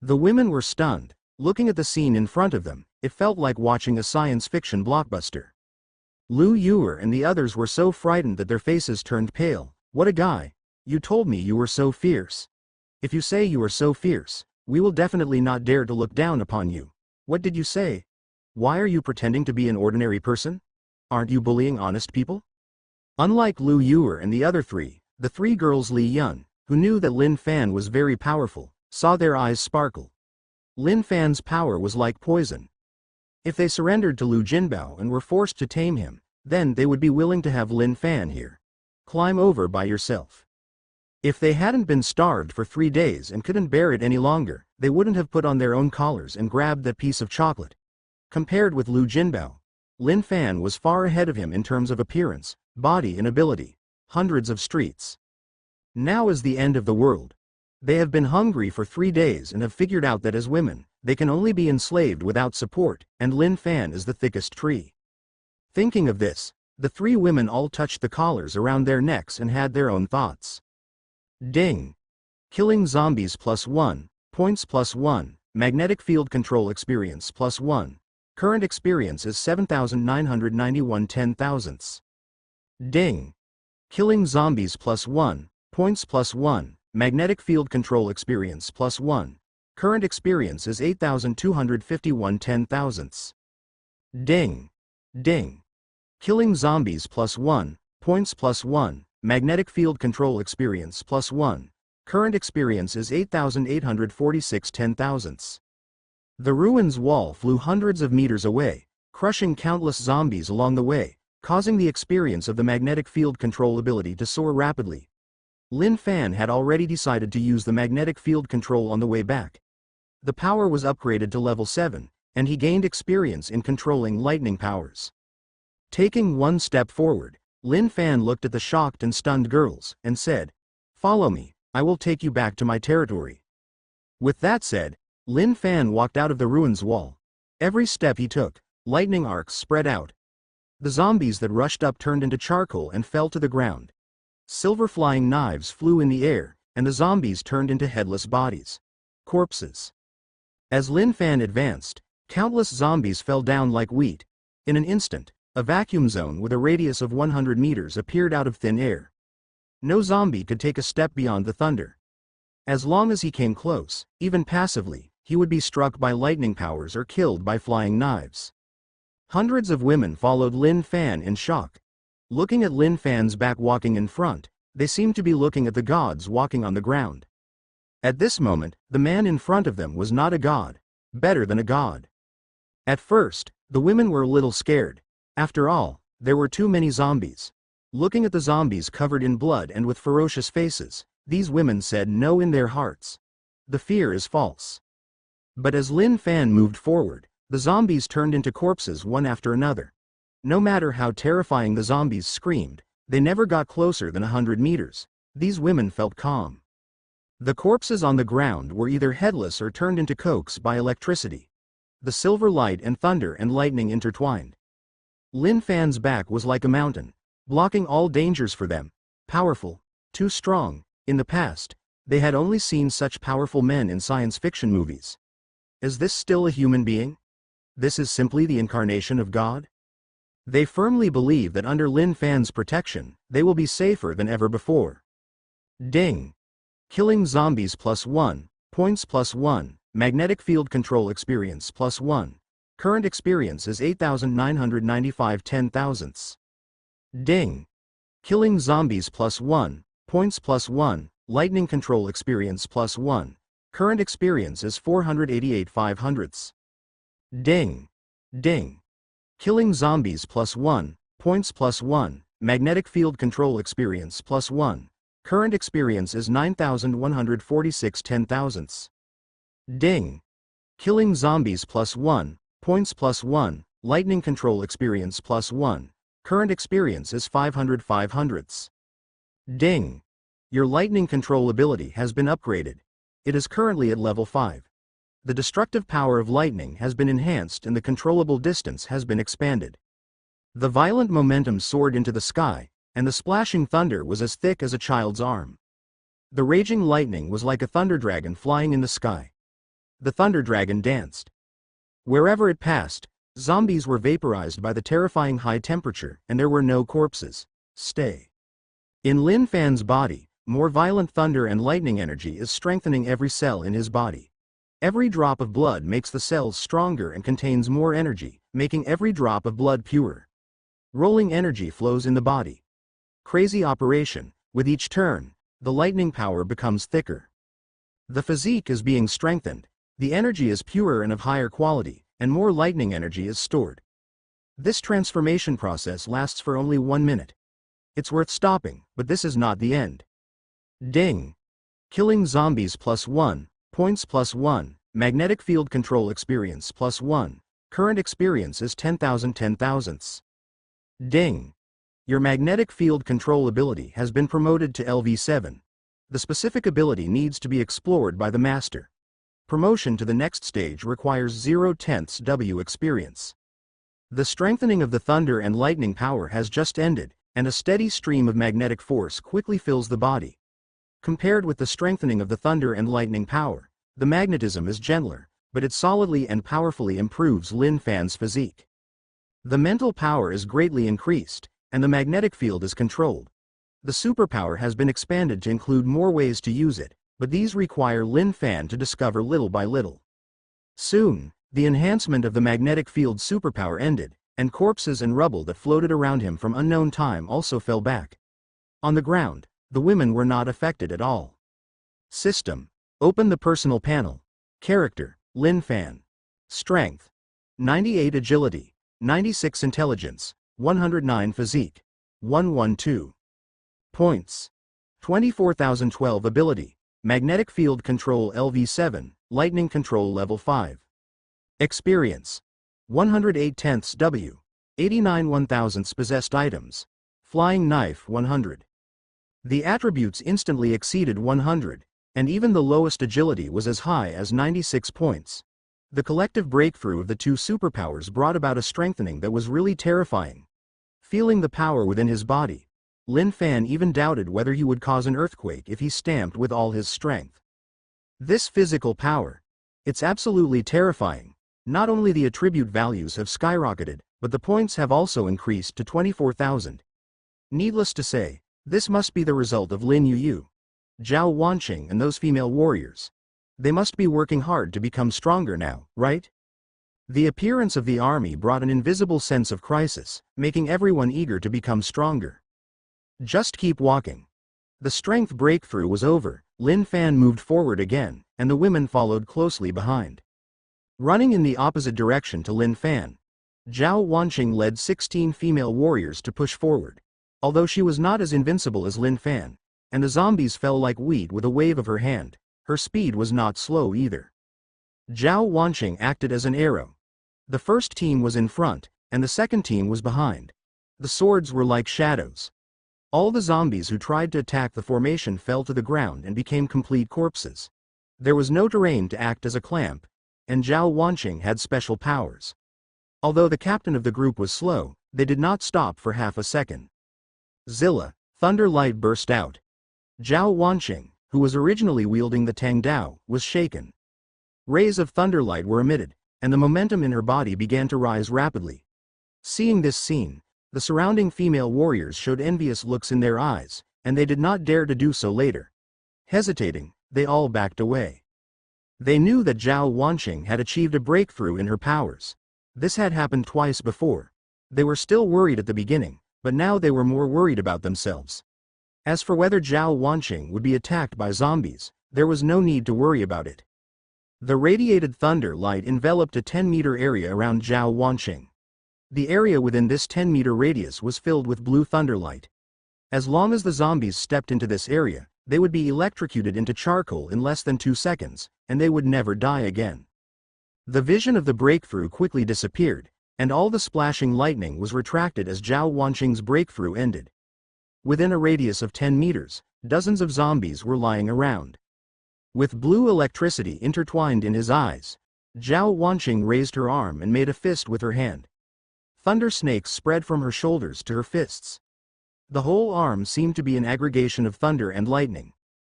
The women were stunned. Looking at the scene in front of them, it felt like watching a science fiction blockbuster. Lu Yuer and the others were so frightened that their faces turned pale. What a guy! You told me you were so fierce. If you say you are so fierce, we will definitely not dare to look down upon you. What did you say? Why are you pretending to be an ordinary person? Aren't you bullying honest people? Unlike Lu Yuer and the other three, the three girls Li Yun, who knew that Lin Fan was very powerful, saw their eyes sparkle. Lin Fan's power was like poison. If they surrendered to Lu Jinbao and were forced to tame him, then they would be willing to have Lin Fan here. Climb over by yourself. If they hadn't been starved for 3 days and couldn't bear it any longer, they wouldn't have put on their own collars and grabbed that piece of chocolate. Compared with Lu Jinbao, Lin Fan was far ahead of him in terms of appearance, body and ability. Hundreds of streets. Now is the end of the world. They have been hungry for 3 days and have figured out that as women, they can only be enslaved without support, and Lin Fan is the thickest tree. Thinking of this, the 3 women all touched the collars around their necks and had their own thoughts. Ding! Killing zombies +1, points +1, magnetic field control experience +1. Current experience is 7,991 10,000ths. Ding! Killing zombies +1, points +1, magnetic field control experience +1. Current experience is 8,251 10,000ths. Ding! Ding! Killing zombies +1, points +1, magnetic field control experience +1. Current experience is 8,846 10,000ths. The ruins wall flew hundreds of meters away, crushing countless zombies along the way, causing the experience of the magnetic field control ability to soar rapidly. Lin Fan had already decided to use the magnetic field control on the way back. The power was upgraded to level 7, and he gained experience in controlling lightning powers. Taking one step forward, Lin Fan looked at the shocked and stunned girls, and said, "Follow me, I will take you back to my territory." With that said, Lin Fan walked out of the ruins wall. Every step he took, lightning arcs spread out. The zombies that rushed up turned into charcoal and fell to the ground. Silver flying knives flew in the air, and the zombies turned into headless bodies. Corpses. As Lin Fan advanced, countless zombies fell down like wheat. In an instant, a vacuum zone with a radius of 100 meters appeared out of thin air. No zombie could take a step beyond the thunder. As long as he came close, even passively, he would be struck by lightning powers or killed by flying knives. Hundreds of women followed Lin Fan in shock. Looking at Lin Fan's back walking in front, they seemed to be looking at the gods walking on the ground. At this moment, the man in front of them was not a god, better than a god. At first, the women were a little scared. After all, there were too many zombies. Looking at the zombies covered in blood and with ferocious faces, these women said no in their hearts. The fear is false. But as Lin Fan moved forward, the zombies turned into corpses one after another. No matter how terrifying the zombies screamed, they never got closer than 100 meters. These women felt calm. The corpses on the ground were either headless or turned into cokes by electricity. The silver light and thunder and lightning intertwined. Lin Fan's back was like a mountain, blocking all dangers for them. Powerful, too strong. In the past, they had only seen such powerful men in science fiction movies. Is this still a human being? This is simply the incarnation of God? They firmly believe that under Lin Fan's protection, they will be safer than ever before. Ding! Killing zombies +1, points +1, magnetic field control experience +1. Current experience is 8,995 10,000ths. Ding! Killing zombies +1, points +1, lightning control experience +1. Current experience is 488 500ths. Ding! Ding! Killing zombies +1, points +1, magnetic field control experience +1. Current experience is 9,146 10,000ths. Ding! Killing zombies +1, points +1, lightning control experience +1. Current experience is 500 500ths. Ding! Your lightning control ability has been upgraded. It is currently at level 5. The destructive power of lightning has been enhanced and the controllable distance has been expanded. The violent momentum soared into the sky, and the splashing thunder was as thick as a child's arm. The raging lightning was like a thunder dragon flying in the sky. The thunder dragon danced. Wherever it passed, zombies were vaporized by the terrifying high temperature, and there were no corpses. Stay. In Lin Fan's body, more violent thunder and lightning energy is strengthening every cell in his body. Every drop of blood makes the cells stronger and contains more energy, making every drop of blood purer. Rolling energy flows in the body. Crazy operation. With each turn, the lightning power becomes thicker. The physique is being strengthened, the energy is purer and of higher quality, and more lightning energy is stored. This transformation process lasts for only 1 minute. It's worth stopping, but this is not the end. Ding! Killing zombies +1, points +1, magnetic field control experience +1. Current experience is 10,000 10,000ths. Ding! Your magnetic field control ability has been promoted to LV7. The specific ability needs to be explored by the master. Promotion to the next stage requires 0/10 W experience. The strengthening of the thunder and lightning power has just ended, and a steady stream of magnetic force quickly fills the body. Compared with the strengthening of the thunder and lightning power, the magnetism is gentler, but it solidly and powerfully improves Lin Fan's physique. The mental power is greatly increased, and the magnetic field is controlled. The superpower has been expanded to include more ways to use it, but these require Lin Fan to discover little by little. Soon, the enhancement of the magnetic field superpower ended, and corpses and rubble that floated around him from unknown time also fell back. On the ground, the women were not affected at all. System. Open the personal panel. Character, Lin Fan. Strength. 98 agility, 96 intelligence, 109 physique, 112. Points. 24,012 ability, magnetic field control LV7, lightning control level 5. Experience. 108 tenths W, 89 1,000ths possessed items, flying knife 100. The attributes instantly exceeded 100, and even the lowest agility was as high as 96 points. The collective breakthrough of the two superpowers brought about a strengthening that was really terrifying. Feeling the power within his body, Lin Fan even doubted whether he would cause an earthquake if he stamped with all his strength. This physical power, it's absolutely terrifying. Not only the attribute values have skyrocketed, but the points have also increased to 24,000. Needless to say, this must be the result of Lin Yu, Zhao Wanqing and those female warriors. They must be working hard to become stronger now, right? The appearance of the army brought an invisible sense of crisis, making everyone eager to become stronger. Just keep walking. The strength breakthrough was over, Lin Fan moved forward again, and the women followed closely behind. Running in the opposite direction to Lin Fan, Zhao Wanqing led 16 female warriors to push forward. Although she was not as invincible as Lin Fan, and the zombies fell like wheat with a wave of her hand, her speed was not slow either. Zhao Wanqing acted as an arrow. The first team was in front, and the second team was behind. The swords were like shadows. All the zombies who tried to attack the formation fell to the ground and became complete corpses. There was no terrain to act as a clamp, and Zhao Wanqing had special powers. Although the captain of the group was slow, they did not stop for half a second. Zilla, thunder light burst out. Zhao Wanqing, who was originally wielding the Tang Dao, was shaken. Rays of thunderlight were emitted, and the momentum in her body began to rise rapidly. Seeing this scene, the surrounding female warriors showed envious looks in their eyes, and they did not dare to do so later. Hesitating, they all backed away. They knew that Zhao Wanqing had achieved a breakthrough in her powers. This had happened twice before. They were still worried at the beginning, but now they were more worried about themselves. As for whether Zhao Wanqing would be attacked by zombies, there was no need to worry about it. The radiated thunder light enveloped a 10-meter area around Zhao Wanqing. The area within this 10-meter radius was filled with blue thunderlight. As long as the zombies stepped into this area, they would be electrocuted into charcoal in less than 2 seconds, and they would never die again. The vision of the breakthrough quickly disappeared, and all the splashing lightning was retracted as Zhao Wanqing's breakthrough ended. Within a radius of 10 meters, dozens of zombies were lying around. With blue electricity intertwined in his eyes, Zhao Wanqing raised her arm and made a fist with her hand. Thunder snakes spread from her shoulders to her fists. The whole arm seemed to be an aggregation of thunder and lightning.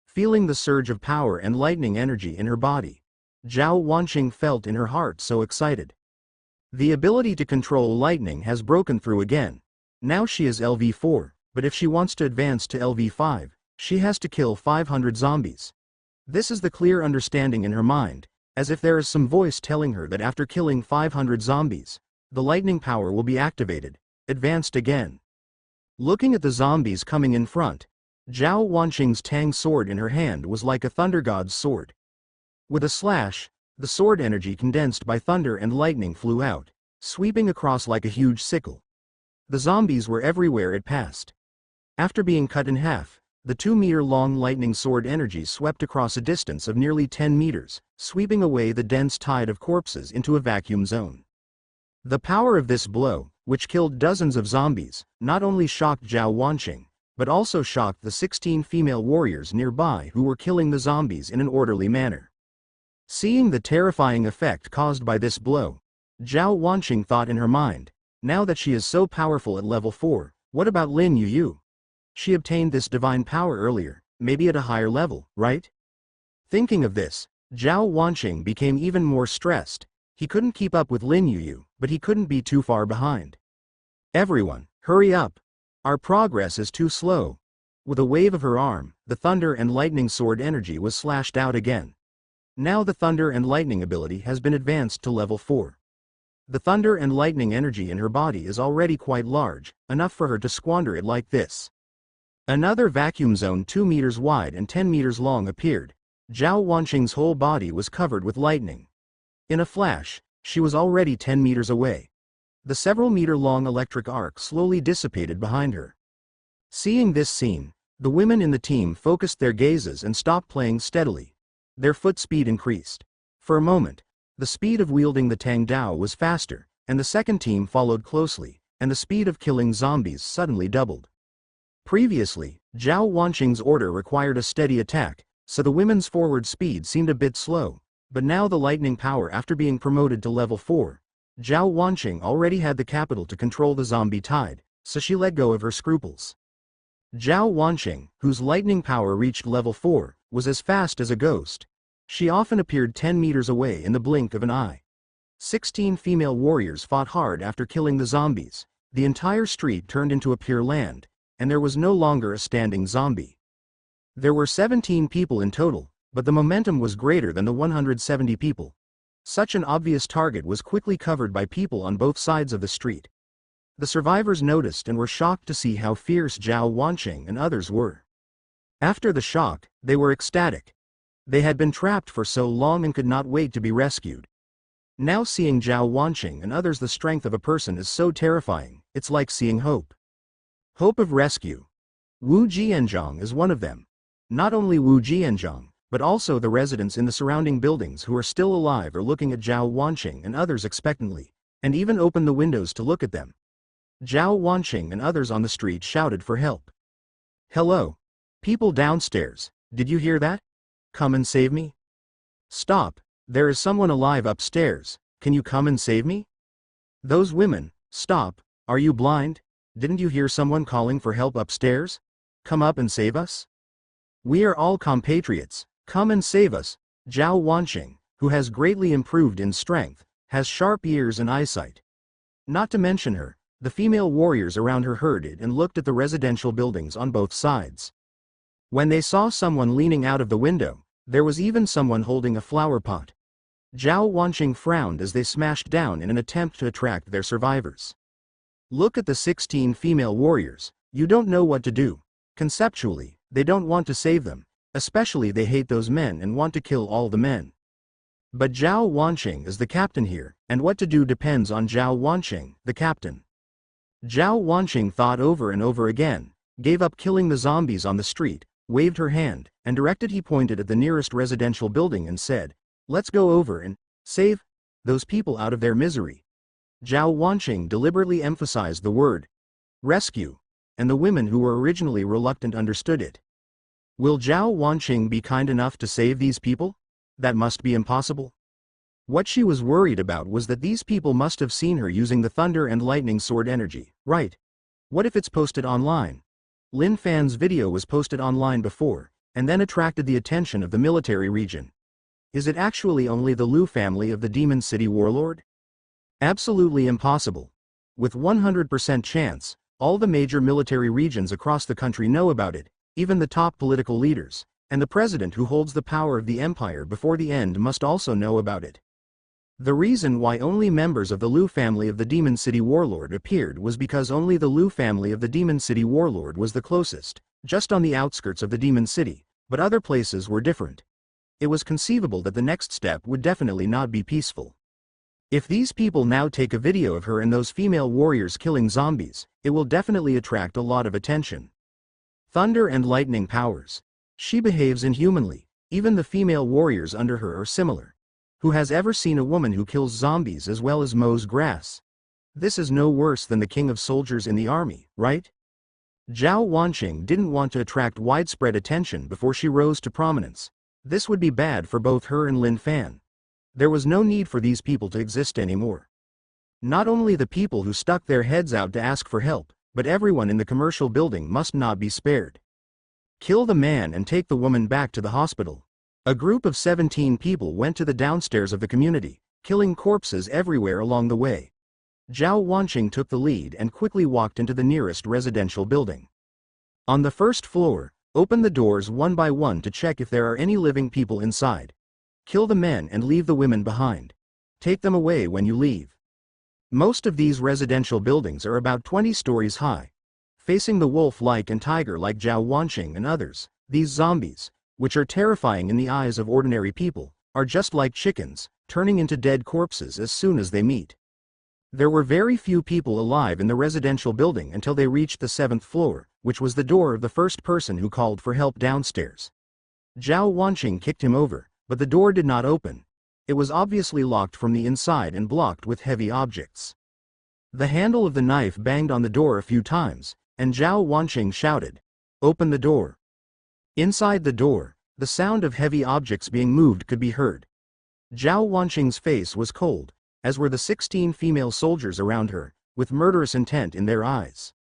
Feeling the surge of power and lightning energy in her body, Zhao Wanqing felt in her heart so excited. The ability to control lightning has broken through again. Now she is LV4, but if she wants to advance to LV5, she has to kill 500 zombies. This is the clear understanding in her mind, as if there is some voice telling her that after killing 500 zombies, the lightning power will be activated, advanced again. Looking at the zombies coming in front, Zhao Wanqing's Tang sword in her hand was like a thunder god's sword. With a slash, the sword energy condensed by thunder and lightning flew out, sweeping across like a huge sickle. The zombies were everywhere it passed. After being cut in half, the 2-meter-long lightning sword energy swept across a distance of nearly 10 meters, sweeping away the dense tide of corpses into a vacuum zone. The power of this blow, which killed dozens of zombies, not only shocked Zhao Wanqing, but also shocked the 16 female warriors nearby who were killing the zombies in an orderly manner. Seeing the terrifying effect caused by this blow, Zhao Wanqing thought in her mind, now that she is so powerful at level 4, what about Lin Yu? She obtained this divine power earlier, maybe at a higher level, right? Thinking of this, Zhao Wanqing became even more stressed. He couldn't keep up with Lin Yu, but he couldn't be too far behind. Everyone, hurry up! Our progress is too slow. With a wave of her arm, the thunder and lightning sword energy was slashed out again. Now the thunder and lightning ability has been advanced to level 4. The thunder and lightning energy in her body is already quite large, enough for her to squander it like this. Another vacuum zone 2 meters wide and 10 meters long appeared. Zhao Wanqing's whole body was covered with lightning. In a flash, she was already 10 meters away. The several-meter-long electric arc slowly dissipated behind her. Seeing this scene, the women in the team focused their gazes and stopped playing steadily. Their foot speed increased. For a moment, the speed of wielding the Tang Dao was faster, and the second team followed closely, and the speed of killing zombies suddenly doubled. Previously, Zhao Wanqing's order required a steady attack, so the women's forward speed seemed a bit slow, but now the lightning power after being promoted to level 4, Zhao Wanqing already had the capital to control the zombie tide, so she let go of her scruples. Zhao Wanqing, whose lightning power reached level 4, was as fast as a ghost. She often appeared 10 meters away in the blink of an eye. 16 female warriors fought hard after killing the zombies. The entire street turned into a pure land, and there was no longer a standing zombie. There were 17 people in total, but the momentum was greater than the 170 people. Such an obvious target was quickly covered by people on both sides of the street. The survivors noticed and were shocked to see how fierce Zhao Wanqing and others were. After the shock, they were ecstatic. They had been trapped for so long and could not wait to be rescued. Now seeing Zhao Wanqing and others, the strength of a person is so terrifying, it's like seeing hope. Hope of rescue. Wu Jianzhong is one of them. Not only Wu Jianzhong, but also the residents in the surrounding buildings who are still alive are looking at Zhao Wanqing and others expectantly, and even opened the windows to look at them. Zhao Wanqing and others on the street shouted for help. "Hello! People downstairs, did you hear that? Come and save me? Stop, there is someone alive upstairs, can you come and save me? Those women, stop, are you blind? Didn't you hear someone calling for help upstairs? Come up and save us? We are all compatriots, come and save us." Zhao Wanqing, who has greatly improved in strength, has sharp ears and eyesight. Not to mention her, the female warriors around her heard it and looked at the residential buildings on both sides. When they saw someone leaning out of the window, there was even someone holding a flower pot. Zhao Wanqing frowned as they smashed down in an attempt to attract their survivors. Look at the 16 female warriors, you don't know what to do. Conceptually, they don't want to save them, especially they hate those men and want to kill all the men. But Zhao Wanqing is the captain here, and what to do depends on Zhao Wanqing, the captain. Zhao Wanqing thought over and over again, gave up killing the zombies on the street, waved her hand, and directed he pointed at the nearest residential building and said, "Let's go over and save those people out of their misery." Zhao Wanqing deliberately emphasized the word rescue, and the women who were originally reluctant understood it. Will Zhao Wanqing be kind enough to save these people? That must be impossible. What she was worried about was that these people must have seen her using the thunder and lightning sword energy, right? What if it's posted online? Lin Fan's video was posted online before, and then attracted the attention of the military region. Is it actually only the Liu family of the Demon City warlord? Absolutely impossible. With 100% chance, all the major military regions across the country know about it, even the top political leaders, and the president who holds the power of the empire before the end must also know about it. The reason why only members of the Liu family of the Demon City warlord appeared was because only the Liu family of the Demon City warlord was the closest, just on the outskirts of the Demon City, but other places were different. It was conceivable that the next step would definitely not be peaceful. If these people now take a video of her and those female warriors killing zombies, it will definitely attract a lot of attention. Thunder and lightning powers. She behaves inhumanly, even the female warriors under her are similar. Who has ever seen a woman who kills zombies as well as mows grass? This is no worse than the king of soldiers in the army, right? Zhao Wanqing didn't want to attract widespread attention before she rose to prominence. This would be bad for both her and Lin Fan. There was no need for these people to exist anymore. Not only the people who stuck their heads out to ask for help, but everyone in the commercial building must not be spared. Kill the man and take the woman back to the hospital. A group of 17 people went to the downstairs of the community, killing corpses everywhere along the way. Zhao Wanqing took the lead and quickly walked into the nearest residential building. On the first floor, open the doors one by one to check if there are any living people inside. Kill the men and leave the women behind. Take them away when you leave. Most of these residential buildings are about 20 stories high. Facing the wolf-like and tiger-like Zhao Wanqing and others, these zombies, which are terrifying in the eyes of ordinary people, are just like chickens, turning into dead corpses as soon as they meet. There were very few people alive in the residential building until they reached the 7th floor, which was the door of the first person who called for help downstairs. Zhao Wanqing kicked him over, but the door did not open. It was obviously locked from the inside and blocked with heavy objects. The handle of the knife banged on the door a few times, and Zhao Wanqing shouted, "Open the door." Inside the door, The sound of heavy objects being moved could be heard. Zhao Wanqing's face was cold, as were the 16 female soldiers around her, with murderous intent in their eyes.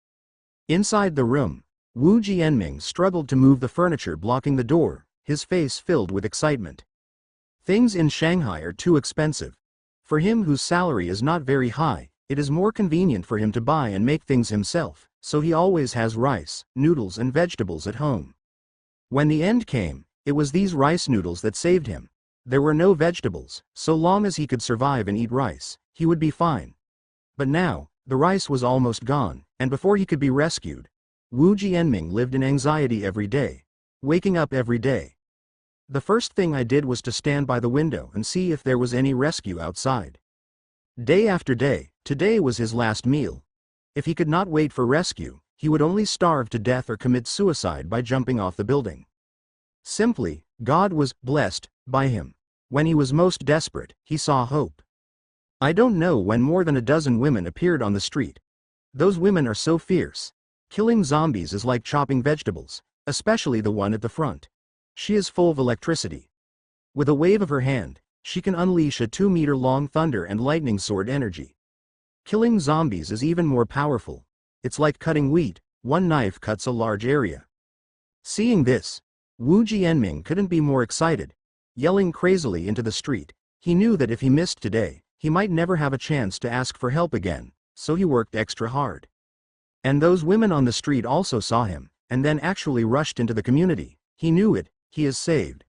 Inside the room, Wu Jianming struggled to move the furniture blocking the door, his face filled with excitement. Things in Shanghai are too expensive. For him whose salary is not very high, it is more convenient for him to buy and make things himself, so he always has rice, noodles and vegetables at home. When the end came, it was these rice noodles that saved him. There were no vegetables, so long as he could survive and eat rice, he would be fine. But now, the rice was almost gone, and before he could be rescued, Wu Jianming lived in anxiety every day, waking up every day. The first thing I did was to stand by the window and see if there was any rescue outside. Day after day, today was his last meal. If he could not wait for rescue, he would only starve to death or commit suicide by jumping off the building. Simply, God was blessed by him. When he was most desperate, he saw hope. I don't know when more than a dozen women appeared on the street. Those women are so fierce. Killing zombies is like chopping vegetables, especially the one at the front. She is full of electricity. With a wave of her hand, she can unleash a 2-meter-long thunder and lightning sword energy. Killing zombies is even more powerful. It's like cutting wheat, one knife cuts a large area. Seeing this, Wu Jianming couldn't be more excited. Yelling crazily into the street, he knew that if he missed today, he might never have a chance to ask for help again, so he worked extra hard. And those women on the street also saw him, and then actually rushed into the community. He knew it, he is saved.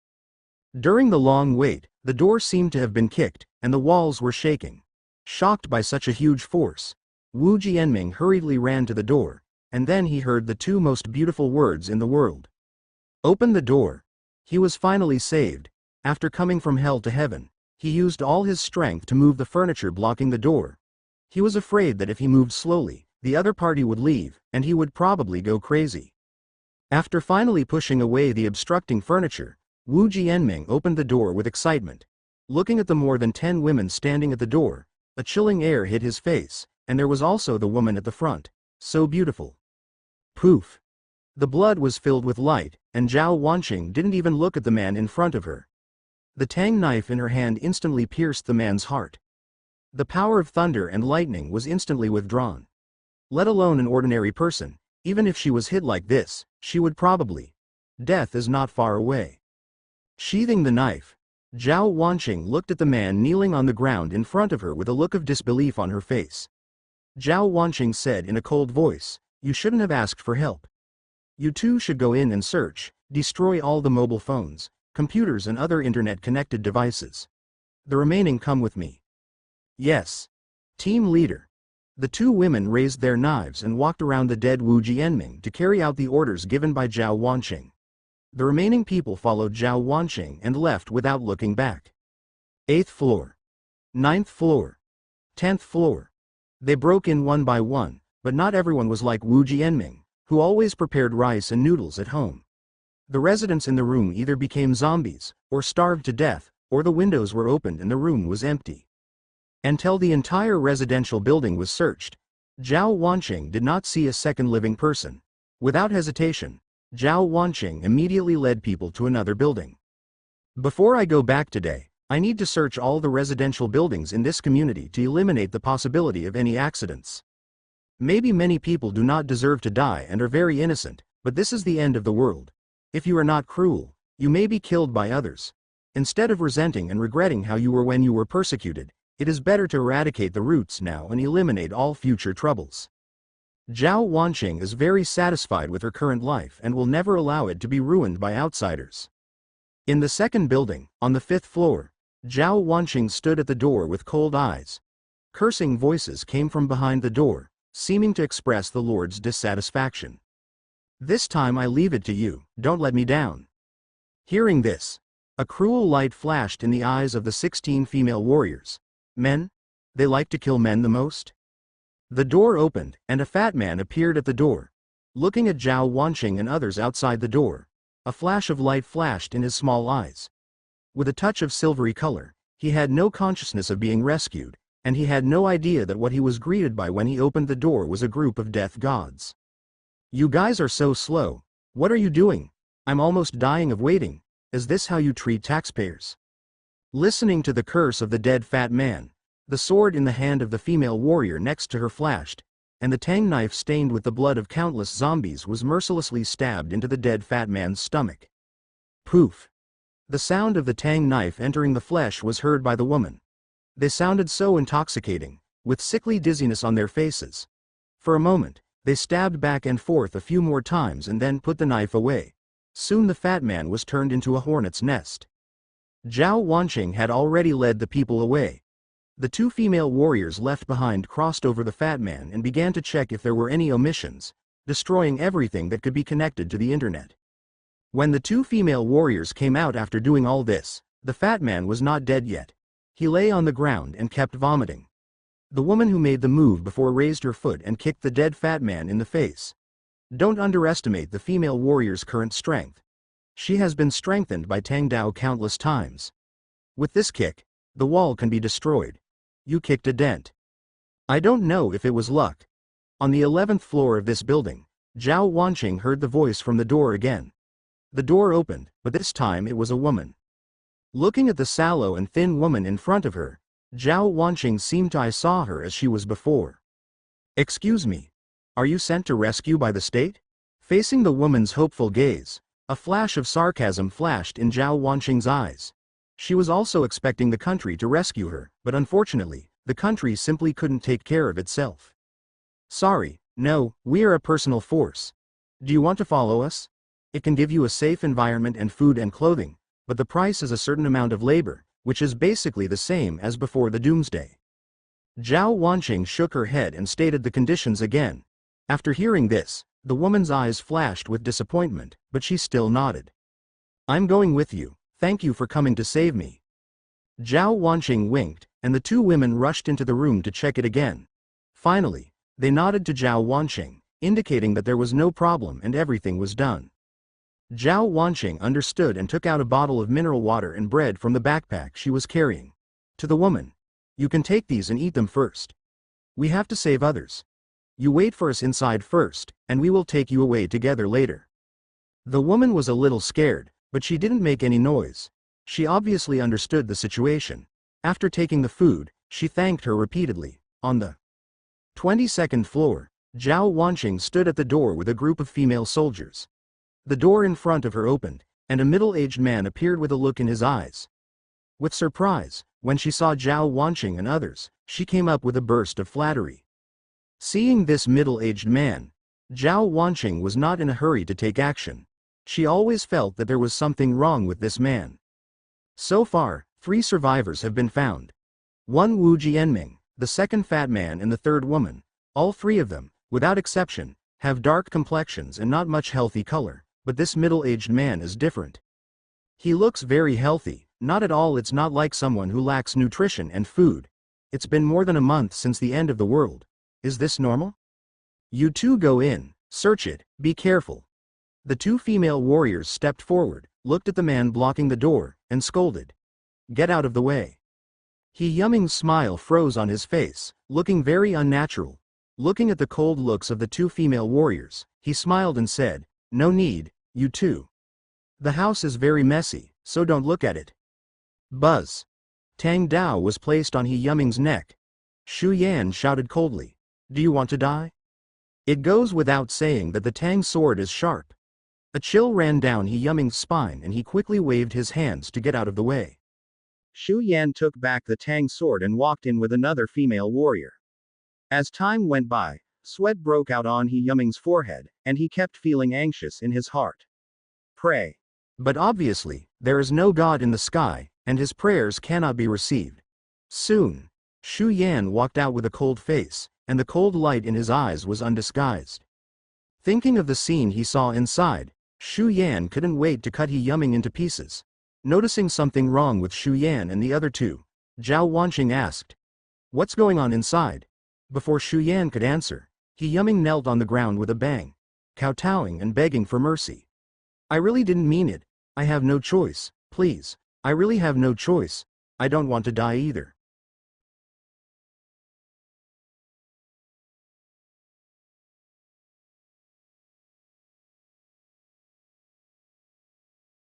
During the long wait, the door seemed to have been kicked, and the walls were shaking. Shocked by such a huge force, Wu Jianming hurriedly ran to the door, and then he heard the two most beautiful words in the world. Open the door. He was finally saved. After coming from hell to heaven, he used all his strength to move the furniture blocking the door. He was afraid that if he moved slowly, the other party would leave, and he would probably go crazy. After finally pushing away the obstructing furniture, Wu Jianming opened the door with excitement. Looking at the more than 10 women standing at the door, a chilling air hit his face, and there was also the woman at the front, so beautiful. Poof! The blood was filled with light, and Zhao Wanqing didn't even look at the man in front of her. The tang knife in her hand instantly pierced the man's heart. The power of thunder and lightning was instantly withdrawn. Let alone an ordinary person, even if she was hit like this, she would probably. Death is not far away. Sheathing the knife, Zhao Wanqing looked at the man kneeling on the ground in front of her with a look of disbelief on her face. Zhao Wanqing said in a cold voice, "You shouldn't have asked for help. You two should go in and search, destroy all the mobile phones, computers and other internet-connected devices. The remaining come with me." Yes. Team leader. The two women raised their knives and walked around the dead Wu Jianming to carry out the orders given by Zhao Wanqing. The remaining people followed Zhao Wanqing and left without looking back. 8th floor. 9th floor. 10th floor. They broke in one by one, but not everyone was like Wu Jianming, who always prepared rice and noodles at home. The residents in the room either became zombies, or starved to death, or the windows were opened and the room was empty. Until the entire residential building was searched, Zhao Wanqing did not see a second living person. Without hesitation, Zhao Wanqing immediately led people to another building. Before I go back today, I need to search all the residential buildings in this community to eliminate the possibility of any accidents. Maybe many people do not deserve to die and are very innocent, but this is the end of the world. If you are not cruel, you may be killed by others. Instead of resenting and regretting how you were when you were persecuted, it is better to eradicate the roots now and eliminate all future troubles. Zhao Wanqing is very satisfied with her current life and will never allow it to be ruined by outsiders. In the second building, on the 5th floor, Zhao Wanqing stood at the door with cold eyes. Cursing voices came from behind the door, seeming to express the Lord's dissatisfaction. "This time I leave it to you, don't let me down." Hearing this, a cruel light flashed in the eyes of the 16 female warriors. Men? They like to kill men the most? The door opened, and a fat man appeared at the door. Looking at Zhao Wanqing and others outside the door, a flash of light flashed in his small eyes. With a touch of silvery color, he had no consciousness of being rescued, and he had no idea that what he was greeted by when he opened the door was a group of death gods. "You guys are so slow. What are you doing? I'm almost dying of waiting," Is this how you treat taxpayers? Listening to the curse of the dead fat man, the sword in the hand of the female warrior next to her flashed, and the tang knife stained with the blood of countless zombies was mercilessly stabbed into the dead fat man's stomach. Poof! The sound of the tang knife entering the flesh was heard by the woman. They sounded so intoxicating, with sickly dizziness on their faces. For a moment, they stabbed back and forth a few more times and then put the knife away. Soon the fat man was turned into a hornet's nest. Zhao Wanqing had already led the people away. The two female warriors left behind crossed over the fat man and began to check if there were any omissions, destroying everything that could be connected to the internet. When the two female warriors came out after doing all this, the fat man was not dead yet. He lay on the ground and kept vomiting. The woman who made the move before raised her foot and kicked the dead fat man in the face. Don't underestimate the female warrior's current strength. She has been strengthened by Tang Dao countless times. With this kick, the wall can be destroyed. You kicked a dent. I don't know if it was luck. On the 11th floor of this building, Zhao Wanqing heard the voice from the door again. The door opened, but this time it was a woman. Looking at the sallow and thin woman in front of her, Zhao Wanqing seemed to saw her as she was before. Excuse me. Are you sent to rescue by the state? Facing the woman's hopeful gaze, a flash of sarcasm flashed in Zhao Wanqing's eyes. She was also expecting the country to rescue her, but unfortunately, the country simply couldn't take care of itself. Sorry, no, we are a personal force. Do you want to follow us? It can give you a safe environment and food and clothing, but the price is a certain amount of labor, which is basically the same as before the Doomsday. Zhao Wanqing shook her head and stated the conditions again. After hearing this, the woman's eyes flashed with disappointment, but she still nodded. I'm going with you, thank you for coming to save me. Zhao Wanqing winked, and the two women rushed into the room to check it again. Finally, they nodded to Zhao Wanqing, indicating that there was no problem and everything was done. Zhao Wanqing understood and took out a bottle of mineral water and bread from the backpack she was carrying. To the woman, you can take these and eat them first. We have to save others. You wait for us inside first, and we will take you away together later. The woman was a little scared, but she didn't make any noise. She obviously understood the situation. After taking the food, she thanked her repeatedly. On the 22nd floor, Zhao Wanqing stood at the door with a group of female soldiers. The door in front of her opened, and a middle-aged man appeared with a look in his eyes. With surprise, when she saw Zhao Wanqing and others, she came up with a burst of flattery. Seeing this middle-aged man, Zhao Wanqing was not in a hurry to take action. She always felt that there was something wrong with this man. So far, 3 survivors have been found. 1 Wu Jianming, the second fat man and the third woman. All 3 of them, without exception, have dark complexions and not much healthy color, but this middle-aged man is different. He looks very healthy, not at all. It's not like someone who lacks nutrition and food. It's been more than a month since the end of the world. Is this normal? You two go in, search it, be careful. The 2 female warriors stepped forward, looked at the man blocking the door, and scolded. Get out of the way. He Yumming's smile froze on his face, looking very unnatural. Looking at the cold looks of the 2 female warriors, he smiled and said, no need, you two. The house is very messy, so don't look at it. Buzz. Tang Dao was placed on He Yumming's neck. Shu Yan shouted coldly. Do you want to die? It goes without saying that the Tang sword is sharp. A chill ran down He Yumming's spine and he quickly waved his hands to get out of the way. Shu Yan took back the Tang sword and walked in with another female warrior. As time went by, sweat broke out on He Yumming's forehead, and he kept feeling anxious in his heart. Pray. But obviously, there is no God in the sky, and his prayers cannot be received. Soon, Shu Yan walked out with a cold face, and the cold light in his eyes was undisguised. Thinking of the scene he saw inside, Shu Yan couldn't wait to cut He Yumming into pieces. Noticing something wrong with Shu Yan and the other 2, Zhao Wanqing asked, what's going on inside? Before Shu Yan could answer, He Yumming knelt on the ground with a bang, kowtowing and begging for mercy. I really didn't mean it. I have no choice, please. I really have no choice. I don't want to die either.